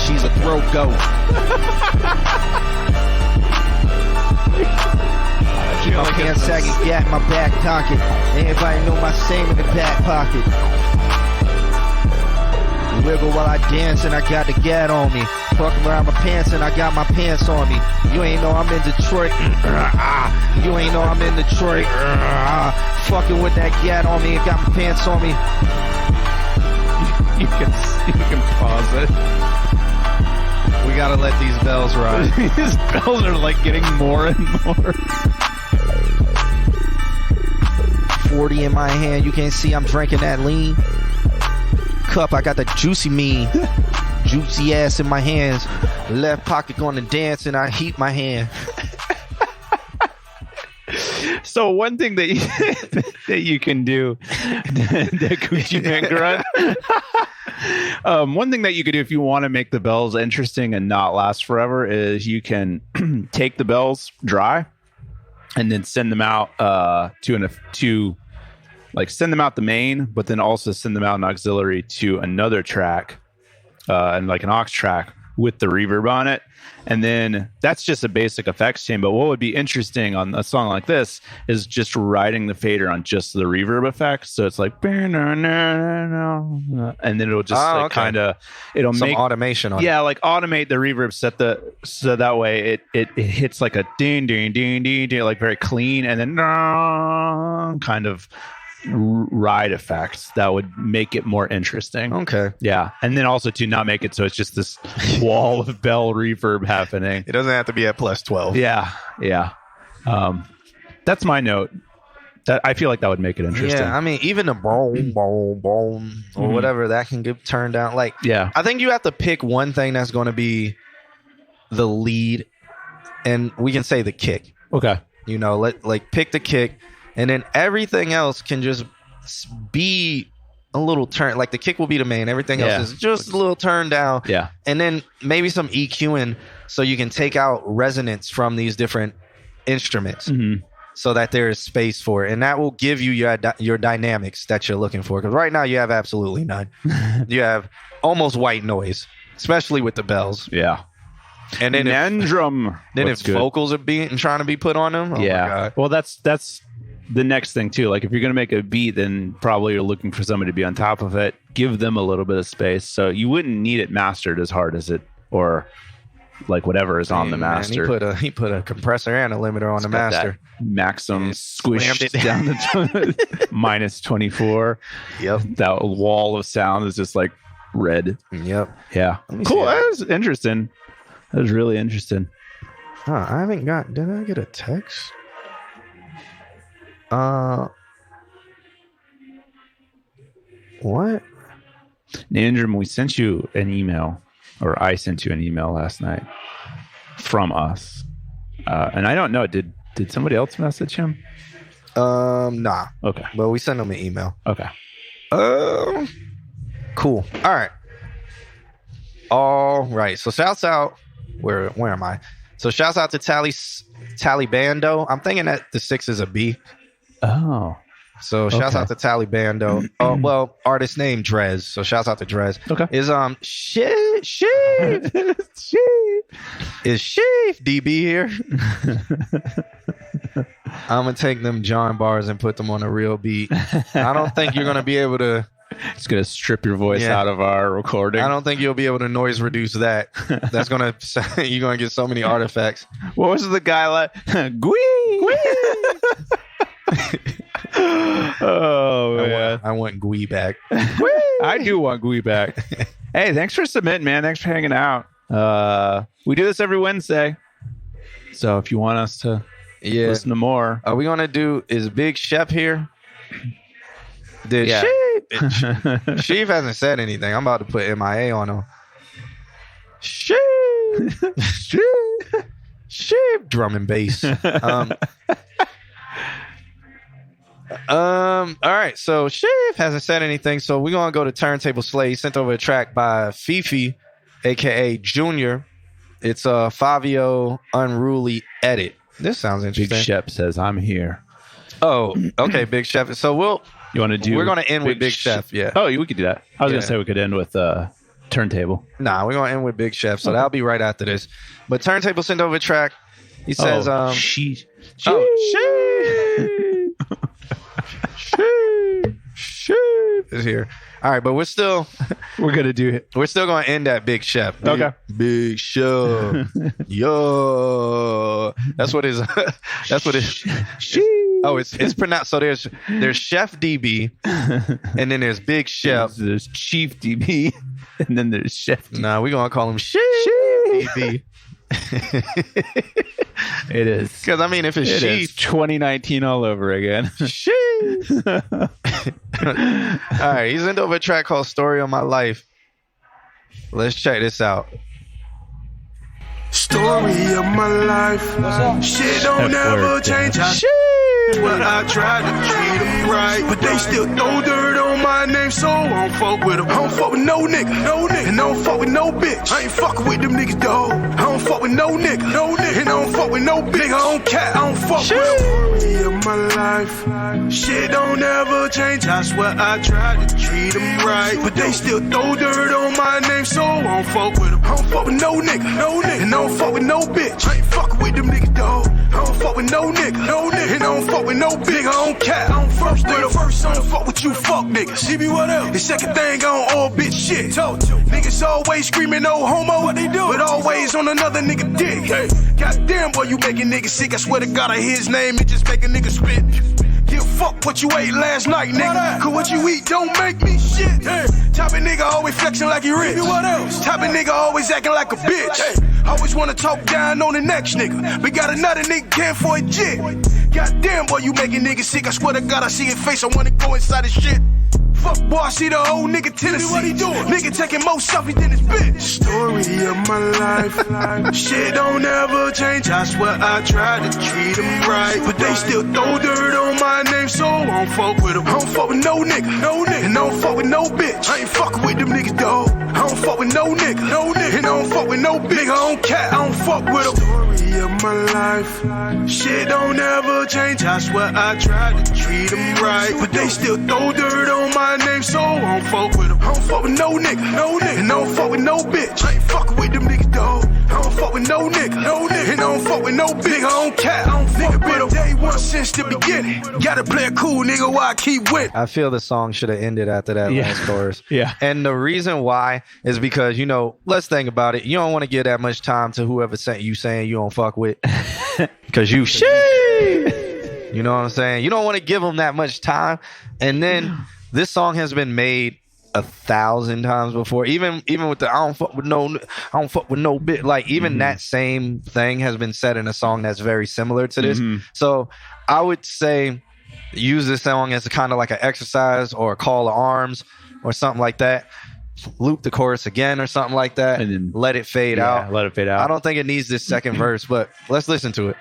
She's a throat goat. Keep my pants sagging, gat in my back pocket. Everybody know my same in the back pocket. Wiggle while I dance and I got the gat on me. Fucking around my pants and I got my pants on me. You ain't know I'm in Detroit. You ain't know I'm in Detroit. Fucking with that gat on me and got my pants on me. You can pause it. We gotta let these bells ride. These bells are like getting more and more. 40 in my hand, you can't see I'm drinking that lean. Cup, I got the juicy mean. Juicy ass in my hands. Left pocket going to dance and I heat my hand. So one thing that you can do, the Gucci Man grunt. One thing that you could do if you want to make the bells interesting and not last forever is you can take the bells dry and then send them out send them out the main, but then also send them out in auxiliary to another track and like an aux track with the reverb on it. And then that's just a basic effects chain. But what would be interesting on a song like this is just riding the fader on just the reverb effects. So it's like, and then it'll just kind of, it'll some make automation on it. Yeah, like automate the reverb so that way it hits like a ding, ding, ding, ding, ding, like very clean, and then kind of ride effects that would make it more interesting. Okay. Yeah. And then also to not make it so it's just this wall of bell reverb happening. It doesn't have to be at plus 12. Yeah. Yeah. That's my note. That I feel like that would make it interesting. Yeah, I mean, even the boom, boom, boom, or whatever, that can get turned down. Like, yeah. I think you have to pick one thing that's going to be the lead, and we can say the kick. Okay. You know, pick the kick, and then everything else can just be a little turn. Like the kick will be the main. Everything else is just a little turn down. Yeah. And then maybe some EQing so you can take out resonance from these different instruments so that there is space for it. And that will give you your dynamics that you're looking for. Because right now you have absolutely none. You have almost white noise, especially with the bells. Yeah. And then if good. vocals are trying to be put on them, my God. Well, that's the next thing too. Like if you're gonna make a beat, then probably you're looking for somebody to be on top of it. Give them a little bit of space, so you wouldn't need it mastered as hard as it, or like whatever is on the master. Man, he put a compressor and a limiter on the master. Maximum squished it down to minus 24. Yep. That wall of sound is just like red. Yep. Yeah. Cool. That was interesting. That was really interesting. Huh, I haven't got... Did I get a text? What? Nandrum, we sent you an email, or I sent you an email last night from us. And I don't know, did somebody else message him? Nah. Okay. But we sent him an email. Okay. Cool. All right. So shouts out Where am I? So shouts out to Talibando. I'm thinking that the 6 is a B. Oh. So shouts out to Talibando. Oh, well, artist name Drez. So shouts out to Drez. Okay. Is is Sheaf DB here? I'm gonna take them John bars and put them on a real beat. I don't think you're gonna be able to. It's gonna strip your voice out of our recording. I don't think you'll be able to noise reduce that. That's gonna you're gonna get so many artifacts. What was the guy like? Gwee. Oh man, I want Gwee back. I do want Gwee back. Hey, thanks for submitting, man. Thanks for hanging out. We do this every Wednesday, so if you want us to listen to more, are we gonna do? Is Big Chef here? Sheaf hasn't said anything. I'm about to put MIA on him. Sheaf, drum and bass. All right, so Sheaf hasn't said anything, so we're gonna go to Turntable Slay. He sent over a track by Fifi, aka Junior. It's a Fabio Unruly edit. This sounds interesting. Big Chef says, "I'm here." Oh, okay, Big Chef. So you want to do? We're gonna end with Big Chef. Yeah. Oh, we could do that. I was gonna say we could end with Turntable. Nah, we're gonna end with Big Chef. So that'll be right after this. But Turntable sent over a track. He says, she is here. All right, but we're still gonna do it. We're still gonna end at Big Chef. Okay. Big Chef. Yo. That's what is. Oh, it's pronounced. So there's Chef DB, and then there's Big Chef. There's Chief DB, and then there's Chef. Nah, we're gonna call him Chef DB. It is, because I mean, if it's Sheaf, 2019 all over again. Sheaf. All right, he's into over a track called "Story of My Life." Let's check this out. Story of my life. Shit don't never change. Well, I tried to treat them right, but they still throw dirt on my name, so I don't fuck with them. I don't fuck with no nigga, and I don't fuck with no bitch. I ain't fucking with them niggas, dog. I don't fuck with no nigga, and I don't fuck with no bitch. Nigga, I don't cat, I don't fuck with them. Story of my life. Shit don't ever change. I swear I tried to treat them right, but they still throw dirt on my name, so I don't fuck with them. I don't fuck with no nigga, and I don't fuck with no bitch. I ain't fucking with them niggas, dog. I don't fuck with no nigga, and I don't fuck with no bitch. I don't cat, I don't first with them. First, I don't fuck with you, fuck niggas. See me, what else? The second thing, I don't all bitch shit. Niggas always screaming no homo, what they do? But always on another nigga dick. Hey. Goddamn, boy, you making niggas sick. I swear to God, I hear his name, it just make a nigga spit. Give a fuck what you ate last night, nigga. Cause what you eat don't make me shit. Hey. Type of nigga always flexing like he rich. What else? Type of nigga always acting like a bitch. Hey. Always wanna talk down on the next nigga. But got another nigga can for a jit. Goddamn, boy, you making niggas sick. I swear to God, I see his face. I wanna go inside his shit. Fuck, boy, I see the old nigga Tennessee. What he doing? Nigga taking more selfies than his bitch. Story of my life. Shit don't ever change. I swear I tried to treat them right, but they still throw dirt on my name, so I don't fuck with them. I don't fuck with no nigga, and I don't fuck with no bitch. I ain't fucking with them niggas, dog. I don't fuck with no nigga, and I don't fuck with no bitch. I don't cat, I don't fuck with them. Story of my life. Shit don't ever change. I swear I tried to treat them right, but they still throw dirt on my name, so I don't fuck with them. I don't fuck with no nigga, and I don't fuck with no bitch. I ain't fucking with them niggas, dog. I don't fuck with no nigga, and I don't fuck with no bitch. I don't cat, I don't fuck with them. Day one since the beginning. Gotta play a cool nigga while I keep winning. I feel the song should have ended after that last chorus. Yeah. And the reason why is because, you know, let's think about it. You don't want to give that much time to whoever sent you saying you don't fuck with. Because you shit. You know what I'm saying? You don't want to give them that much time. And then this song has been made 1,000 times before. Even with the I don't fuck with no bit. Like even that same thing has been said in a song that's very similar to this. So I would say use this song as a kind of like an exercise or a call to arms or something like that. Loop the chorus again or something like that, and then let it fade out. Let it fade out. I don't think it needs this second verse, but let's listen to it.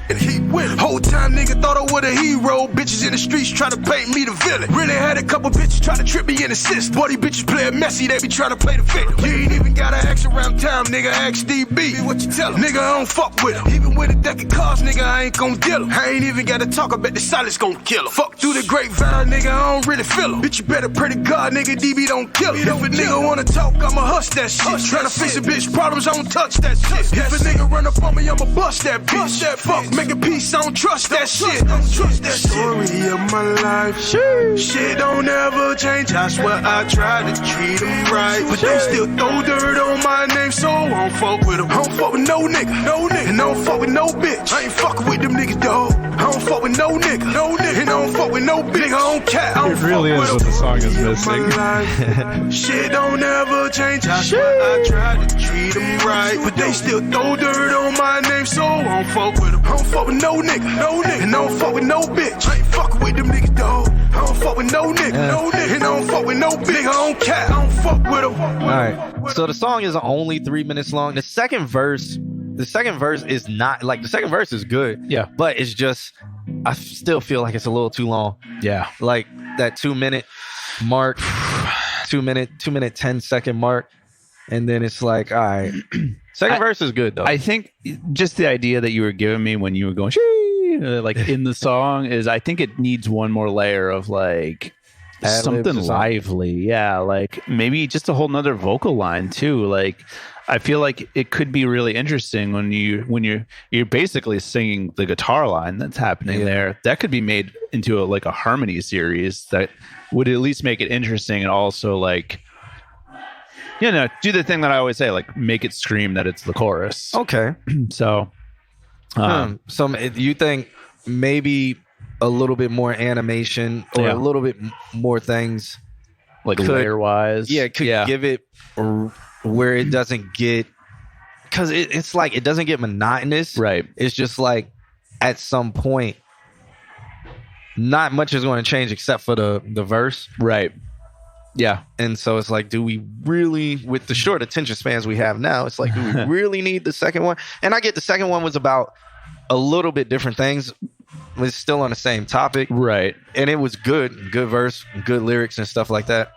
and heat with it. Whole time nigga thought I was a hero. Bitches in the streets try to paint me the villain. Really had a couple bitches try to trip me in the system. Boy, these bitches play messy, they be trying to play the victim. You ain't even gotta ask around town, nigga, ask DB. What you tell him? Nigga, I don't fuck with him. Even with a deck of cards, nigga, I ain't gon' deal him. I ain't even gotta talk, I bet the silence gon' kill him. Fuck through the grapevine, nigga, I don't really feel him. Bitch, you better pray to God, nigga, DB don't kill him. If a nigga wanna talk, I'ma hush that shit. Tryna fix a bitch problems, I don't touch that shit. If a nigga run up on me, I'ma bust that bitch. Fuck, make a peace, I don't trust that shit. Story of my life. Shit don't ever change. I swear I try to treat them right, but they still throw dirt on my name, so I don't fuck with them. I don't fuck with no nigga, and I don't fuck with no bitch. I ain't fucking with them niggas, dog. I don't fuck with no nigga, and I don't fuck with no bitch. I don't care. I don't it really is what the song is missing. Shit don't ever change. I swear I try to treat them right, but they still throw dirt on my name, so I don't fuck with them. I don't fuck with no nigga, and I don't fuck with no bitch. I ain't fucking with them niggas, dog. I don't fuck with no nigga, and I don't fuck with no bitch. I don't care. I don't fuck with them. All right. So the song is only 3 minutes long. The second verse is not like the second verse is good. Yeah. But it's just I still feel like it's a little too long. Yeah. Like that 2 minute mark, 2 minute 10-second mark. And then it's like, all right. Second verse is good though. I think just the idea that you were giving me when you were going like in the song is I think it needs one more layer of like something lively. Yeah, like maybe just a whole nother vocal line too. Like I feel like it could be really interesting when you're basically singing the guitar line that's happening there. That could be made into a harmony series that would at least make it interesting and also like, you know, do the thing that I always say, like make it scream that it's the chorus. Okay. So so you think maybe a little bit more animation or a little bit more things like layer wise. Yeah, could give it where it doesn't get, because it's like it doesn't get monotonous. Right. It's just like at some point, not much is going to change except for the verse. Right. Yeah. And so it's like, do we really, with the short attention spans we have now, it's like, do we really need the second one? And I get the second one was about a little bit different things. It's still on the same topic. Right. And it was good verse, good lyrics and stuff like that.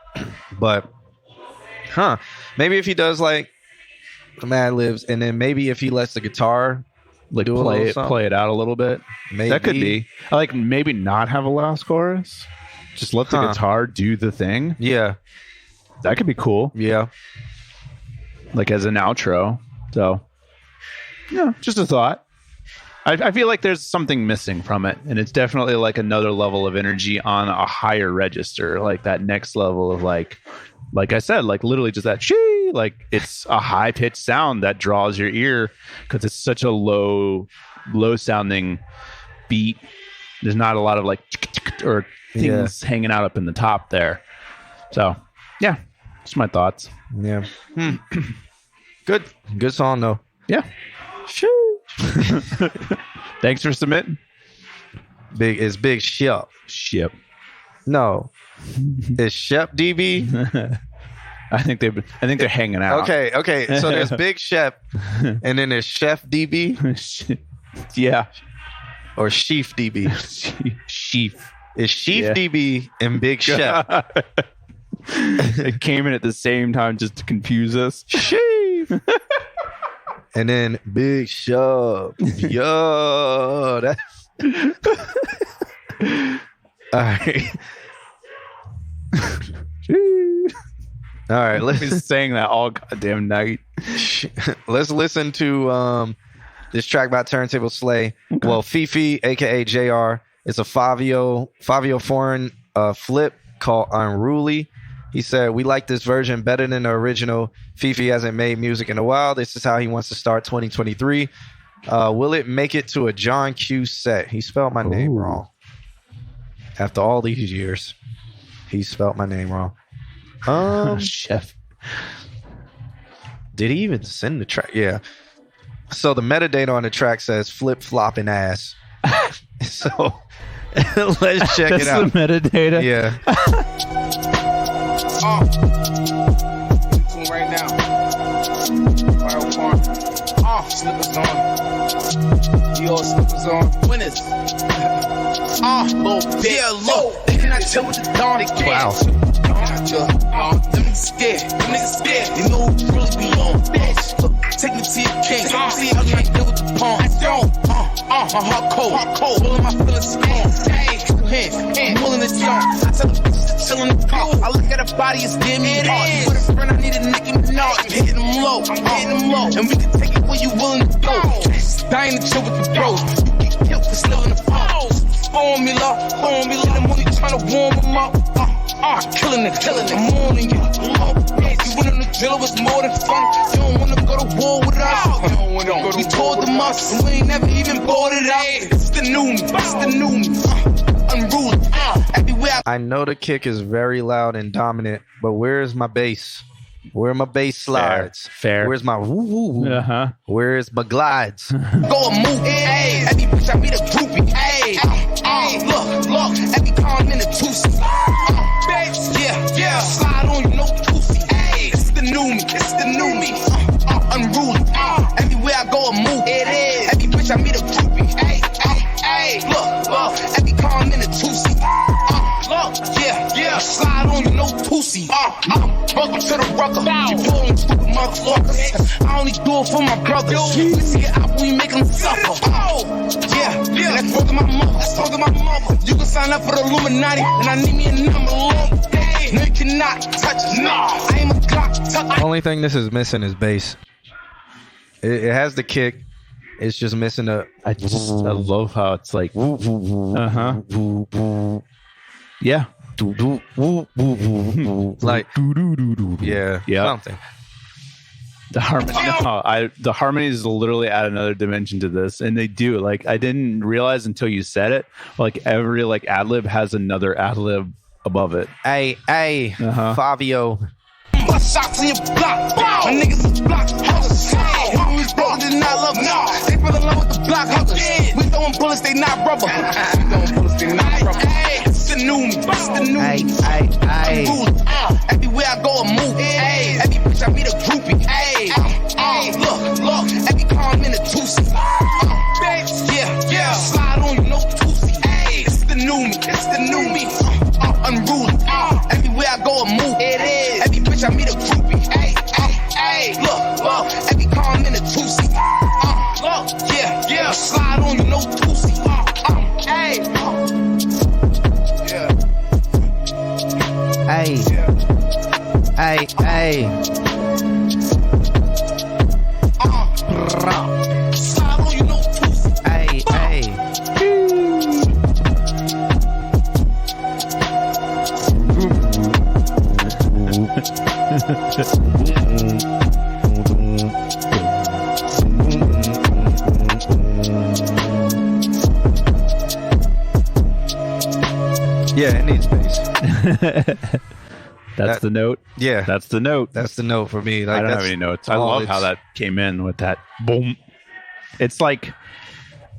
But, maybe if he does like Mad Libs and then maybe if he lets the guitar like play it out a little bit. Maybe. That could be. Like maybe not have a last chorus. Just let the guitar do the thing. Yeah. That could be cool. Yeah. Like as an outro. So, yeah, just a thought. I feel like there's something missing from it. And it's definitely like another level of energy on a higher register. Like that next level of like I said, like literally just that shee. Like it's a high pitched sound that draws your ear because it's such a low sounding beat. There's not a lot of like or things hanging out up in the top there. So yeah, just my thoughts. Yeah. Good song though. Yeah. Thanks for submitting. It's Big Shep. No. It's Shep DB. I think they're hanging out. Okay. So there's Big Shep and then there's Chef DB. Yeah. Or Sheaf DB. Sheaf. It's Sheaf DB and Big Shep. It came in at the same time just to confuse us. Sheaf. And then Big Shep. Yo, that's all right. All right, let's be saying that all goddamn night. Let's listen to this track by Turntable Slay. Okay. Well, Fifi, aka JR, it's a Fabio Foreign flip called Unruly. He said, we like this version better than the original. Fifi hasn't made music in a while. This is how he wants to start 2023. Will it make it to a John Q set? He spelled my name wrong. After all these years, he spelled my name wrong. Chef. Did he even send the track? Yeah. So the metadata on the track says flip flopping ass. So let's check it out. That's the metadata. Yeah. Tune right now. Slippers on. Dior slippers on. Winners. Little bit. Yeah, look. They cannot chill with the dawn. Wow. Them niggas scared. Them niggas scared. They know who really be on. Bitch. Look, take me to your king. See, I can't deal with the pawn. I don't. My heart cold. Pulling my feelings strong. Hands. Pulling the jump. I tell the bitches to chill in the car. I look at her body, it's damn near hard. With a friend, I need a Nicki Minaj. I'm hitting them low. And we can take it where you willing to go. Dying to chill with the bros. You get killed for still in the phone. Formula. In the morning trying to warm them up. Killing it. I'm on you. You went on the drill, it was more than fun. You don't wanna go to war with us. We told them us, and we ain't never even bought it out. It's the new me. Unruly. Everywhere I know the kick is very loud and dominant, but where's my bass? Where are my bass slides? Fair. Where's my woo? Uh-huh. Where's my glides? Go and move, ayy. Every bitch I meet a groupie, ayy. Look. Every time in a two-seat. Yeah. Slide on you, no pussy. Ayy. It's the new me. Unruly. Everywhere I go and move, it is. Every bitch I meet a groupie, ayy. Look. Every time in a two-seat. Yeah. Slide on you, no pussy. Welcome to the rucker. You pulling stupid motherfuckers. I only do it for my brothers. We see it out, we make them suffer. Yeah. That's broken my mother. You can sign up for the Illuminati, and I need me a number long. No, you cannot touch us. No, I am a clock. Only thing this is missing is bass. It has the kick. It's just missing a. I love how it's like. Yeah. Like yeah, something. The harmony, the harmonies literally add another dimension to this, and they do. Like I didn't realize until you said it. Like every ad lib has another ad lib above it. Hey, Fabio. Shots in your block. My niggas is block huggers. When we was broke, did not love us. They fell in love with the block huggers. We throwing bullets, they not rubber. It's the new me. Everywhere I go, I move. Every bitch I meet a groupie. Look. Every car I'm in a two-seat. Yeah. Slide on you, no pussy. It's the new me. Unruly. Everywhere I go, I move. It is. Every bitch I meet a groupie. Look. Every car I'm in a two-seat. Yeah. Slide on you, no pussy. Hey. Slide on you, no pussy. Hey. Yeah, it needs bass. That's the note. Yeah, that's the note. That's the note for me. Like, I don't have any notes. I love how that came in with that boom. It's like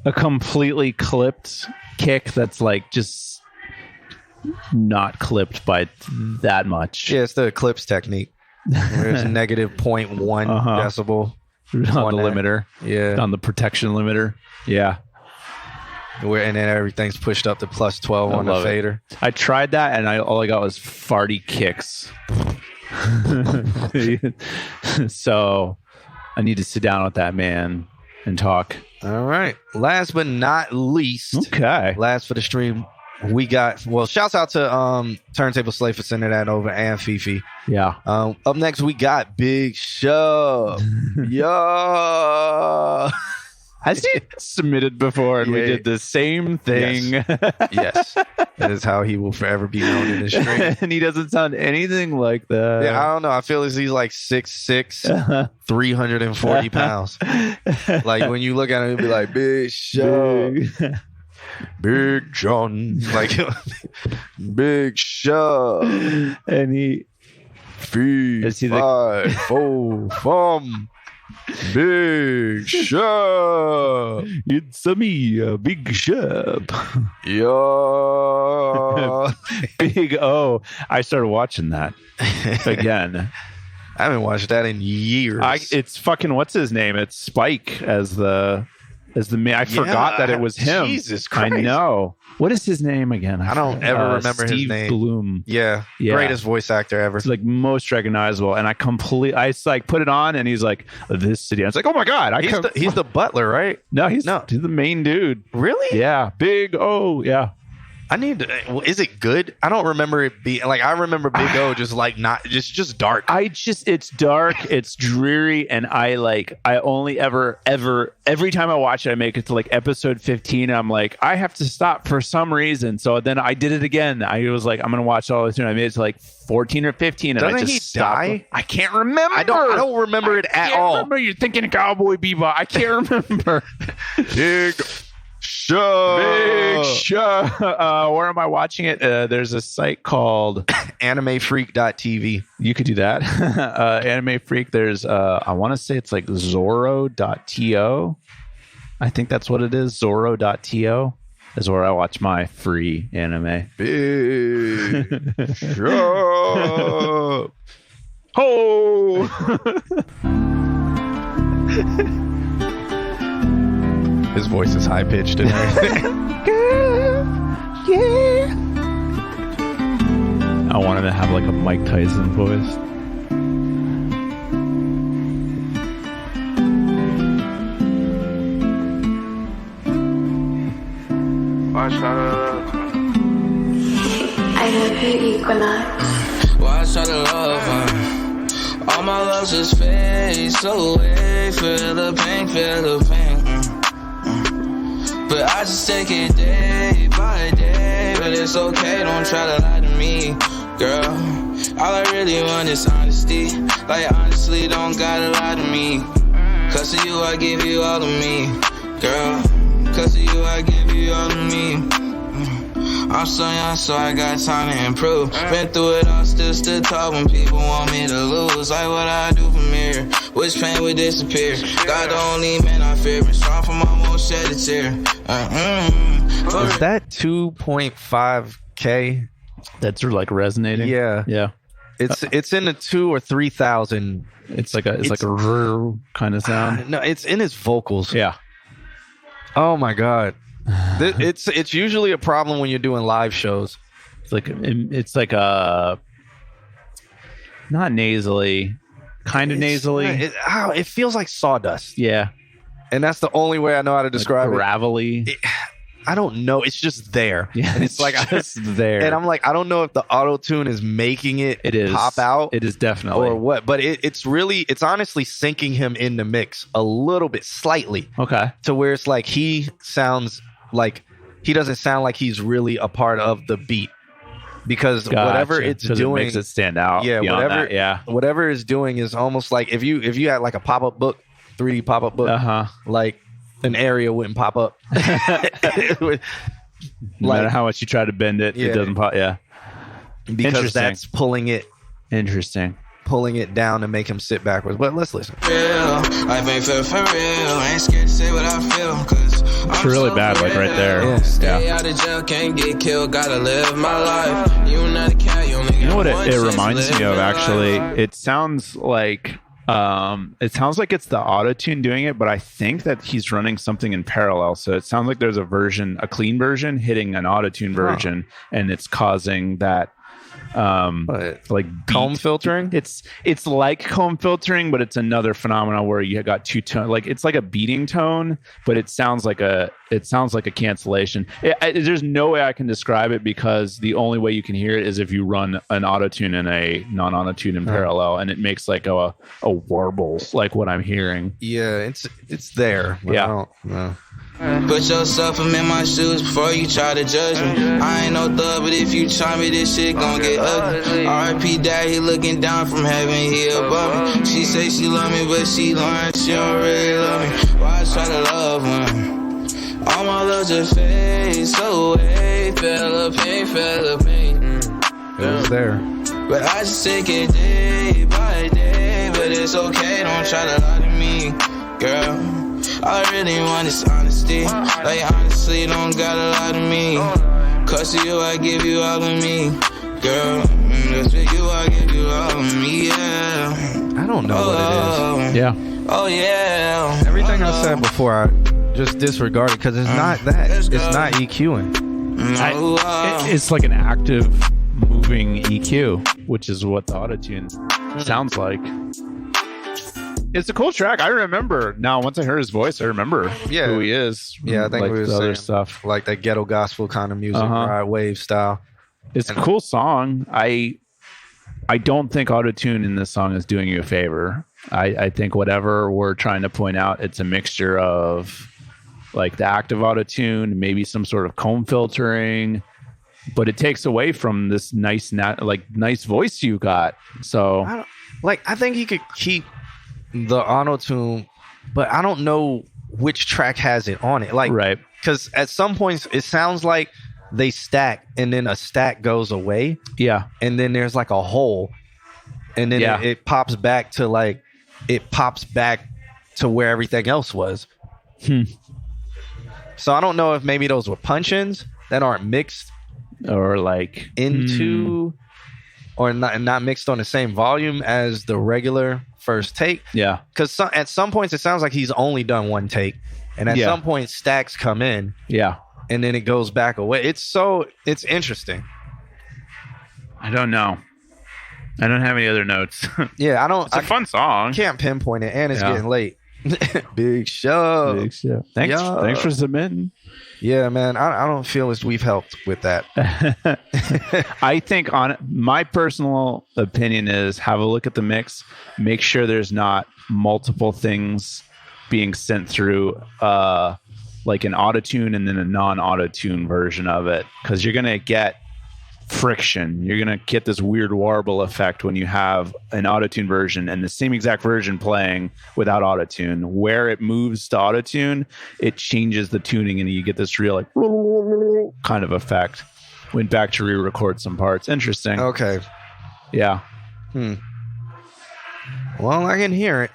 a completely clipped kick that's like just not clipped by that much. Yeah, it's the eclipse technique. There's negative 0.1 decibel on the limiter. Yeah, on the protection limiter. Yeah. And then everything's pushed up to plus 12 on the fader. I tried that, and all I got was farty kicks. So I need to sit down with that man and talk. All right. Last but not least, last for the stream, we got, shouts out to Turntable Slave for sending that over, and Fifi. Yeah. Up next, we got Big Shub. Yo. Has he submitted before and we did the same thing? Yes. That is how he will forever be known in the stream. And he doesn't sound anything like that. Yeah, I don't know. I feel as he's like 6'6", 340 pounds. Like when you look at him, you'll be like, Big Shub. Big John. Like, Big Shub. And he... 3, 5, 4, from... Big Shub. It's me, Big Shub. Yo. Big O. I started watching that again. I haven't watched that in years. It's fucking, what's his name? It's Spike as the as the main. I forgot that it was him. Jesus Christ. I know. What is his name again? I don't ever remember his Steve name. Bloom. Yeah. Greatest voice actor ever. It's like most recognizable. And I like put it on and he's like, this city. I was like, oh my God. He's the butler, right? No, he's the main dude. Really? Yeah. Big O. Yeah. I need to, is it good? I don't remember it being like, I remember Big O just like not just dark. It's dark, it's dreary, and I only ever every time I watch it, I make it to like episode 15. And I'm like, I have to stop for some reason. So then I did it again. I was like, I'm gonna watch all this, and I made it to like 14 or 15, and Doesn't I just he stopped. die? I can't remember. I don't remember it at all. Remember, you're thinking Cowboy Bebop. I can't remember. Big Show. Where am I watching it? There's a site called AnimeFreak.tv. You could do that. Anime Freak. There's I want to say it's like Zorro.to. I think that's what it is. Zorro.to is where I watch my free anime. Big Show. Oh. His voice is high pitched and everything. Girl, yeah. I want him to have like a Mike Tyson voice. I love you, Equinox. Watch out the love, all my loves just fade away. Feel the pain, But I just take it day by day. But it's okay, don't try to lie to me, girl. All I really want is honesty. Like honestly, don't gotta lie to me. Cause of you, I give you all of me, girl. Cause of you, I give you all of me. I'm so young, so I got time to improve. Been through it all, still stood tall when people want me to lose. Like what I do from here, which pain would disappear. God the only man I fear, been strong from almost shed a tear. Is that 2.5K? That's like resonating. Yeah. It's in the 2,000 or 3,000. It's like a kind of sound. No, it's in his vocals. Yeah. Oh my God. It's usually a problem when you're doing live shows. It's like a not nasally, kind of nasally. It feels like sawdust. Yeah, and that's the only way I know how to describe it. Gravelly. I don't know. It's just there. Yeah, and it's like just there. And I'm like, I don't know if the auto tune is making it pop out. It is definitely or what. But it's honestly syncing him in the mix a little bit, slightly. Okay. To where it's like he sounds like he doesn't sound like he's really a part of the beat. Because whatever it's doing, it makes it stand out. Yeah, whatever it's doing is almost like if you had like a pop-up book, 3D pop-up book, like an area wouldn't pop up. No matter how much you try to bend it, it doesn't pop. Yeah, because that's pulling it down to make him sit backwards. But let's listen. I've been feel for real. Ain't scared to say what I feel. Cause it's really bad, like right there. Stay out of jail, can't get killed. Gotta live my life. You not a cat. You know what it reminds me of? Actually, it sounds like. It's the auto-tune doing it, but I think that he's running something in parallel. So it sounds like there's a clean version hitting an auto-tune version, and it's causing that like comb filtering. It's like comb filtering, but it's another phenomenon where you got two tone. Like it's like a beating tone, but it sounds like a cancellation. There's no way I can describe it because the only way you can hear it is if you run an auto-tune and a non-auto-tune in parallel, and it makes like a warble, like what I'm hearing. Yeah, it's there. Yeah. I don't know. Put yourself in my shoes before you try to judge me. I ain't no thug, but if you try me, this shit gon' get ugly. R.I.P. Dad, he looking down from heaven, he above me. She say she love me, but she lying, she don't really love me. Why I try to love when all my love just fades away? Feel the pain. It was there. But I just take it day by day. But it's okay, don't try to lie to me, girl. All I really want is honesty. Like honestly, don't gotta lie to me. Cause of you, I give you all of me, girl. Just for you, I give you all of me, yeah. I don't know what it is. Yeah. Oh yeah. Everything I said before, just disregard it because it's not that. It's not EQing. It's like an active moving EQ, which is what the autotune sounds like. It's a cool track. I remember now. Once I heard his voice, I remember who he is. Yeah, I think like we were the other saying, stuff, like that ghetto gospel kind of music, ride wave style. It's a cool song. I don't think autotune in this song is doing you a favor. I think whatever we're trying to point out, it's a mixture of like the active autotune, maybe some sort of comb filtering, but it takes away from this nice voice you got. So I think he could keep the autotune, but I don't know which track has it on it. Like, right. Because at some points it sounds like they stack and then a stack goes away. Yeah. And then there's like a hole. And then it pops back to where everything else was. So I don't know if maybe those were punch-ins that aren't mixed or like into or not mixed on the same volume as the regular first take. Yeah. Because at some points it sounds like he's only done one take. And at some point stacks come in. Yeah. And then it goes back away. It's interesting. I don't know. I don't have any other notes. Yeah, It's a fun song. Can't pinpoint it, and it's getting late. Big show. Thanks for submitting. Yeah, man. I don't feel as we've helped with that. I think my personal opinion is have a look at the mix. Make sure there's not multiple things being sent through like an autotune and then a non-autotune version of it, because you're going to get friction. You're going to get this weird warble effect when you have an autotune version and the same exact version playing without autotune. Where it moves to autotune, it changes the tuning and you get this real like kind of effect. Went back to re-record some parts. Interesting. Okay. Yeah. Well, I can hear it.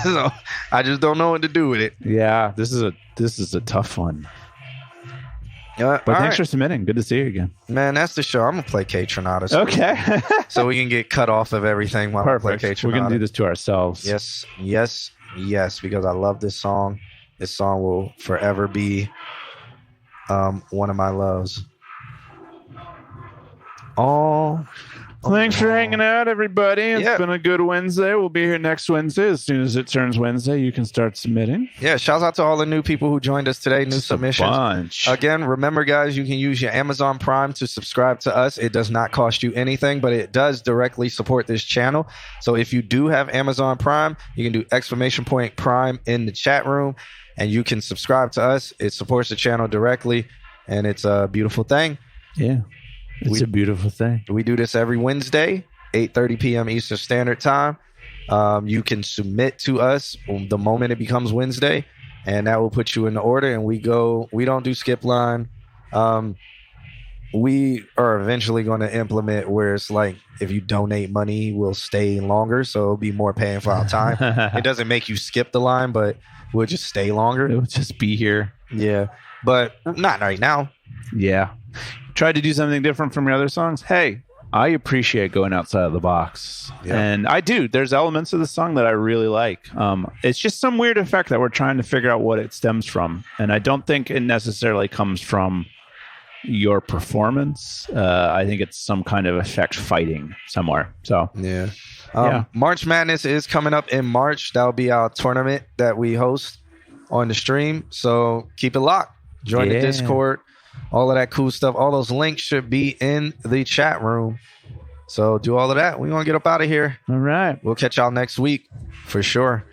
So I just don't know what to do with it. Yeah, this is a tough one. But thanks for submitting. Good to see you again. Man, that's the show. I'm going to play K Tronada. Okay. So we can get cut off of everything while I play K Tronada. We're going to do this to ourselves. Yes, because I love this song. This song will forever be one of my loves. Thanks for hanging out, everybody. It's been a good Wednesday. We'll be here next Wednesday. As soon as it turns Wednesday, you can start submitting. Yeah, shout out to all the new people who joined us today. New submissions. Bunch. Again, remember, guys, you can use your Amazon Prime to subscribe to us. It does not cost you anything, but it does directly support this channel. So if you do have Amazon Prime, you can do !Prime in the chat room, and you can subscribe to us. It supports the channel directly, and it's a beautiful thing. Yeah. It's a beautiful thing. We do this every Wednesday, 8:30 p.m. Eastern Standard Time. You can submit to us the moment it becomes Wednesday, and that will put you in the order. And we don't do skip line. We are eventually going to implement where it's like if you donate money, we'll stay longer. So it'll be more paying for our time. It doesn't make you skip the line, but we'll just stay longer. It'll just be here. Yeah. But not right now. Yeah. Tried to do something different from your other songs. Hey, I appreciate going outside of the box. Yeah. And I do. There's elements of the song that I really like. It's just some weird effect that we're trying to figure out what it stems from. And I don't think it necessarily comes from your performance. I think it's some kind of effect fighting somewhere. So yeah. March Madness is coming up in March. That'll be our tournament that we host on the stream. So keep it locked. Join the Discord. All of that cool stuff. All those links should be in the chat room. So do all of that. We're going to get up out of here. All right. We'll catch y'all next week for sure.